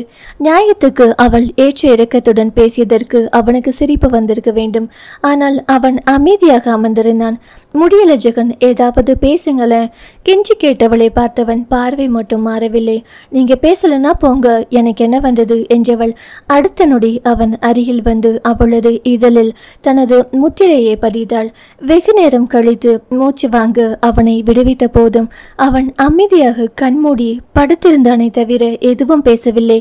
நியாயத்துக்கு அவள் ஏற்ற இறக்கத்துடன் பேசியதற்கு அவனுக்கு சிரிப்பு வந்திருக்க வேண்டும். ஆனால் அவன் அமைதியாக அமர்ந்திருந்தான். முடியல ஜெகன், ஏதாவது பேசுங்களேன். கெஞ்சி கேட்டவளை பார்த்தவன் பார்வை மட்டும் மாறவில்லை. நீங்க பேசலன்னா போங்க, எனக்கு என்ன வந்தது என்றவள் அடுத்த நொடி அவன் அருகில் வந்து அவளது இதழில் தனது முத்திரையை பதித்தாள். வெகு நேரம் கழித்து மூச்சு வாங்க அவனை விடுவித்த போதும் அவன் அமைதியாக கண்மூடி படுத்திருந்தானே தவிர எதுவும் பேசவில்லை,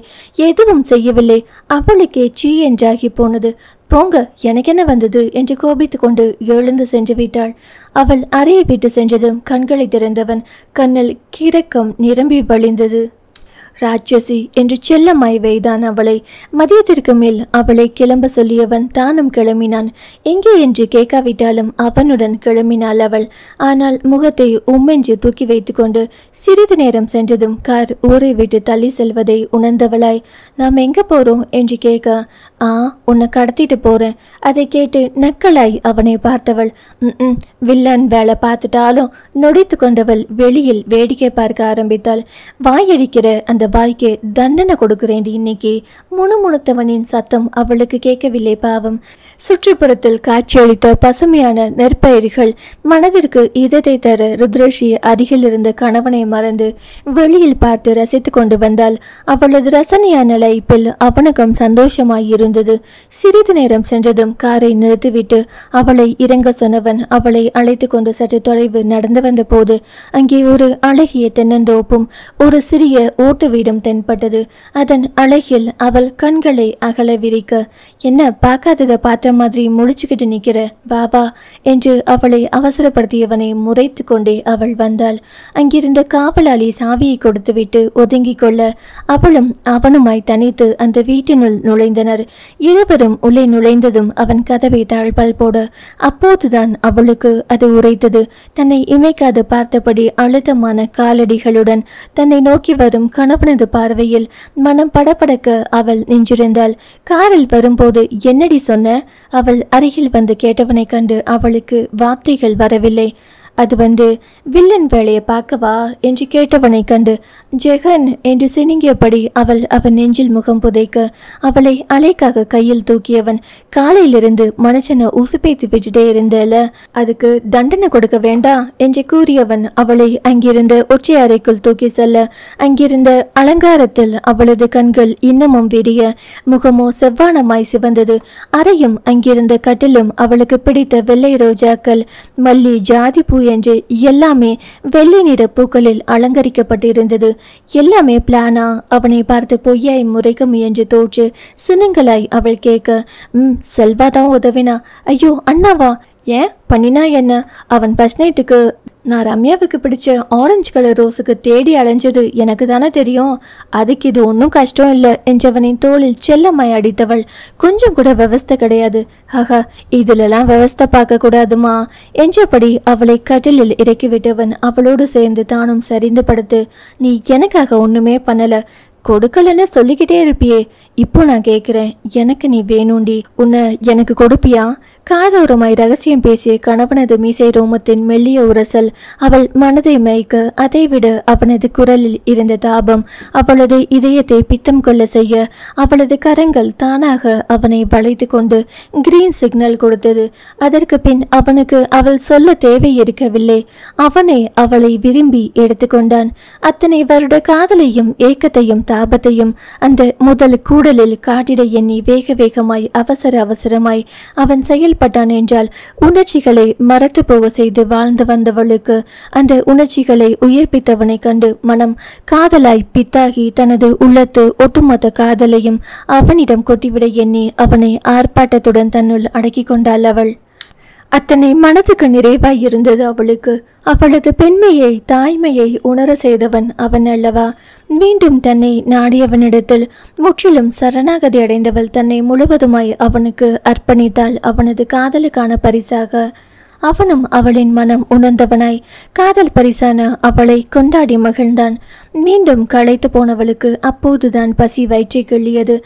எதுவும் செய்யவில்லை. அவளுக்கே சீ என்றாகி போனது. போங்க, எனக்கு என்ன வந்தது என்று கோபித்து கொண்டு எழுந்து சென்று விட்டாள். அவள் அறையை விட்டு சென்றதும் கண்களை திறந்தவன் கண்ணில் கிறக்கம் நிரம்பி வழிந்தது. ராட்சசி என்று செல்லமாய் வைதான் அவளை. மதியத்திற்கு மேல் அவளை கிளம்ப சொல்லியவன் தானும் கிளம்பினான். எங்கே என்று கேட்காவிட்டாலும் அவனுடன் கிளம்பினாள் அவள். ஆனால் முகத்தை உம்மென்று தூக்கி வைத்து கொண்டு சிறிது நேரம் சென்றதும் கார் ஊரை விட்டு தள்ளி செல்வதை உணர்ந்தவளாய், நாம் எங்க போறோம் என்று கேட்க, உன்னை கடத்திட்டு போறேன். அதை கேட்டு நக்கலாய் அவனை பார்த்தவள், வில்லன் வேலை பார்த்துட்டாலும் நொடித்து கொண்டவள் வெளியில் வேடிக்கை பார்க்க ஆரம்பித்தாள். வாயடிக்கிற அந்த வாய்க்கு தண்டனை கொடுக்கிறேன் இன்னைக்கு. முணுமுணுத்தவனின் சத்தம் அவளுக்கு கேட்கவில்லை பாவம். சுற்றுப்புறத்தில் காட்சியளித்த பசுமையான நெற்பயிர்கள் மனதிற்கு இதத்தை தர ருத்ரஷி அருகில் இருந்த கணவனை மறந்து வெளியில் பார்த்து ரசித்து கொண்டு வந்தாள். அவளது ரசனையான லைப்பில் அவனுக்கும் சந்தோஷமாய் இருந்தது. சிறிது நேரம் சென்றதும் காரை நிறுத்திவிட்டு அவளை இறங்க சொன்னவன் அவளை அழைத்து கொண்டு சற்று தொலைவு நடந்து வந்த போது அங்கே ஒரு அழகிய தென்னந்தோப்பும் ஒரு சிறிய ஓட்டு வீடும் தென்பட்டது. அதன் அழகில் அவள் கண்களை அகல விரிக்க, என்ன பார்க்காததை பார்த்த மாதிரி முழிச்சுக்கிட்டு நிற்கிற, பாபா என்று அவளை அவசரப்படுத்தியவனை முறைத்து கொண்டே அவள் வந்தாள். அங்கிருந்த காவலாளி சாவியை கொடுத்துவிட்டு ஒதுங்கி கொள்ள அவளும் அவனுமாய் தனித்து அந்த வீட்டினுள் நுழைந்தனர். இருவரும் உள்ளே நுழைந்ததும் அவன் கதவை தாழ்பால் போட அப்போதுதான் அவளுக்கு அது உரைத்தது. தன்னை இமைக்காது பார்த்தபடி அழுத்தமான காலடிகளுடன் தன்னை நோக்கி வரும் கணவனது பார்வையில் மனம் படபடக்க அவள் நின்றிருந்தாள். காரில் வரும்போது என்னடி சொன்ன? அவள் அருகில் வந்து கேட்டவனை கண்டு அவளுக்கு வார்த்தைகள் வரவில்லை. அது வில்லன் வேலையை பார்க்கவா என்று கேட்டவனை கண்டு ஜெகன் என்று சினிங்கியபடி அவன் நெஞ்சில் முகம் புதைக்க அவளை அலைக்காக கையில் தூக்கியவன் காலையிலிருந்து மனுஷனை உசுப்பேத்து விட்டுட்டே இருந்தல, அதுக்கு தண்டனை கொடுக்க வேண்டாம் என்று கூறியவன் அவளை அங்கிருந்த ஒற்றை அறைக்குள் தூக்கி செல்ல அங்கிருந்த அலங்காரத்தில் அவளது கண்கள் இன்னமும் விரிய முகமோ செவ்வானமாய் சிவந்தது. அறையும் அங்கிருந்த கட்டிலும் அவளுக்கு பிடித்த வெள்ளை ரோஜாக்கள், மல்லி, ஜாதி பூ என்று எல்லாமே வெள்ளை நிற பூக்களில் அலங்கரிக்கப்பட்டிருந்தது. எல்லாமே பிளானா? அவனை பார்த்து பொய்யாய் முறைக்க முயன்று தோற்று சின்னங்களாய் அவள் கேட்க, செல்வாதான் உதவினா? ஐயோ அண்ணாவா? ஏன் பண்ணினா என்ன? அவன் ஃபர்ஸ்ட் நைட்டுக்கு நான் ரம்யாவுக்கு பிடிச்ச ஆரஞ்சு கலர் ரோஸுக்கு தேடி அலைஞ்சது எனக்கு தானே தெரியும். அதுக்கு இது ஒன்றும் கஷ்டம் இல்லை என்றவனின் தோளில் செல்லமாய் அடித்தவள். கொஞ்சம் கூட விவஸ்தை கிடையாது. ஆஹா, இதுலெல்லாம் விவஸ்தை பார்க்க கூடாதுமா என்றபடி அவளை கட்டிலில் இறக்கிவிட்டவன் அவளோடு சேர்ந்து தானும் சரிந்து படுத்து, நீ எனக்காக ஒண்ணுமே பண்ணல, கொடுக்கலன்னு சொல்லிக்கிட்டே இருப்பியே, இப்போ நான் கேட்கிறேன், எனக்கு நீ வேணுண்டி, உன்னை எனக்கு கொடுப்பியா? காதோரமாய் ரகசியம் பேசிய கணவனது மீசை ரோமத்தின் மெல்லிய உரசல் அவள் மனதை மயக்க அதைவிட அவனது குரலில் இருந்த தாபம் அவளது இதயத்தை பித்தம் கொள்ள செய்ய அவளது கரங்கள் தானாக அவனை வளைத்து கொண்டு கிரீன் சிக்னல் கொடுத்தது. அதற்கு பின் அவனுக்கு அவள் சொல்ல தேவை இருக்கவில்லை. அவனே அவளை விரும்பி எடுத்துக்கொண்டான். அத்தனை வருட காதலையும் ஏக்கத்தையும் தாபத்தையும் அந்த முதல் கூடலில் காட்டிட எண்ணி வேக வேகமாய் அவசரமாய் அவன் செயல்பட்டான் என்றால் உணர்ச்சிகளை மறத்து போக செய்து வாழ்ந்து வந்தவளுக்கு அந்த உணர்ச்சிகளை உயிர்ப்பித்தவனை கண்டு மனம் காதலாய் பித்தாகி தனது உள்ளத்து ஒட்டுமொத்த காதலையும் அவனிடம் கொட்டிவிட எண்ணி அவனை ஆர்ப்பாட்டத்துடன் தன்னுள் அடக்கி கொண்டாள் அவள். அத்தனை மனதுக்கு நிறைவாய் இருந்தது அவளுக்கு. அவளது பெண்மையை தாய்மையை உணர செய்தவன் அவன் அல்லவா? மீண்டும் தன்னை நாடியவனிடத்தில் முற்றிலும் சரணாகதி அடைந்தவள் தன்னை முழுவதுமாய் அவனுக்கு அர்ப்பணித்தாள். அவனது காதலுக்கான பரிசாக அவனும் அவளின் மனம் உணர்ந்தவனாய் காதல் பரிசான அவளை கொண்டாடி மகிழ்ந்தான். மீண்டும் களைத்து போனவளுக்கு அப்போதுதான் பசி வயிற்றை கிள்ளியது.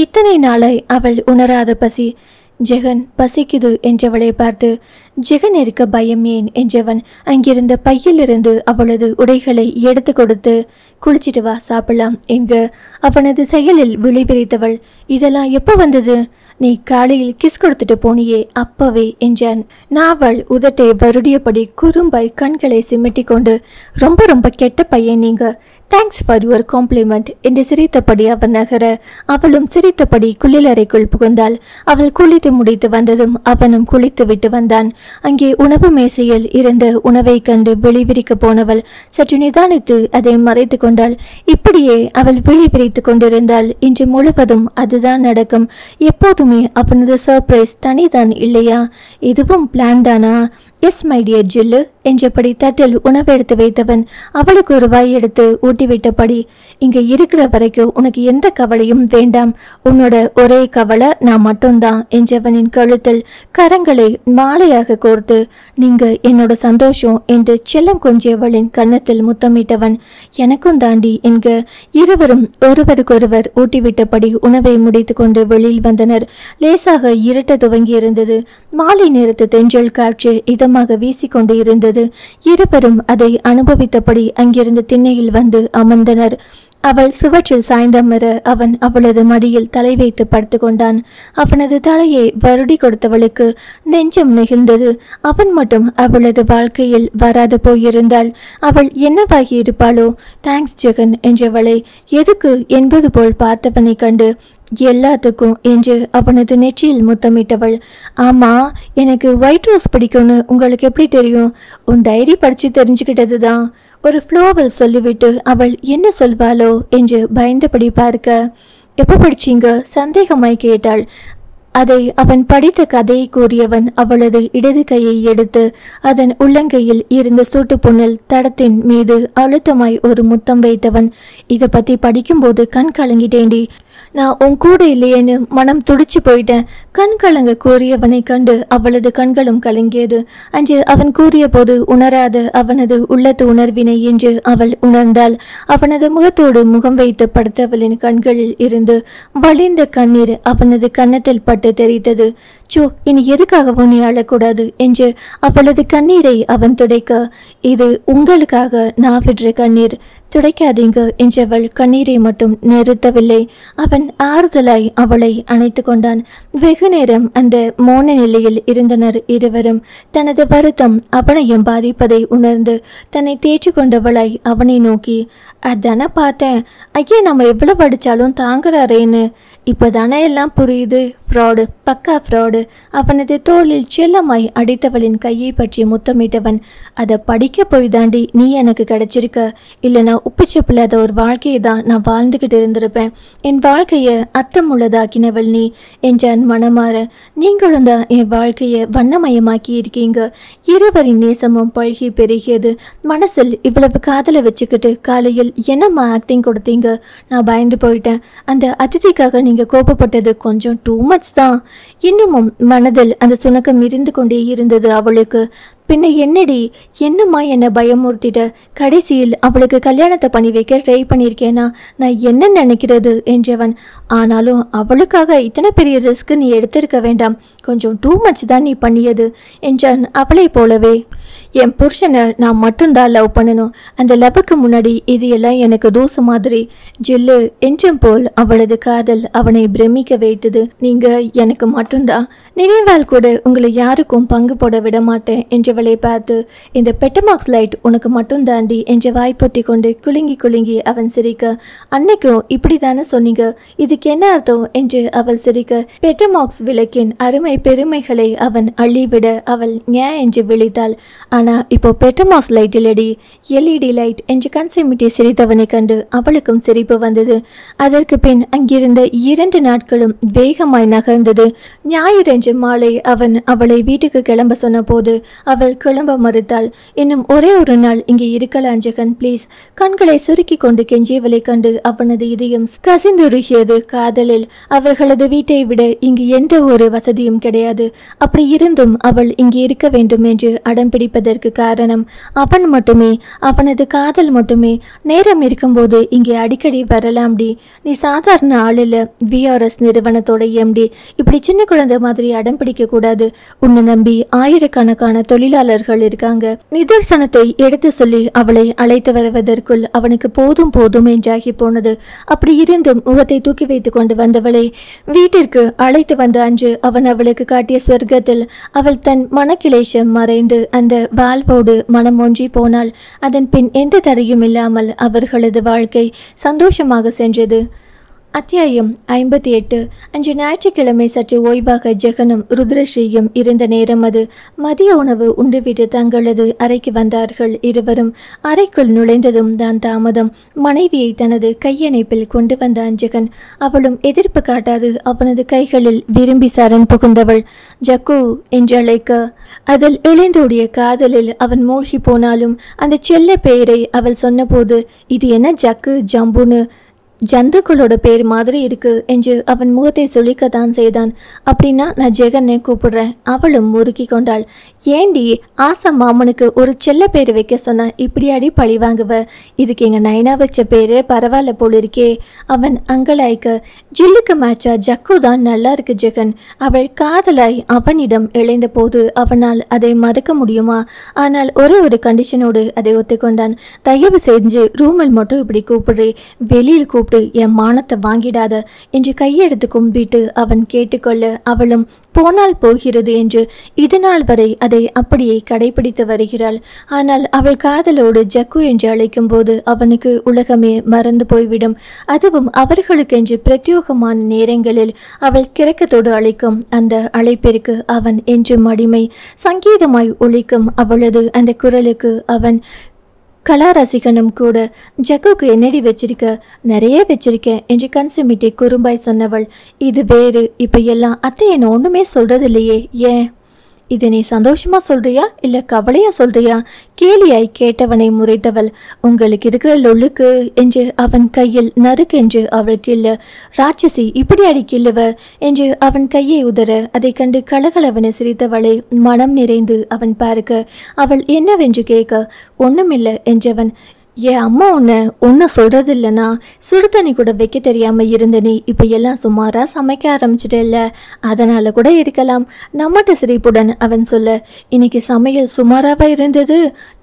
இத்தனை நாளாய் அவள் உணராத பசி. ஜெகன் பசிக்குது என்றவளை பார்த்து, ஜெகன் இருக்க பயம் ஏன் என்றவன் அங்கிருந்த பையிலிருந்து அவளது உடைகளை எடுத்து கொடுத்து, குளிச்சிட்டு வா சாப்பிடலாம் என்க அவனது செயலில் விழிவிரித்தவள், இதெல்லாம் எப்போ வந்தது? நீ காலையில் கிஸ் கொடுத்துட்டு போனியே அப்பவே என்றான். நாவல் உதட்டை வருடியபடி குறும்பாய் கண்களை சிமிட்டி கொண்டு, ரொம்ப ரொம்ப கெட்ட பையன் நீங்க, தேங்க்ஸ் ஃபார் யுவர் காம்ப்ளிமெண்ட் என்று சிரித்தபடி அவன் நகர அவளும் சிரித்தபடி குளியலறைக்குள் புகுந்தாள். அவள் குளித்து முடித்து வந்ததும் அவனும் குளித்து விட்டு வந்தான். அங்கே உணவு மேசையில் இருந்த உணவை கண்டு விழிவிரிக்க போனவள் சற்று நிதானித்து அதை மறைத்து கொண்டாள். இப்படியே அவள் விழிவிரித்து கொண்டிருந்தாள். இன்று முழுவதும் அதுதான் நடக்கும். எப்போதுமே அவனது சர்ப்ரைஸ் தனிதான் இல்லையா? இதுவும் பிளான் தானா? எஸ் மை டியர் ஜில்லு என்றபடி தட்டில் உணவெடுத்து வைத்தவன் அவளுக்கு ஒரு வாய் எடுத்து ஊட்டிவிட்டபடி, இங்க இருக்கிற வரைக்கும் உனக்கு எந்த கவலையும் வேண்டாம், உன்னோட ஒரே கவலை நான் மட்டும்தான் என்றவனின் கழுத்தில் கரங்களை மாலையாக கோர்த்து, நீங்க என்னோட சந்தோஷம் என்று செல்லம் கொஞ்சியவளின் கன்னத்தில் முத்தமிட்டவன், எனக்கும் தாண்டி என்க இருவரும் ஒருவருக்கொருவர் ஊட்டிவிட்டபடி உணவை முடித்து கொண்டு வெளியில் வந்தனர். லேசாக இருட்ட துவங்கியிருந்தது. மாலை நேரத்து தென்றல் காற்று இதமாக வீசிக்கொண்டு இருந்தது. இருவரும் அதை அனுபவித்தபடி அங்கிருந்து திண்ணையில் வந்து அமர்ந்தனர். அவள் சுவற்றில் சாய்ந்தமர அவன் அவளது மடியில் தலை வைத்து படுத்து கொண்டான். அவனது தலையை வருடி கொடுத்தவளுக்கு நெஞ்சம் நெகிழ்ந்தது. அவன் மட்டும் அவளது வாழ்க்கையில் வராது போயிருந்தாள். அவள் என்னவாகி இருப்பாளோ? தேங்க்ஸ் ஜெகன் என்றவளை எதுக்கு என்பது போல் பார்த்தவனை கண்டு, எல்லாத்துக்கும் என்று அவனது நெற்றியில் முத்தமிட்டவள், ஆமா எனக்கு ஒயிட் ரோஸ் பிடிக்கும்னு உங்களுக்கு எப்படி தெரியும்? உன் டைரி படிச்சு தெரிஞ்சுக்கிட்டதுதான். ஒரு ஃப்ளோவில் சொல்லிவிட்டு அவள் என்ன சொல்வாளோ என்று பயந்தபடி பார்க்க, எப்போ படிச்சீங்க சந்தேகமாய் கேட்டாள். அதை அவன் படித்த கதையை கூறியவன் அவளது இடது கையை எடுத்து அதன் உள்ளங்கையில் இருந்த சூட்டு புண்ணில் தடத்தின் மீது அழுத்தமாய் ஒரு முத்தம் வைத்தவன், இதை பத்தி படிக்கும்போது கண் கலங்கிட்டேண்டி, நான் உன் கூட இல்லையேன்னு மனம் துடிச்சு போயிட்டேன். கண் கலங்க கூறியவனை கண்டு அவளது கண்களும் கலங்கியது. அன்று அவன் கூறிய போது உணராத அவனது உள்ளத்து உணர்வினை என்று அவள் உணர்ந்தாள். அவனது முகத்தோடு முகம் வைத்து படுத்தவளின் கண்களில் இருந்து வழிந்த கண்ணீர் அவனது கன்னத்தில் பட்டு தெரித்தது. சோ, இனி எதுக்காகவும் நீ அழக்கூடாது என்று அவளது கண்ணீரை அவன் துடைக்க, இது உங்களுக்காக நான் விடுற கண்ணீர், துடைக்காதீங்க என்றவள் கண்ணீரை மட்டும் நிறுத்தவில்லை. அவன் ஆறுதலாய் அவளை அணைத்து கொண்டான். வெகு நேரம் அந்த மௌன நிலையில் இருந்தனர் இருவரும். தனது வருத்தம் அவனையும் பாதிப்பதை உணர்ந்து தன்னை தேய்ச்சி கொண்டவளாய் அவனை நோக்கி, அதானே பார்த்தேன், ஐயா நம்ம எவ்வளவு அடிச்சாலும் தாங்குறாரேன்னு. இப்போதானே எல்லாம் புரியுது, ஃப்ராடு, பக்கா ஃப்ராடு. அவனது தோளில் செல்லமாய் அடித்தவளின் கையை பற்றி முத்தமிட்டவன், அதை படிக்க போய் தாண்டி நீ எனக்கு கிடைச்சிருக்க, இல்லைனா உப்புச்சப்பில்லாத ஒரு வாழ்க்கையை தான் நான் வாழ்ந்துகிட்டு இருந்திருப்பேன். என் வாழ்க்கையை அர்த்தம் உள்ளதாக்கினவள் நீ என்றான் மனமாற. நீங்களும் தான் என் வாழ்க்கையை வண்ணமயமாக்கி இருக்கீங்க. இருவரின் நேசமும் பழகி பெருகியது. மனசில் இவ்வளவு காதலை வச்சுக்கிட்டு காலையில் என்னம்மா ஆக்டிங் கொடுத்தீங்க? நான் பயந்து போயிட்டேன். அந்த அதிதிக்காக நீங்க கோபப்பட்டது கொஞ்சம் டூ மச் தான். இன்னமும் மனதில் அந்த சுணக்கம் இருந்து கொண்டே இருந்தது அவளுக்கு. பின்ன என்னம்மா என்னை பயமுறுத்திட்ட? கடைசியில் அவளுக்கு கல்யாணத்தை பண்ணி வைக்க ட்ரை பண்ணியிருக்கேனா? நான் என்ன நினைக்கிறது என்றவன். ஆனாலும் அவளுக்காக இத்தனை பெரிய ரிஸ்க் நீ எடுத்திருக்க வேண்டாம், கொஞ்சம் டூ மச் தான் நீ பண்ணியது என்றான் அவளை போலவே. என் புருஷனை நான் மட்டும்தான் லவ் பண்ணணும். அந்த லவ்வுக்கு முன்னாடி இது எல்லாம் எனக்கு தூசு மாதிரி. ஜில்லு என்றும் போல் அவளது காதல் அவனை பிரமிக்க வைத்தது. நீங்க எனக்கு மட்டும்தான், நினைவால் கூட உங்களை யாருக்கும் பங்கு போட விட மாட்டேன் என்றவளை பார்த்து, இந்த பெட்டமாக்ஸ் லைட் உனக்கு மட்டும் தாண்டி என்ற வாய்ப்பொத்தி கொண்டு குலுங்கி குலுங்கி அவன் சிரிக்க, அன்னைக்கும் இப்படி தானே சொன்னீங்க, இதுக்கு என்ன அர்த்தம் என்று அவள் சிரிக்க, பெட்டமாக்ஸ் விளக்கின் அருமை பெருமைகளை அவன் அள்ளிவிட அவள் ஞா என்று விழித்தாள். ஆனா இப்போ பெட்டமாக்ஸ் லைட் இல்லடி, எல்இடி லைட் என்று கன்சிமிட்டி சிரித்தவனை கண்டு அவளுக்கும் சிரிப்பு வந்தது. அதற்கு பின் அங்கிருந்த 2 நாட்களும் வேகமாய் நகர்ந்தது. ஞாயிறன்று மாலை அவன் அவளை வீட்டுக்கு கிளம்ப சொன்ன போது அவள் கிளம்ப மறுத்தாள். இன்னும் ஒரே ஒரு நாள் இங்கே இருக்கலாம் ஜெகன் ப்ளீஸ். கண்களை சுருக்கி கொண்டு கெஞ்சியவளை கண்டு அவனது இதயம் கசிந்துருகியது. காதலில் அவர்களது வீட்டை விட இங்கு எந்த ஒரு வசதியும் கிடையாது. அப்படி இருந்தும் அவள் இங்கே இருக்க வேண்டும் என்று அடம் பிடிப்பதற்கு காரணம் அவன் மட்டுமே, அவனது காதல் மட்டுமே. நேரம் இருக்கும்போது இங்கே அடிக்கடி வரலாம்டி, நீ சாதாரண ஆள் இல்ல, விஆர்எஸ் நிறுவனத்தோட எம்டி. இப்படி சின்ன குழந்தை மாதிரி அடம் பிடிக்க கூடாது. உன்னை நம்பி ஆயிரக்கணக்கான தொழிலாளர்கள் இருக்காங்க. நிதர்சனத்தை எடுத்து சொல்லி அவளை அழைத்து வருவதற்குள் அவனுக்கு போதும் போதும் என்றாகி போனது. அப்படி இருந்தும் முகத்தை தூக்கி வைத்துக் கொண்டு வந்தவளை வீட்டிற்கு அழைத்து வந்த அன்று அவன் அவளுக்கு காட்டிய சொர்க்கத்தில் அவள் தன் மனக்கிளேஷம் மறைந்து அந்த வாழ்வோடு மனம் ஒன்றி போனாள். அதன் பின் எந்த தடையும் இல்லாமல் அவர்களது வாழ்க்கை சந்தோஷமாக சென்றது. அத்தியாயம் 58. அன்று ஞாயிற்றுக்கிழமை சற்று ஓய்வாக ஜெகனும் ருத்ரஸ்ரீயும் இருந்த நேரம் அது. மதிய உணவு உண்டுவிட்டு தங்களது அறைக்கு வந்தார்கள் இருவரும். அறைக்குள் நுழைந்ததும் தான் தாமதம். மனைவியை தனது கையணைப்பில் கொண்டு வந்தான் ஜெகன். அவளும் எதிர்ப்பு காட்டாது அவனது கைகளில் விரும்பி சரண் புகுந்தவள். ஜக்கு என்று அழைக்க, அதில் இளைந்தோடிய காதலில் அவன் மூழ்கி போனாலும் அந்த செல்ல பெயரை அவள் சொன்னபோது, இது என்ன ஜக்கு ஜம்புன்னு ஜந்துக்களோட பேர் மாதிரி இருக்கு என்று அவன் முகத்தை சுளிக்கத்தான் செய்தான். அப்படின்னா நான் ஜெகனை கூப்பிடுறேன். அவளும் முறுக்கி கொண்டாள். ஏண்டி ஆசா மாமனுக்கு ஒரு செல்ல பேர் வைக்க சொன்ன, இப்படியாடி பழி வாங்குவ? இதுக்கு எங்க நைனா வச்ச பேரு பரவாயில்ல போல இருக்கே. அவன் அங்கலாய்க்க, ஜில்லுக்கு மேட்சா ஜக்கு தான் நல்லா இருக்கு ஜெகன். அவள் காதலாய் அவனிடம் இழைந்த போது அவனால் அதை மறக்க முடியுமா? ஆனால் ஒரே ஒரு கண்டிஷனோடு அதை ஒத்துக்கொண்டான். தயவு செஞ்சு ரூமில் மட்டும் இப்படி கூப்பிடுறே, வெளியில் என் மானத்தை வாங்கிடாத என்று கையெடுத்து கும்பிட்டு அவன் கேட்டுக்கொள்ள, அவளும் போனால் போகிறது என்று இதுநாள் வரை அதை அப்படியே கடைபிடித்து வருகிறாள். ஆனால் அவள் காதலோடு ஜக்கு என்று அழைக்கும் போது அவனுக்கு உலகமே மறந்து போய்விடும். அதுவும் அவர்களுக்கென்று பிரத்யோகமான நேரங்களில் அவள் கிறக்கத்தோடு அழைக்கும் அந்த அழைப்பிற்கு அவன் என்றும் அடிமை. சங்கீதமாய் ஒலிக்கும் அவளது அந்த குரலுக்கு அவன் கலாரசிகனும் கூட. ஜக்குக்கு என்னடி வச்சிருக்க? நிறைய வச்சிருக்கேன் என்று கன்சிமிட்டி குறும்பாய் சொன்னவள். இது வேறு, இப்ப எல்லாம் அத்தை என்ன ஒண்ணுமே சொல்றது இல்லையே, ஏன்? இதை நீ சந்தோஷமா சொல்றியா இல்ல கவலையா சொல்றியா? கேலியாய் கேட்டவனை முறைத்தவள், உங்களுக்கு இருக்கிற லொல்லுக்கு என்று அவன் கையில் நறுக்கென்று அவள் கிள்ள. ராட்சசி இப்படி அடி கிள்ளுவ என்று அவன் கையை உதற அதை கண்டு கலகலவனை சிரித்தவளை மனம் நிறைந்து அவன் பார்க்க அவள் என்னவென்று கேட்க ஒண்ணுமில்லை என்றவன், ஏன் அம்மா ஒன்னும் சொல்றது இல்லைனா சுடு தண்ணி கூட வைக்க தெரியாம இருந்த நீ இப்ப எல்லாம் சுமாரா சமைக்க ஆரம்பிச்சிட்டல, அதனால கூட இருக்கலாம். நம்மட்ட சிரிப்புடன் அவன் சொல்ல, இன்னைக்கு சமையல் சுமாராவா இருந்தது.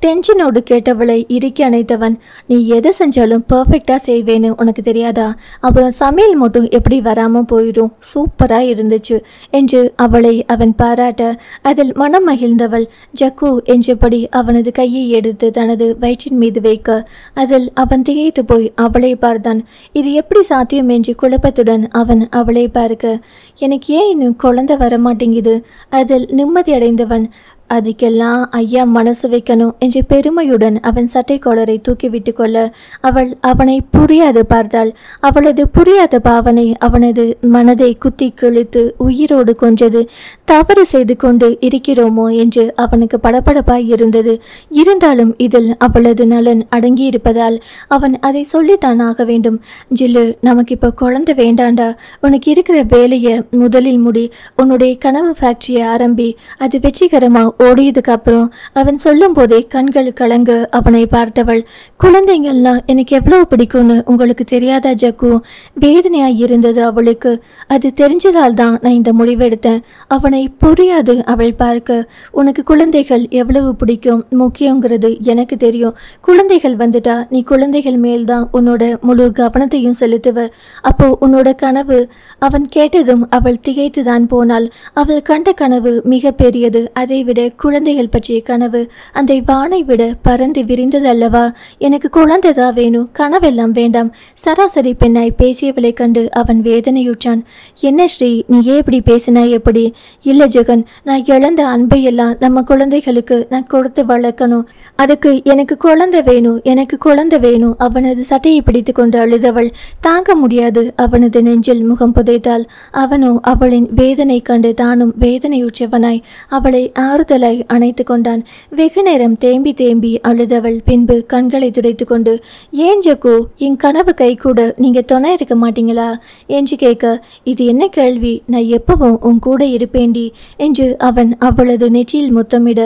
டென்ஷனோடு கேட்டவளை இறுக்கி அணைத்தவன், நீ எதை செஞ்சாலும் பர்ஃபெக்டா செய்வேன்னு உனக்கு தெரியாதா? அப்புறம் சமையல் மட்டும் எப்படி வராம போயிடும், சூப்பரா இருந்துச்சு என்று அவளை அவன் பாராட்ட அதில் மனம் மகிழ்ந்தவள் ஜக்கு என்றபடி அவனது கையை எடுத்து தனது வயிற்றின் மீது வைக்க அதில் அவன் திகைத்து போய் அவளை பார்த்தான். இது எப்படி சாத்தியம் என்று குழப்பத்துடன் அவன் அவளை பார்க்க, எனக்கு ஏன் இன்னும் குழந்தை வரமாட்டேங்குது? அதில் நிம்மதி அடைந்தவன், அதுக்கெல்லாம் ஐயா மனசு வைக்கணும் என்று பெருமையுடன் அவன் சட்டை கோளரை தூக்கி விட்டு கொள்ள அவள் அவனை புரியாது பார்த்தாள். அவளது புரியாத பாவனை அவனது மனதை குத்தி கிழித்து உயிரோடு கொன்றது. தவறு செய்து கொண்டு இருக்கிறோமோ என்று அவனுக்கு படபடப்பாய் இருந்தது. இருந்தாலும் இதில் அவளது நலன் அடங்கியிருப்பதால் அவன் அதை சொல்லித்தான் ஆக வேண்டும். ஜில்லு, நமக்கு இப்போ குழந்தை வேண்டாண்டா. உனக்கு இருக்கிற வேலையை முதலில் முடி. உன்னுடைய கனவு ஃபேக்டரியை ஆரம்பி. அது வெற்றிகரமா ஓடியதுக்கு அப்புறம் அவன் சொல்லும் போதே கண்கள் கலங்க அவனை பார்த்தவள், குழந்தைங்கள்னா எனக்கு எவ்வளவு பிடிக்கும்னு உங்களுக்கு தெரியாதா ஜக்கு? வேதனையா இருந்தது அவளுக்கு. அது தெரிஞ்சதால் தான் நான் இந்த முடிவெடுத்தேன். அவனை புரியாது அவள் பார்க்க, உனக்கு குழந்தைகள் எவ்வளவு பிடிக்கும் முக்கியங்கிறது எனக்கு தெரியும். குழந்தைகள் வந்துட்டா நீ குழந்தைகள் மேல்தான் உன்னோட முழு கவனத்தையும் செலுத்துவ. அப்போ உன்னோட கனவு. அவன் கேட்டதும் அவள் திகைத்துதான் போனாள். அவள் கண்ட கனவு மிக பெரியது. அதை விட குழந்தைகள் பற்றிய கனவு அந்த வானை விட பறந்து விரிந்தது அல்லவா? எனக்கு குழந்தைதா வேணும், கனவெல்லாம் வேண்டாம். சராசரி பெண்ணாய் பேசியவளை கண்டு அவன் வேதனையுற்றான். என்ன ஸ்ரீ, நீ ஏன் இப்படி பேசினாய்? எப்படி? இல்ல ஜெகன், நான் இழந்த அன்பையெல்லாம் நம்ம குழந்தைகளுக்கு நான் கொடுத்து வளர்க்கணும். அதுக்கு எனக்கு குழந்தை வேணும், எனக்கு குழந்தை வேணும். அவனது சட்டையை பிடித்து கொண்டு அழுதவள் தாங்க முடியாது அவனது நெஞ்சில் முகம் புதைத்தாள். அவனோ அவளின் வேதனை கண்டு தானும் வேதனையுற்றவனாய் அவளை ஆறுதலாய் அணைத்து கொண்டான். வெகு நேரம் தேம்பி தேம்பி அழுதவள் பின்பு கண்களை துடைத்து கொண்டு, ஏன் ஜக்கு, என் கனவு கை கூட நீங்க துணை இருக்க மாட்டீங்களா என்று கேட்க, இது என்ன கேள்வி? நான் எப்பவும் உன் கூட இருப்பேண்டி என்று அவன் அவளது நெற்றியில் முத்தமிட,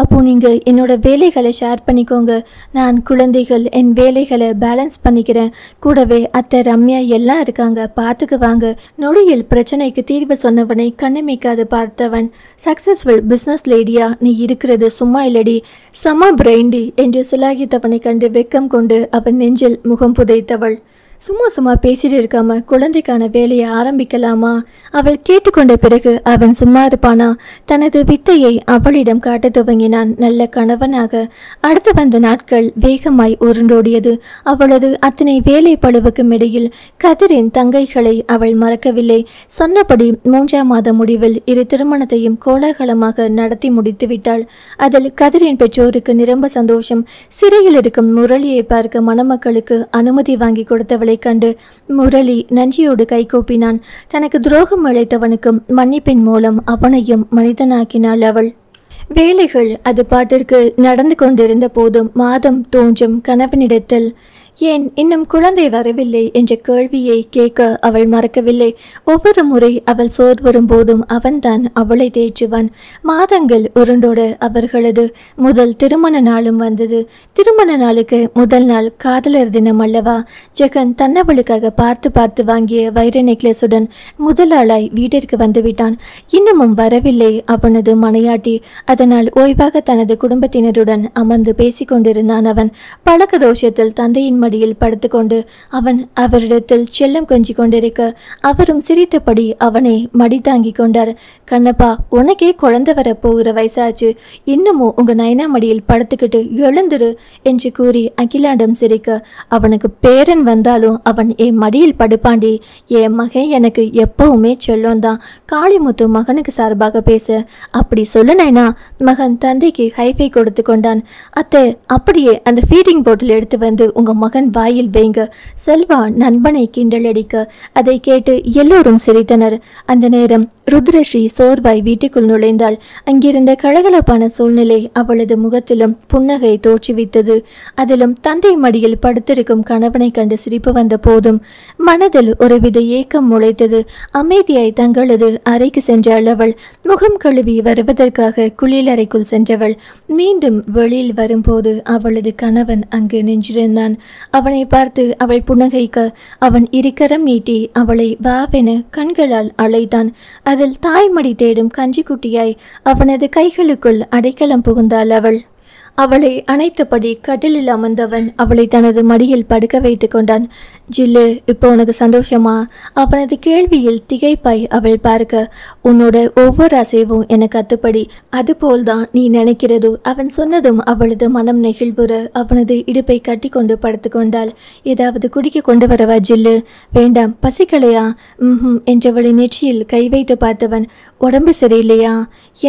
அப்போ நீங்க என்னோட வேலைகளை ஷேர் பண்ணிக்கோங்க. நான் குழந்தைகள் என் வேலைகளை பேலன்ஸ் பண்ணிக்கிறேன். கூடவே அத்தை ரம்யா எல்லாம் இருக்காங்க, பார்த்துக்குவாங்க. நொடியில் பிரச்சனைக்கு தீர்வு சொன்னவனை கண்ணமைக்காது பார்த்தவன், சக்சஸ்ஃபுல் பிசினஸ் லேடியா நீ இருக்கிறது சும்மா இல்லடி, சம பிரைண்டி என்று சிலாகித்தவனை கண்டு வெக்கம் கொண்டு அவன் நெஞ்சில் முகம் புதைத்தவள், சும்மா சும்மா பேசிட்டு இருக்காம குழந்தைக்கான வேலையை ஆரம்பிக்கலாமா? அவள் கேட்டுக்கொண்ட பிறகு அவன் சும்மா இருப்பானா? தனது வித்தையை அவளிடம் காட்ட துவங்கினான் நல்ல கணவனாக. அடுத்து வந்த நாட்கள் வேகமாய் உருண்டோடியது. அவளது அத்தனை வேலை பழுவுக்கும் இடையில் கதிரின் தங்கைகளை அவள் மறக்கவில்லை. சொன்னபடி 3ஆம் மாத முடிவில் இரு திருமணத்தையும் கோலாகலமாக நடத்தி முடித்து விட்டாள். அதில் கதிரின் பெற்றோருக்கு நிரம்ப சந்தோஷம். சிறையில் இருக்கும் முரளியை பார்க்க மணமக்களுக்கு அனுமதி வாங்கி கொடுத்தவளை கண்டு முரளி நன்றியோடு கைகோப்பினான். தனக்கு துரோகம் இழைத்தவனுக்கும் மன்னிப்பின் மூலம் அவனையும் மனிதனாக்கினாள் அவள். வேலைகள் அது பாட்டிற்கு நடந்து கொண்டிருந்த போதும் மாதம் தோன்றும் கணவனிடத்தில் ஏன் இன்னும் குழந்தை வரவில்லை என்ற கேள்வியை கேட்க அவள் மறக்கவில்லை. ஒவ்வொரு முறை அவள் சோர் வரும்போதும் அவன்தான் அவளை தேற்றுவான். மாதங்கள் உருண்டோட அவர்களது முதல் திருமண நாளும் வந்தது. திருமண நாளுக்கு முதல் நாள் காதலர் தினம் அல்லவா? ஜெகன் தன்னவளுக்காக பார்த்து பார்த்து வாங்கிய வைர நெக்லஸுடன் முதலாளாய் வீட்டிற்கு வந்துவிட்டான். இன்னமும் வரவில்லை அவனது மனையாட்டி. அதனால் ஓய்வாக தனது குடும்பத்தினருடன் அமர்ந்து பேசிக்கொண்டிருந்தான் அவன். பழக்க தோஷத்தில் தந்தையின் மடியில் படுத்துக்கொண்டு அவன் அவரிடத்தில் செல்லம் கொஞ்சி கொண்டிருக்க அவரும் சிரித்தபடி அவனை மடி தாங்கி கொண்டார். கண்ணப்பா, உனக்கே குழந்தை வர போகிற வயசாச்சு, இன்னமும் உங்க நயனா மடியில் படுத்துக்கிட்டு எழுந்துரு என்று கூறி அகிலாண்டம் சிரிக்க, அவனுக்கு பேரன் வந்தாலும் அவன் என் மடியில் படுப்பாண்டி. என் மகன் எனக்கு எப்பவுமே செல்லம் தான். காளிமுத்து மகனுக்கு சார்பாக பேச, அப்படி சொல்ல நைனா. மகன் தந்தைக்கு ஹைஃபை கொடுத்து கொண்டான். அத்தை, அப்படியே அந்த ஃபீடிங் போட்டில் எடுத்து வந்து உங்க மகன் மகன் வாயில் வைங்க. செல்வா நண்பனை கிண்டலடிக்க அதை கேட்டு எல்லோரும் சிரித்தனர். அந்த நேரம் ருத்ரஸ்ரீ சோர்வாய் வீட்டுக்குள் நுழைந்தாள். அங்கிருந்த கலகலப்பான சூழ்நிலை அவளது முகத்திலும் புன்னகை தோற்றுவித்தது. அதிலும் தந்தை மடியில் படுத்திருக்கும் கணவனை கண்டு சிரிப்பு வந்த போதும் மனதில் ஒருவித ஏக்கம் முளைத்தது. அமைதியாய் தங்களது அறைக்கு சென்றாள் அவள். முகம் கழுவி வருவதற்காக குளியலறைக்குள் சென்றவள் மீண்டும் வெளியில் வரும்போது அவளது கணவன் அங்கு நின்றிருந்தான். அவனை பார்த்து அவள் புன்னகைக்க அவன் இருக்கரம் நீட்டி அவளை வாவென கண்களால் அழைத்தான். அதில் தாய்மடி தேடும் கஞ்சிக்குட்டியாய் அவனது கைகளுக்குள் அடைக்கலம் புகுந்தாள் அவள். அவளை அணைத்தபடி கட்டிலில் அமர்ந்தவன் அவளை தனது மடியில் படுக்க வைத்து கொண்டான். ஜில்லு, இப்போ உனக்கு சந்தோஷமா? அவனது கேள்வியில் திகைப்பாய் அவள் பார்க்க, உன்னோட ஒவ்வொரு அசைவும் எனக்கு அத்துப்படி, அதுபோல்தான் நீ நினைக்கிறதோ. அவன் சொன்னதும் அவளது மனம் நெகிழ்வுற அவனது இடுப்பை கட்டி கொண்டு படுத்து கொண்டாள். ஏதாவது குடிக்க கொண்டு வரவா ஜில்லு? வேண்டாம், பசிக்கலையா? என்றவளின் நெற்றியில் கை வைத்து பார்த்தவன், உடம்பு சரியில்லையா?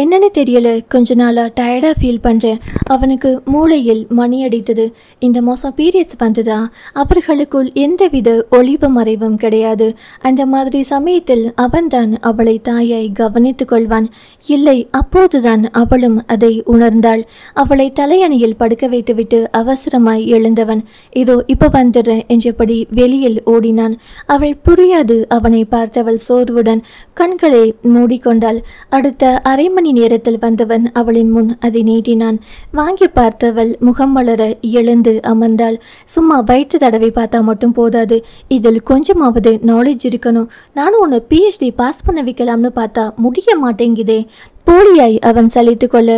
என்னன்னு தெரியல, கொஞ்ச நாளா டயர்டா ஃபீல் பண்றேன். அவனுக்கு மூளையில் மணி அடித்தது. இந்த மாசம் பீரியட்ஸ் வந்ததா? அவர்களுக்குள் எந்தவித ஒளிவு மறைவும் கிடையாது. அந்த மாதிரி சமயத்தில் அவன்தான் அவளை தாயாய் கவனித்துக் கொள்வான். இல்லை, அப்போதுதான் அவளும் அதை உணர்ந்தாள். அவளை தலையணையில் படுக்க வைத்துவிட்டு அவசரமாய் எழுந்தவன், இதோ இப்ப வந்துடுறேன் என்றபடி வெளியில் ஓடினான். அவள் புரியாது அவனை பார்த்தவள் சோர்வுடன் கண்களை மூடிக்கொண்டாள். அடுத்த அரை மணி நேரத்தில் வந்தவன் அவளின் முன் அதை நீட்டினான். வாங்கி பார்த்தவள் முகம் மலர எழுந்து அமர்ந்தாள். சும்மா வைத்து தடவை பார்த்தா மட்டும் போதாது, இதில் கொஞ்சமாவது நாலேஜ் இருக்கணும். நானும் உன்னை PhD பாஸ் பண்ண வைக்கலாம்னு பார்த்தா முடிய மாட்டேங்குதே. போலியாய் அவன் சலித்து கொள்ள,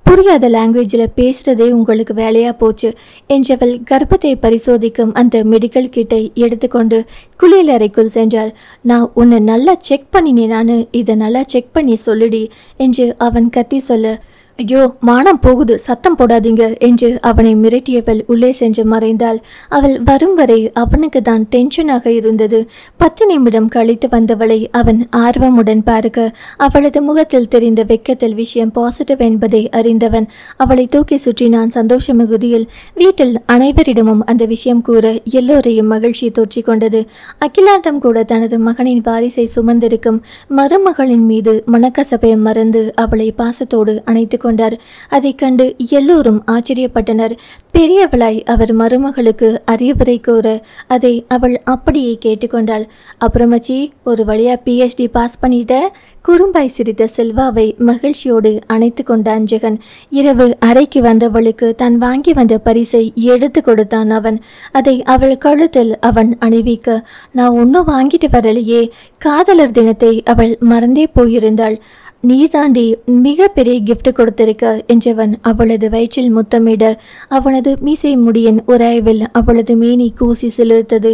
புரியாத லாங்குவேஜில் பேசுறதே உங்களுக்கு வேலையா போச்சு என்றவள் கர்ப்பத்தை பரிசோதிக்கும் அந்த மெடிக்கல் கிட்டை எடுத்துக்கொண்டு குளியல் அறைக்குள் சென்றாள். நான் உன்னை நல்லா செக் பண்ணினேன், நான் இதை நல்லா செக் பண்ணி சொல்லுடி என்று அவன் கத்தி சொல்ல, ஐயோ மானம் போகுது, சத்தம் போடாதீங்க என்று அவனை மிரட்டியவள் உள்ளே சென்று மறைந்தாள். அவள் வரும் வரை அவனுக்கு தான் டென்ஷனாக இருந்தது. 10 நிமிடம் கழித்து வந்தவளை அவன் ஆர்வமுடன் பார்க்க அவளது முகத்தில் தெரிந்த வெக்கத்தில் விஷயம் பாசிட்டிவ் என்பதை அறிந்தவன் அவளை தூக்கி சுற்றினான். சந்தோஷ மிகுதியில் வீட்டில் அனைவரிடமும் அந்த விஷயம் கூற எல்லோரையும் மகிழ்ச்சி தொற்றிக் கொண்டது. அகிலாண்டம் கூட தனது மகனின் வாரிசை சுமந்திருக்கும் மருமகளின் மீது மனக்கசப்பை மறந்து அவளை பாசத்தோடு அணைத்து கொண்டார். அதை கண்டு எல்லோரும் ஆச்சரியப்பட்டனர். பெரியவளாய் அவர் மருமகளுக்கு அறிவுரை கூற அதை அவள் அப்படியே கேட்டுக்கொண்டாள். அப்புறமச்சி, ஒரு வழியா PhD பாஸ் பண்ணிட்ட? குறும்பாய் சிரித்த செல்வாவை மகிழ்ச்சியோடு அணைத்து கொண்டான் ஜெகன். இரவு அறைக்கு வந்தவளுக்கு தான் வாங்கி வந்த பரிசை எடுத்து கொடுத்தான் அவன். அதை அவள் கழுத்தில் அவன் அணிவிக்க, நான் ஒன்னும் வாங்கிட்டு வரலையே. காதலர் தினத்தை அவள் மறந்தே போயிருந்தாள். நீ தாண்டி மிக பெரிய கிஃப்ட் கொடுத்திருக்க என்றவன் அவளது வயிற்றில் முத்தமிட அவனது மீசை முடியின் உராய்வில் அவளது மேனி கூசி சிலிர்த்தது.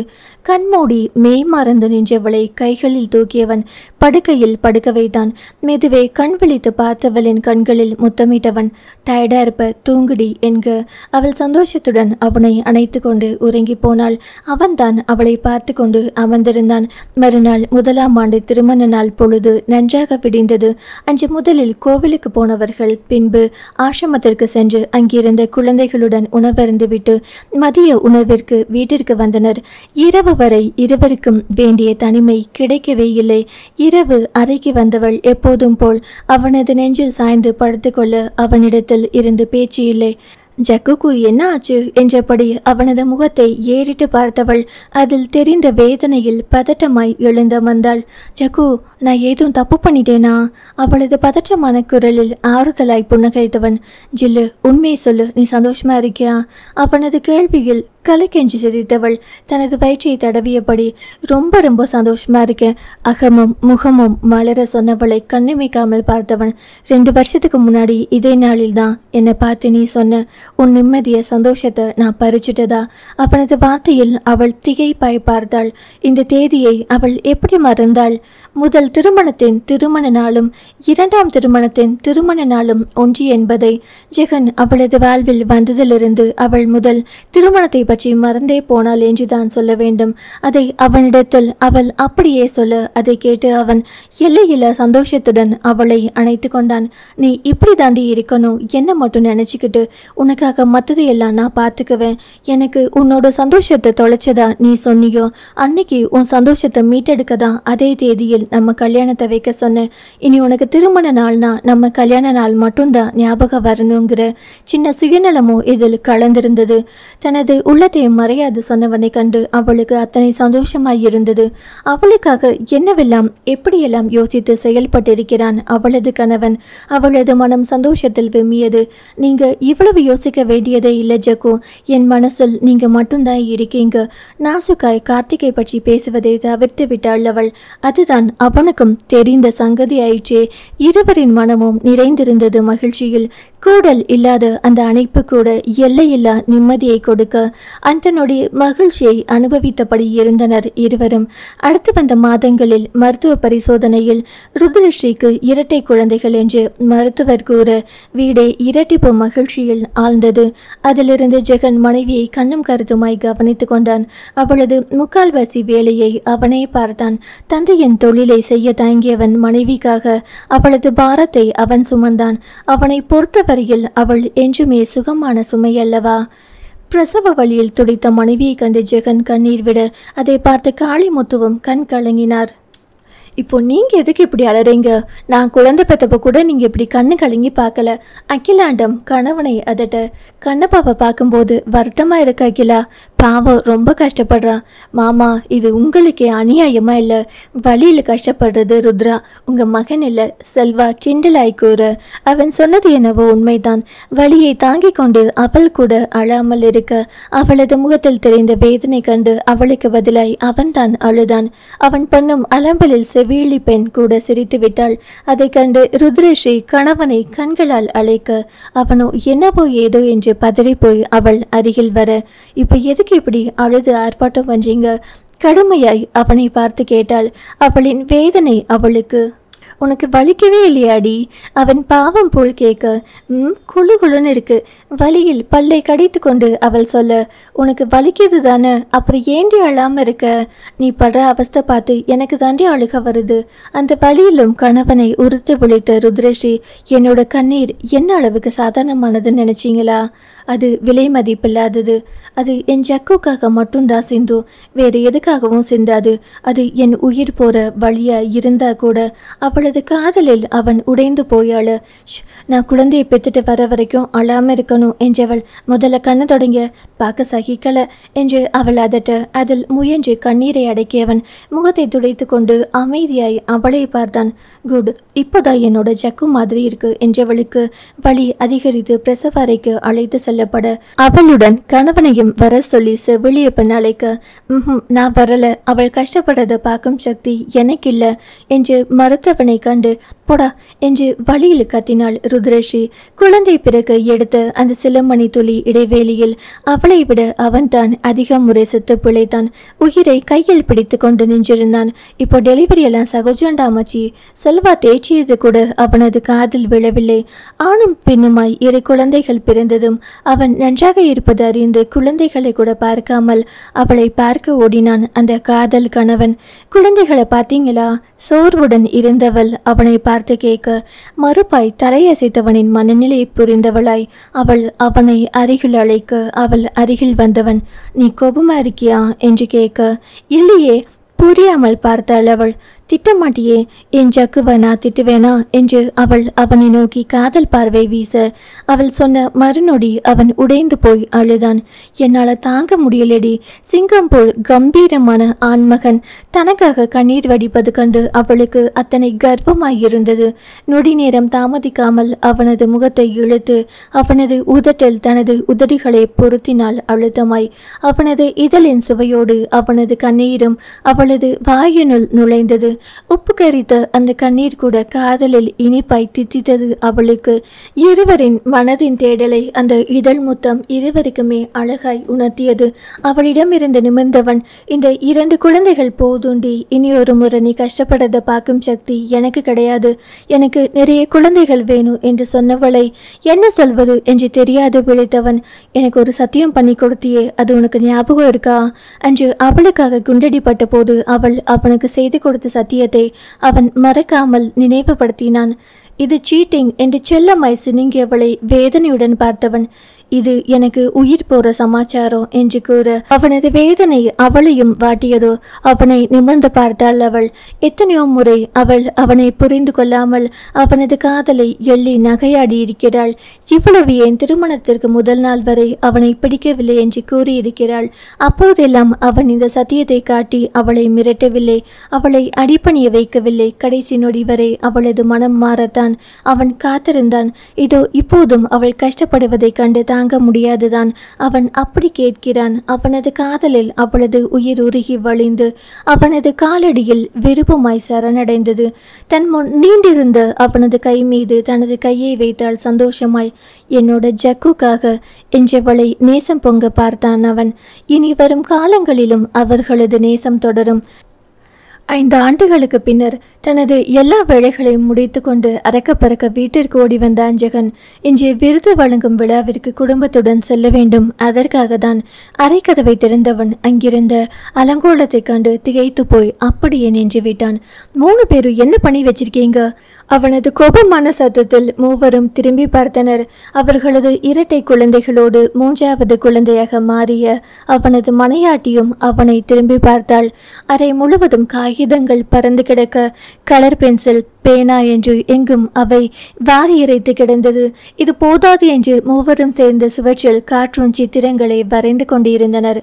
கண்மூடி மெய் மறந்து நின்றவளை கைகளில் தூக்கியவன் படுக்கையில் படுக்க வைத்தான். மெதுவே கண் விழித்து பார்த்தவளின் கண்களில் முத்தமிட்டவன், டயர்டா இருப்ப, தூங்குடி என்க அவள் சந்தோஷத்துடன் அவனை அணைத்து கொண்டு உறங்கி போனாள். அவன்தான் அவளை பார்த்து கொண்டு அமர்ந்திருந்தான். மறுநாள் 1ஆம் ஆண்டு திருமண நாள் பொழுது நன்றாக விடிந்தது. அன்று முதலில் கோவிலுக்கு போனவர்கள் பின்பு ஆசிரமத்திற்கு சென்று அங்கிருந்த குழந்தைகளுடன் உணவருந்துவிட்டு மதிய உணவிற்கு வீட்டிற்கு வந்தனர். இரவு வரை இருவருக்கும் வேண்டிய தனிமை கிடைக்கவே இல்லை. இரவு அறைக்கு வந்தவள் எப்போதும் போல் அவனது நெஞ்சில் சாய்ந்து படுத்துக்கொள்ள அவனிடத்தில் இருந்து பேச்சு இல்லை. ஜக்குக்கு என்ன ஆச்சு என்றபடி அவனது முகத்தை ஏறிட்டு பார்த்தவள் அதில் தெரிந்த வேதனையில் பதட்டமாய் எழுந்தமர்ந்தாள். ஜக்கு, நான் ஏதும் தப்பு பண்ணிட்டேனா? அவளது பதற்றமான குரலில் ஆறுதலாய் புன்னகைத்தவன், ஜில்லு, உண்மையை சொல்லு, நீ சந்தோஷமா இருக்கியா? அவனது கேள்வியில் கலக்கென்று சிரித்தவள் தனது வயிற்றை தடவியபடி, ரொம்ப சந்தோஷமா இருக்கேன். அகமும் முகமும் மலர சொன்னவளை கண்ணிமைக்காமல் பார்த்தவன், 2 வருஷத்துக்கு முன்னாடி இதே நாளில் தான் என்னை பார்த்து நீ சொன்ன உன் நிம்மதிய சந்தோஷத்தை நான் பறிச்சிட்டதா? அவனது வார்த்தையில் அவள் திகைப்பாய் பார்த்தாள். இந்த தேதியை அவள் எப்படி மறந்தாள்? முதல் திருமணத்தின் திருமண நாளும் இரண்டாம் திருமணத்தின் திருமண நாளும் ஒன்று என்பதை ஜெகன் அவளது வாழ்வில் வந்ததிலிருந்து அவள் முதல் திருமணத்தை பற்றி மறந்தே போனாள் என்றுதான் சொல்ல வேண்டும். அதை அவனிடத்தில் அவள் அப்படியே சொல்ல அதை கேட்டு அவன் எல்லையில்லா சந்தோஷத்துடன் அவளை அணைத்து கொண்டான். நீ இப்படி தாண்டி இருக்கணும், என்ன மட்டும் நினைச்சுக்கிட்டு உனக்காக மற்றதையெல்லாம் நான் பார்த்துக்குவேன். எனக்கு உன்னோட சந்தோஷத்தை தொலைச்சதா நீ சொன்னியோ அன்னைக்கு உன் சந்தோஷத்தை மீட்டெடுக்கதான் அதே தேதியில் நம்ம கல்யாணத்தை வைக்க சொன்னேன். இனி உனக்கு திருமண நாள்னா நம்ம கல்யாண நாள் மட்டும்தான் ஞாபகம் வரணுங்கிற சின்ன சுயநலமும் இதில் கலந்திருந்தது. தனது உள்ளத்தை மறையாது சொன்னவனை கண்டு அவளுக்கு அத்தனை சந்தோஷமாய் இருந்தது. அவளுக்காக என்னவெல்லாம் எப்படியெல்லாம் யோசித்து செயல்பட்டிருக்கிறான் அவளது கணவன். அவளது மனம் சந்தோஷத்தில் விம்மியது. நீங்க இவ்வளவு யோசிக்க வேண்டியதே இல்லை ஜக்கு, என் மனசில் நீங்க மட்டும்தான் இருக்கீங்க. நாசுக்காய் கார்த்திகை பற்றி பேசுவதை தவிர்த்து விட்டாள் அவள். அதுதான் அவனுக்கும் தெரிந்த சங்கதி ஆயிற்றே. இருவரின் மனமும் நிறைந்திருந்தது மகிழ்ச்சியில். கூடல் இல்லாத அந்த அணைப்பு கூட எல்லையில்லா நிம்மதியை கொடுக்க அந்த நொடி மகிழ்ச்சியை அனுபவித்தபடி இருந்தனர் இருவரும். அடுத்து வந்த மாதங்களில் மருத்துவ பரிசோதனையில் ருத்ரஸ்ரீக்கு இரட்டை குழந்தைகள் என்று மருத்துவர் கூற வீடே இரட்டிப்பு மகிழ்ச்சியில் ஆழ்ந்தது. அதிலிருந்து ஜெகன் மனைவியை கண்ணும் கருத்துமாய் கவனித்து கொண்டான். அவளது முக்கால்வாசி வேலையை அவனே பார்த்தான். தந்தையின் தொழிலை செய்ய தயங்கியவன் மனைவிக்காக அவளது பாரத்தை அவன் சுமந்தான். அவனை பொறுத்தவரையில் அவள் என்றுமே சுகமான சுமை அல்லவா? பிரசவ வழியில் துடித்த மனைவியை கண்டு ஜெகன் கண்ணீர் விட அதை பார்த்து காளிமுத்துவும் கண் கலங்கினார். இப்போ நீங்க எதுக்கு இப்படி அலறீங்க? நான் குழந்தை பெற்றப்ப கூட நீங்க இப்படி கண்ணு கலங்கி பார்க்கல. அகிலாண்டம் கணவனை அதட்ட, கண்ணப்பாவை பார்க்கும்போது வருத்தமா இருக்கு அகிலா, பாவம் ரொம்ப கஷ்டப்படுறா. மாமா இது உங்களுக்கே அநியாயமா இல்ல? வழியில் கஷ்டப்படுறது ருத்ரா, உங்க மகன் இல்ல. செல்வா கிண்டலாய் கூற அவன் சொன்னது என்னவோ உண்மைதான். வழியை தாங்கிக் கொண்டு அவள் கூட அழாமல் இருக்க அவளது முகத்தில் தெரிந்த வேதனை கண்டு அவளுக்கு பதிலாய் அவன்தான் அழுதான். அவன் பண்ணும் அலம்பலில் செவிலி பெண் கூட சிரித்து விட்டாள். அதை கண்டு ருத்ரஸ்ரீ கணவனை கண்களால் அழைக்க அவனோ என்னவோ ஏதோ என்று பதறி போய் அவள் அருகில் வர, இப்ப எதுக்கு இப்படி அழுது ஆர்ப்பாட்டம் பண்றீங்க? கடுமையாய் அவனை பார்த்து கேட்டாள். அவளின் வேதனை அவளுக்கு. உனக்கு வலிக்கவே இல்லையாடி? அவன் பாவம் போல் கேட்க, குழு குழுன்னு இருக்கு. வலியில் பல்லை கடித்து கொண்டு அவள் சொல்ல, உனக்கு வலிக்கிறது தானே, அப்புறம் ஏண்டி அழாம இருக்க? நீ படுற அவஸ்தை பார்த்து எனக்கு தாண்டி அழுக வருது. அந்த வலியிலும் கணவனை உறுத்து விழித்த ருத்ரஸ்ரீ, என்னோட கண்ணீர் என்ன அளவுக்கு சாதாரணமானதுன்னு நினைச்சீங்களா? அது விலை மதிப்பில்லாதது. அது என் ஜக்குக்காக மட்டும்தான் சிந்து, வேறு எதுக்காகவும் சிந்தாது. அது என் உயிர் போற வழியா இருந்தா கூட அவளது காதலில் அவன் உடைந்து போயாள. நான் குழந்தையை பெற்றுட்டு வர வரைக்கும் அழாம இருக்கணும் என்றவள் முதல்ல கண்ணு தொடங்க பார்க்க சகிக்கல என்று அவள் அதட்ட அதில் முயன்று கண்ணீரை அடக்கியவன் முகத்தை துடைத்து கொண்டு அமைதியாய் அவளை பார்த்தான். குட், இப்போதான் என்னோட ஜக்கு மாதிரி இருக்கு என்றவளுக்கு வலி அதிகரித்து பிரசவ அறைக்கு அழைத்து செல்லப்பட அவளுடன் கணவனையும் வர சொல்லி செவிலிய பெண் அழைக்க, நான் வரல, அவள் கஷ்டப்படுறதை பார்க்கும் சக்தி எனக்கு இல்ல என்று மருத்துவனை கண்டு போடா என்று வழியில் கத்தினாள் ருத்ரஸ்ரீ. குழந்தை பிறகு எடுத்த அந்த சில மணி துளி இடைவேளையில் அவளை விட அவன்தான் அதிக முறை செத்து பிழைத்தான். உயிரை கையில் பிடித்து கொண்டு நின்றிருந்தான். இப்போ டெலிவரி எல்லாம் சகஜண்டாமச்சி. செல்வா தேய்ச்சியது கூட அவனது காதில் விழவில்லை. ஆணும் பெண்ணுமாய் 2 குழந்தைகள் பிறந்ததும் அவன் நன்றாக இருப்பது அறிந்து குழந்தைகளை கூட பார்க்காமல் அவளை பார்க்க ஓடினான் அந்த காதல் கணவன். குழந்தைகளை பார்த்தீங்களா? சோர்வுடன் இருந்தவள் அவனை பார்த்து கேட்க மறுப்பாய் தலையசைத்தவனின் மனநிலை புரிந்தவளாய் அவள் அவனை அருகில் அழைக்க அவள் அருகில் வந்தவன், நீ கோபமா இருக்கியா என்று கேட்க, இல்லையே. புரியாமல் பார்த்தாள் அவள். திட்டமாட்டியே, என் ஜக்குவ நான் திட்டுவேனா என்று அவள் அவனை நோக்கி காதல் பார்வை வீச அவள் சொன்ன மறுநொடி அவன் உடைந்து போய் அழுதான். என்னால் தாங்க முடியலடி. சிங்கம் போல் கம்பீரமான ஆண்மகன் தனக்காக கண்ணீர் வடிப்பது கண்டு அவளுக்கு அத்தனை கர்வமாயிருந்தது. நொடி நேரம் தாமதிக்காமல் அவனது முகத்தை இழுத்து அவனது உதட்டில் தனது உதடிகளை பொருத்தினாள் அழுத்தமாய். அவனது இதழின் சுவையோடு அவனது கண்ணீரும் அவளது வாயினுள் நுழைந்தது. உப்பு கரித்த அந்த கண்ணீர் கூட காதலில் இனிப்பாய் தித்தித்தது அவளுக்கு. இருவரின் மனதின் தேடலை அந்த இதழ் முத்தம் இருவருக்குமே அழகாய் உணர்த்தியது. அவளிடமிருந்து நிமிர்ந்தவன், இந்த 2 குழந்தைகள் போதுண்டி, இனி ஒரு முறை நீ கஷ்டப்படத பார்க்கும் சக்தி எனக்கு கிடையாது, எனக்கு நிறைய குழந்தைகள் வேணும் என்று சொன்னவளை என்ன சொல்வது என்று தெரியாது விழித்தவன், எனக்கு ஒரு சத்தியம் பண்ணி கொடுத்தியே, அது உனக்கு ஞாபகம் இருக்கா என்று அவளுக்காக குண்டடிப்பட்ட போது அவள் அவனுக்கு செய்து கொடுத்த சத்தியத்தை அவன் மறக்காமல் நினைவுபடுத்தினான். இது சீட்டிங் என்று செல்லமாய் சினுங்கியவளை வேதனையுடன் பார்த்தவன், இது எனக்கு உயிர் போற சமாச்சாரம் என்று கூற அவனது வேதனை அவளையும் வாட்டியதோ. அவனை நிமிர்ந்து பார்த்தாள் அவள். எத்தனையோ முறை அவள் அவனை புரிந்து கொள்ளாமல் அவனது காதலை எள்ளி நகையாடி இருக்கிறாள். இவ்வளவு ஏன் திருமணத்திற்கு முதல் நாள் வரை அவனை பிடிக்கவில்லை என்று கூறியிருக்கிறாள். அப்போதெல்லாம் அவன் இந்த சத்தியத்தை காட்டி அவளை மிரட்டவில்லை, அவளை அடிப்பணிய வைக்கவில்லை. கடைசி நொடி வரை அவளது மனம் மாறத்தான் அவன் காத்திருந்தான். இதோ இப்போதும் அவள் கஷ்டப்படுவதை கண்டு தாங்க முடியாதுதான் அவன் அப்படி கேட்கிறான். அவனது காதலில் அவளது உயிர் உருகி வழிந்து அவனது காலடியில் விருப்பமாய் சரணடைந்தது. தன் முன் நீண்டிருந்த அவனது கை மீது தனது கையை வைத்தாள் சந்தோஷமாய். என்னோட ஜக்குக்காக என்றவளை நேசம் பொங்க பார்த்தான் அவன். இனி வரும் காலங்களிலும் அவர்களது நேசம் தொடரும். 5 ஆண்டுகளுக்கு பின்னர் தனது எல்லா வேலைகளையும் முடித்து கொண்டு அறக்க பறக்க வீட்டிற்கு ஓடி வந்தான் ஜெகன். இன்றைய விருது வழங்கும் விழாவிற்கு குடும்பத்துடன் செல்ல வேண்டும். அதற்காக தான் அரைக்கதவை திறந்தவன் அங்கிருந்த அலங்கோலத்தை கண்டு திகைத்து போய் அப்படியே நின்று விட்டான். 3 பேரும் என்ன பண்ணி வச்சிருக்கீங்க? அவனது கோபமான சத்தத்தில் மூவரும் திரும்பி பார்த்தனர். அவர்களது இரட்டை குழந்தைகளோடு 3வது குழந்தையாக மாறிய அவனது மனையாட்டியும் அவனை திரும்பி பார்த்தாள். அறை முழுவதும் காகிதங்கள் பறந்து கிடக்க, கலர் பென்சில், பேனா என்று எங்கும் அவை வாரி இறைத்து கிடந்தது. இது போதாது என்று மூவரும் சேர்ந்து சுவற்றில் கார்ட்டூன் சித்திரங்களை வரைந்து கொண்டிருந்தனர்.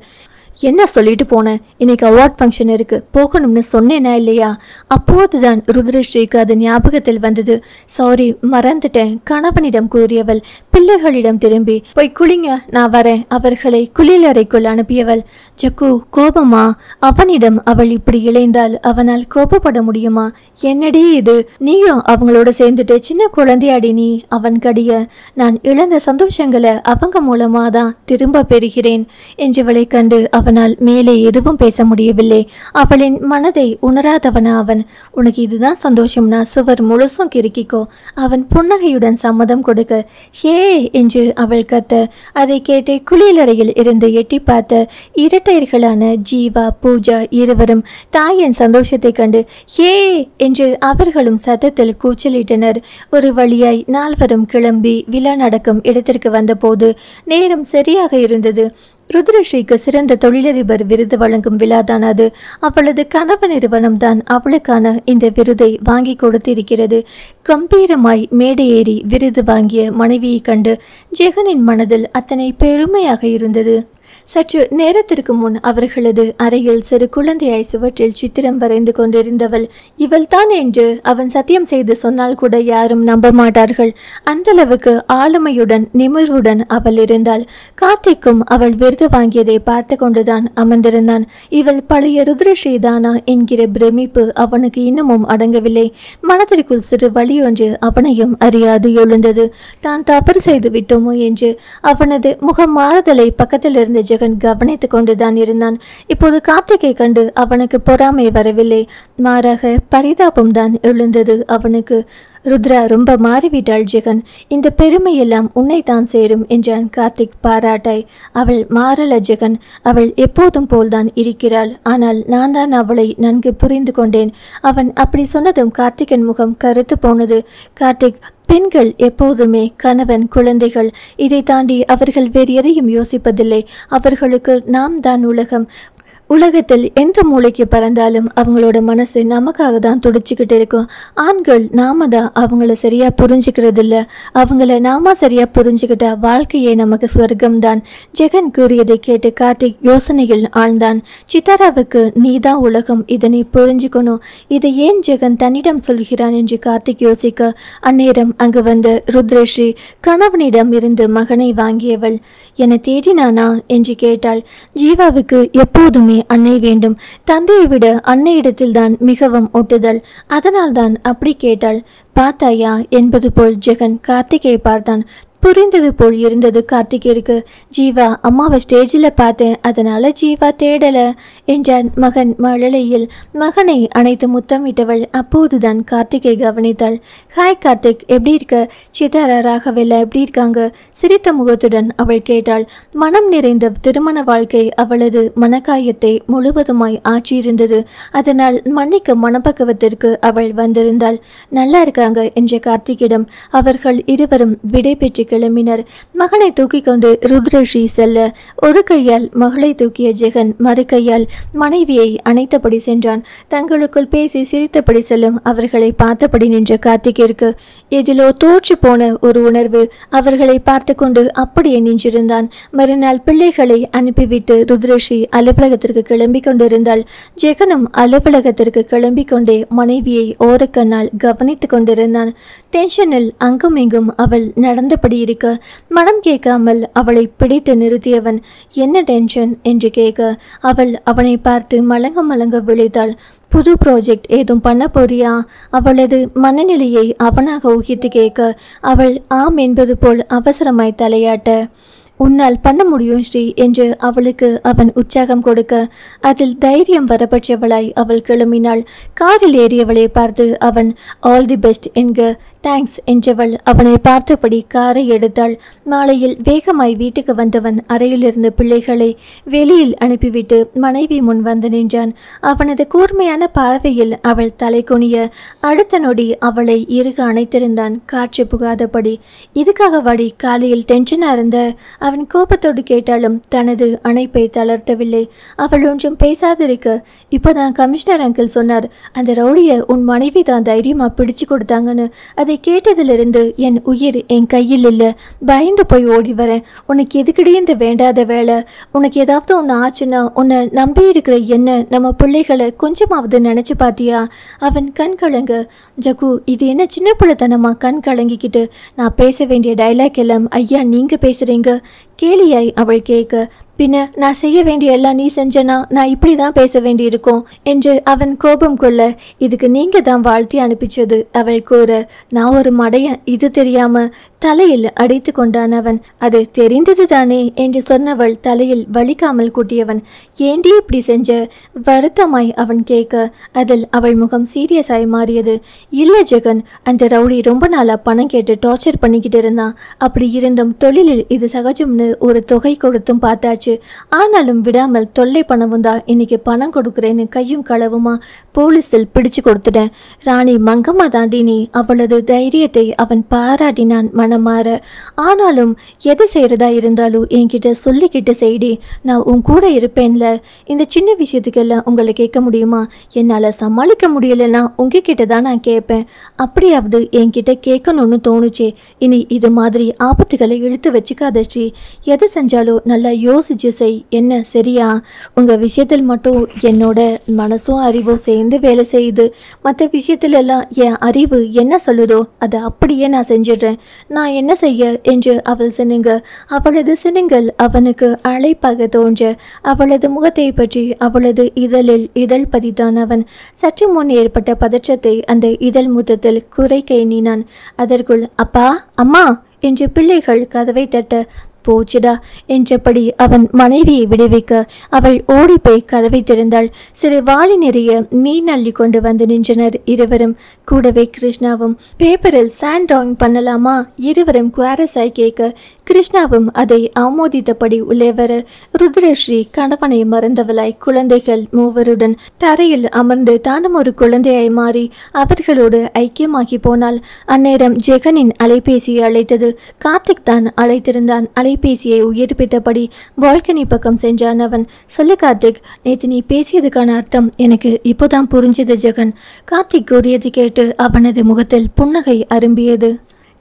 என்ன சொல்லிட்டு போனேன், இன்னைக்கு அவார்ட் ஃபங்க்ஷன் இருக்கு, போகணும்னு சொன்னேனா இல்லையா? அப்போதுதான் ருத்ரஸ்ரீக்கு அது ஞாபகத்தில் வந்தது. சாரி, மறந்துட்டேன் கணவனிடம் கூறியவள் பிள்ளைகளிடம் திரும்பி, போய் குளிங்க, நான் வரேன், அவர்களை குளியலறைக்குள் அனுப்பியவள். ஜக்கு கோபமா? அவனிடம் அவள் இப்படி இழைந்தால் அவனால் கோபப்பட முடியுமா? என்னடி இது, நீயும் அவங்களோட சேர்ந்துட்டு சின்ன குழந்தையாடி நீ? அவன் கடிய, நான் இழந்த சந்தோஷங்களை அவங்க மூலமா தான் திரும்ப பெறுகிறேன் என்றவளை கண்டு அவனால் மேலே எதுவும் பேச முடியவில்லை. அவளின் மனதை உணராதவனா அவன். உனக்கு இதுதான் சந்தோஷம்னா சுவர் முழுசும் கிறுக்கிக்கோ. அவன் புன்னகையுடன் சம்மதம் கொடுக்க, ஹே என்று அவள் கத்த, அதை கேட்டு குளியலறையில் இருந்து எட்டி பார்த்த இரட்டையர்களான ஜீவா, பூஜா இருவரும் தாயின் சந்தோஷத்தை கண்டு ஹே என்று அவர்களும் சத்தத்தில் கூச்சலிட்டனர். ஒரு வழியாய் 4வரும் கிளம்பி விழா நடக்கும் இடத்திற்கு வந்தபோது நேரம் சரியாக இருந்தது. ருத்ரஸ்ரீக்கு சிறந்த தொழிலதிபர் விருது வழங்கும் விழாதான் அது. அவளது கனவு நிறுவனம் தான் அவளுக்கான இந்த விருதை வாங்கி கொடுத்திருக்கிறது. கம்பீரமாய் மேடை ஏறி விருது வாங்கிய மனைவியை கண்டு ஜெகனின் மனதில் அத்தனை பெருமையாக இருந்தது. சற்று நேரத்திற்கு முன் அவர்களது அறையில் சிறு குழந்தையாய் சுவற்றில் சித்திரம் வரைந்து கொண்டிருந்தவள் இவள் தான் என்று அவன் சத்தியம் செய்து சொன்னால் கூட யாரும் நம்ப மாட்டார்கள். அந்த அளவுக்கு ஆளுமையுடன் நிமிருடன் அவள் இருந்தாள். கார்த்திக்கும் அவள் விருது வாங்கியதை பார்த்து கொண்டுதான் அமர்ந்திருந்தான். இவள் பழைய ருத்ரஸ்ரீ தானா என்கிற பிரமிப்பு அவனுக்கு இன்னமும் அடங்கவில்லை. மனதிற்குள் சிறு வழியொன்று அவனையும் அறியாது எழுந்தது. தான் தவறு செய்து விட்டோமோ என்று அவனது முகம் மாறுதலை பக்கத்தில் இருந்த ஜெகன் கவனித்துக் கொண்டுதான் இருந்தான். இப்போது கார்த்திகை கண்டு அவனுக்கு பொறாமை வரவில்லை, மாறாக பரிதாபம் தான் எழுந்தது அவனுக்கு. ருத்ரா ரொம்ப மாறிவிட்டாள் ஜெகன், இந்த பெருமையெல்லாம் உன்னை தான் சேரும் என்றான் கார்த்திக் பாராட்டாய். அவள் மாறல ஜெகன், அவள் எப்போதும் போல்தான் இருக்கிறாள். ஆனால் நான் தான் அவளை நன்கு புரிந்து கொண்டேன். அவன் அப்படி சொன்னதும் கார்த்திகன் முகம் கருத்து போனது. கார்த்திக், பெண்கள் எப்போதுமே கணவன், குழந்தைகள், இதை தாண்டி அவர்கள் வேறு எதையும் யோசிப்பதில்லை. அவர்களுக்கு நாம் தான் உலகம். உலகத்தில் எந்த மூளைக்கு பறந்தாலும் அவங்களோட மனசு நமக்காக தான் துடிச்சுக்கிட்டு இருக்கும். ஆண்கள் நாம தான் அவங்கள சரியா புரிஞ்சுக்கிறது இல்லை. அவங்கள நாம சரியா புரிஞ்சுக்கிட்டா வாழ்க்கையே நமக்கு ஸ்வர்க்கம் தான். ஜெகன் கூறியதை கேட்டு கார்த்திக் யோசனையில் ஆழ்ந்தான். சித்தாராவுக்கு நீதான் உலகம், இதை நீ புரிஞ்சுக்கணும். இதை ஏன் ஜெகன் தன்னிடம் சொல்கிறான் என்று கார்த்திக் யோசிக்க, அந்நேரம் அங்கு வந்த ருத்ரஸ்ரீ கணவனிடம் இருந்து மகனை வாங்கியவள், என தேடினானா என்று கேட்டாள். ஜீவாவுக்கு எப்போதுமே எப்போதுமே அன்னை வேண்டும். தந்தையை விட அன்னையிடத்தில்தான் மிகவும் ஒட்டுதல். அதனால்தான் அப்படி கேட்டாள். பார்த்தாயா என்பது போல் ஜெகன் கார்த்திகை பார்த்தான். புரிந்தது போல் இருந்தது கார்த்திகிற்கு. ஜீவா, அம்மாவை ஸ்டேஜில் பார்த்தேன், அதனால ஜீவா தேடல என்றான் மகன் மழலையில். மகனை அணைத்து முத்தமிட்டவள் அப்போதுதான் கார்த்திகை கவனித்தாள். ஹாய் கார்த்திக், எப்படி இருக்க? சிதாரா ராகவெல்லா எப்படி இருக்காங்க? சிரித்த முகத்துடன் அவள் கேட்டாள். மனம் நிறைந்த திருமண வாழ்க்கை அவளது மனக்காயத்தை முழுவதுமாய் ஆற்றியிருந்தது. அதனால் மன்னிக்க மனப்பக்குவத்திற்கு அவள் வந்திருந்தாள். நல்லா இருக்காங்க என்ற கார்த்திகிடம் அவர்கள் இருவரும் விடை பெற்று கிளம்பினர். மகனை தூக்கி கொண்டு ருத்ரஸ்ரீ செல்ல ஒரு கையால் மகளை தூக்கிய ஜெகன் மறு கையால் மனைவியை அணைத்தபடி சென்றான். தங்களுக்குள் பேசி சிரித்தபடி செல்லும் அவர்களை பார்த்தபடி நின்ற கார்த்திகிற்கு எதிலோ தோற்று போன ஒரு உணர்வு. அவர்களை பார்த்து கொண்டு அப்படியே நின்றிருந்தான். மறுநாள் பிள்ளைகளை அனுப்பிவிட்டு ருத்ரஸ்ரீ அலுவலகத்திற்கு கிளம்பி கொண்டிருந்தாள். ஜெகனும் அலுவலகத்திற்கு கிளம்பி கொண்டே மனைவியை ஓரக்கண்ணால் கவனித்து கொண்டிருந்தான். டென்ஷனில் அங்கும் இங்கும் அவள் நடந்தபடி இருக்க மனம் கேட்காமல் அவளை பிடித்து நிறுத்தியவன் என்ன டென்ஷன் என்று கேட்க அவள் அவனை பார்த்து மலங்க மலங்க விழித்தாள். புது ப்ராஜெக்ட் ஏதும் பண்ண போறியா? அவளது மனநிலையை அவனாக ஊகித்து கேட்க அவள் ஆம் என்பது போல் அவசரமாய் தலையாட்ட உன்னால் பண்ண முடியும் ஸ்ரீ என்று அவளுக்கு அவன் உற்சாகம் கொடுக்க அதில் தைரியம் வரப்பற்றவளாய் அவள் கிளம்பினாள். காரில் ஏறியவளை பார்த்து அவன் ஆல் தி பெஸ்ட் என்க தேங்க்ஸ் என்றவள் அவனை பார்த்தபடி காரை எடுத்தாள். மாலையில் வேகமாய் வீட்டுக்கு வந்தவன் அறையிலிருந்து பிள்ளைகளை வெளியில் அனுப்பிவிட்டு மனைவி முன் வந்து நின்றான். அவனது கூர்மையான பார்வையில் அவள் தலை குனிய அடுத்த நொடி அவளை இறுக அணைத்திருந்தான், காற்று புகாதபடி. இதுக்காக வாடி காலையில் டென்ஷனா இருந்த? அவன் கோபத்தோடு கேட்டாலும் தனது அணைப்பை தளர்த்தவில்லை. அவள் ஒன்றும் பேசாதிருக்க இப்போதான் கமிஷனர் அங்கிள் சொன்னார், அந்த ரவுடியை உன் மனைவி தான் தைரியமா பிடிச்சு கொடுத்தாங்கன்னு. அதை கேட்டதிலிருந்து என் உயிர் என் கையில் இல்லை. பயந்து போய் ஓடி வரேன். உனக்கு எதுக்கிட்டே இந்த வேண்டாத வேலை? உனக்கு ஏதாவது ஒன்று ஆச்சுன்னா உன்னை நம்பி இருக்கிற என்ன, நம்ம பிள்ளைகளை கொஞ்சமாவது நினைச்சு பாத்தியா? அவன் கண் கலங்க. ஜகு, இது என்ன சின்ன பிள்ளைத்தனமா கண் கலங்கிக்கிட்டு? நான் பேச வேண்டிய டைலாக் எல்லாம் ஐயா நீங்க பேசுறீங்க கேலியாய் அவள் கேட்க, பின்ன நான் செய்ய வேண்டிய எல்லாம் நீ செஞ்சனா நான் இப்படி தான் பேச வேண்டியிருக்கும் என்று அவன் கோபம் கொள்ள, இதுக்கு நீங்க தான் வாழ்த்தி அனுப்பிச்சது அவள் கூற, நான் ஒரு மடையன் இது தெரியாம தலையில் அடித்து கொண்டான் அவன். அது தெரிந்தது தானே என்று சொன்னவள் தலையில் வலிக்காமல் கூட்டியவன். ஏண்டி இப்படி செஞ்ச? வருத்தமாய் அவன் கேட்க அதில் அவள் முகம் சீரியஸாய் மாறியது. இல்லை ஜெகன், அந்த ரவுடி ரொம்ப நாளா பணம் கேட்டு டார்ச்சர் பண்ணிக்கிட்டு இருந்தான். அப்படி இருந்தும் தொழிலில் இது சகஜம்னு ஒரு தொகை கொடுத்தும் பார்த்தாச்சு. ஆனாலும் விடாமல் தொல்லை பண்ணவும் தான் இன்னைக்கு பணம் கொடுக்குறேன்னு கையும் களவுமா போலீஸில் பிடிச்சு கொடுத்துட்டேன். ராணி மங்கம்மா தாண்டி நீ. அவளது தைரியத்தை அவன் பாராட்டினான் மனமாற. ஆனாலும் எது செய்யறதா இருந்தாலும் என்கிட்ட சொல்லிக்கிட்டு செய்டி, நான் உன் கூட இருப்பேன்ல. இந்த சின்ன விஷயத்துக்கெல்லாம் உங்களை கேட்க முடியுமா? என்னால் சமாளிக்க முடியலன்னா உங்ககிட்ட தான் நான் கேட்பேன். அப்படியாவது என்கிட்ட கேட்கணும்னு தோணுச்சே. இனி இது மாதிரி ஆபத்துகளை இழுத்து வச்சுக்காத ஸ்ரீ. எது செஞ்சாலும் நல்லா யோசிச்சு செய், என்ன சரியா? உங்க விஷயத்தில் மட்டும் என்னோட மனசும் அறிவும் சேர்ந்து வேலை செய்யுது. மற்ற விஷயத்துல எல்லாம் என் அறிவு என்ன சொல்லுதோ அதை அப்படியே நான் செஞ்சிடுறேன். நான் என்ன செய்ய என்று அவள் சினுங்க. அவளது சினுங்கள் அவனுக்கு அழைப்பாக தோன்ற. அவளது முகத்தை பற்றி அவளது இதழில் இதழ் பதித்தான் அவன். சற்று முன் ஏற்பட்ட பதற்றத்தை அந்த இதழ் முத்தத்தில் குறைக்க எண்ணினான். அதற்குள் அப்பா அம்மா என்று பிள்ளைகள் கதவை தட்ட, போச்சுடா என்றபடி அவன் மனைவியை விடுவிக்க அவள் ஓடிப்போய் கதவை திறந்தாள். சிறு வாளி நிறைய மீன் அள்ளி கொண்டு வந்து நின்றனர் இருவரும். கூடவே கிருஷ்ணாவும். பேப்பரில் சாண்ட் டிராயிங் பண்ணலாமா? இருவரும் குவாரஸாய் கேட்க கிருஷ்ணாவும் அதை ஆமோதித்தபடி உள்ளே வர ருத்ரஸ்ரீ கணவனை மறந்தவளாய் குழந்தைகள் மூவருடன் தரையில் அமர்ந்து தானும் ஒரு குழந்தையாய் மாறி அவர்களோடு ஐக்கியமாகி போனாள். அந்நேரம் ஜெகனின் அலைபேசியை அழைத்தது. கார்த்திக் தான் அழைத்திருந்தான். அலைபேசியை உயிர்ப்பித்தபடி பால்கனி பக்கம் சென்றான் அவன். சொல்லு கார்த்திக், நேற்று நீ பேசியதுக்கான அர்த்தம் எனக்கு இப்போதான் புரிஞ்சது ஜெகன். கார்த்திக் கூறியது கேட்டு அவனது முகத்தில் புன்னகை அரும்பியது.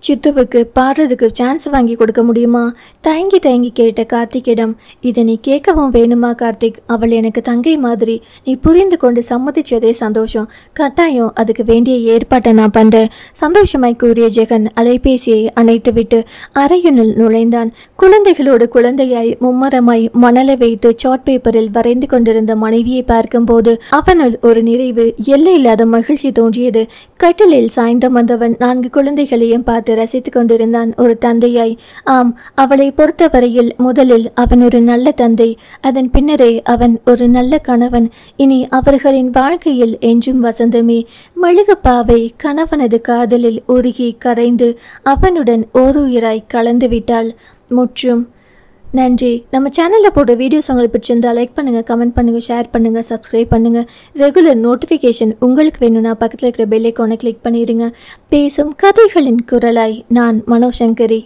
சித்துவுக்கு பாடுறதுக்கு சான்ஸ் வாங்கி கொடுக்க முடியுமா? தயங்கி தயங்கி கேட்ட கார்த்திக்கிடம், இதை நீ கேட்கவும் வேணுமா கார்த்திக்? அவள் எனக்கு தங்கை மாதிரி. நீ புரிந்து கொண்டு சம்மதிச்சதே சந்தோஷம். கட்டாயம் அதுக்கு வேண்டிய ஏற்பாட்டை நான் பண்றேன், சந்தோஷமாய் கூறிய ஜெகன் அலைபேசியை அணைத்துவிட்டு அறையினுள் நுழைந்தான். குழந்தைகளோடு குழந்தையாய் மும்மரமாய் மணலை வைத்து சார்ட் பேப்பரில் வரைந்து கொண்டிருந்த மனைவியை பார்க்கும்போது அவனுள் ஒரு நிறைவு, எல்லையில்லாத மகிழ்ச்சி தோன்றியது. கட்டிலில் சாய்ந்தமர்ந்தவன் 4 குழந்தைகளையும் பார்த்து ரசித்துக் கொண்டிருந்தான் ஒரு தந்தையாய். ஆம், அவளை பொறுத்தவரையில் முதலில் அவன் ஒரு நல்ல தந்தை, அதன் பின்னரே அவன் ஒரு நல்ல கணவன். இனி அவர்களின் வாழ்க்கையில் என்றும் வசந்தமே. மெழுகுப்பாவை கணவனது காதலில் உருகி கரைந்து அவனுடன் ஓருயிராய் கலந்து விட்டாள். முற்றும். நன்றி. நம்ம சேனலில் போடுற வீடியோஸ் உங்களுக்கு பிடிச்சிருந்தா லைக் பண்ணுங்கள், கமெண்ட் பண்ணுங்கள், ஷேர் பண்ணுங்கள், சப்ஸ்கிரைப் பண்ணுங்கள். ரெகுலர் நோட்டிஃபிகேஷன் உங்களுக்கு வேணும்னா பக்கத்தில் இருக்கிற பெல் ஐக்கானை கிளிக் பண்ணிடுங்க. பேசும் கதைகளின் குரலாய் நான் மனோசங்கரி.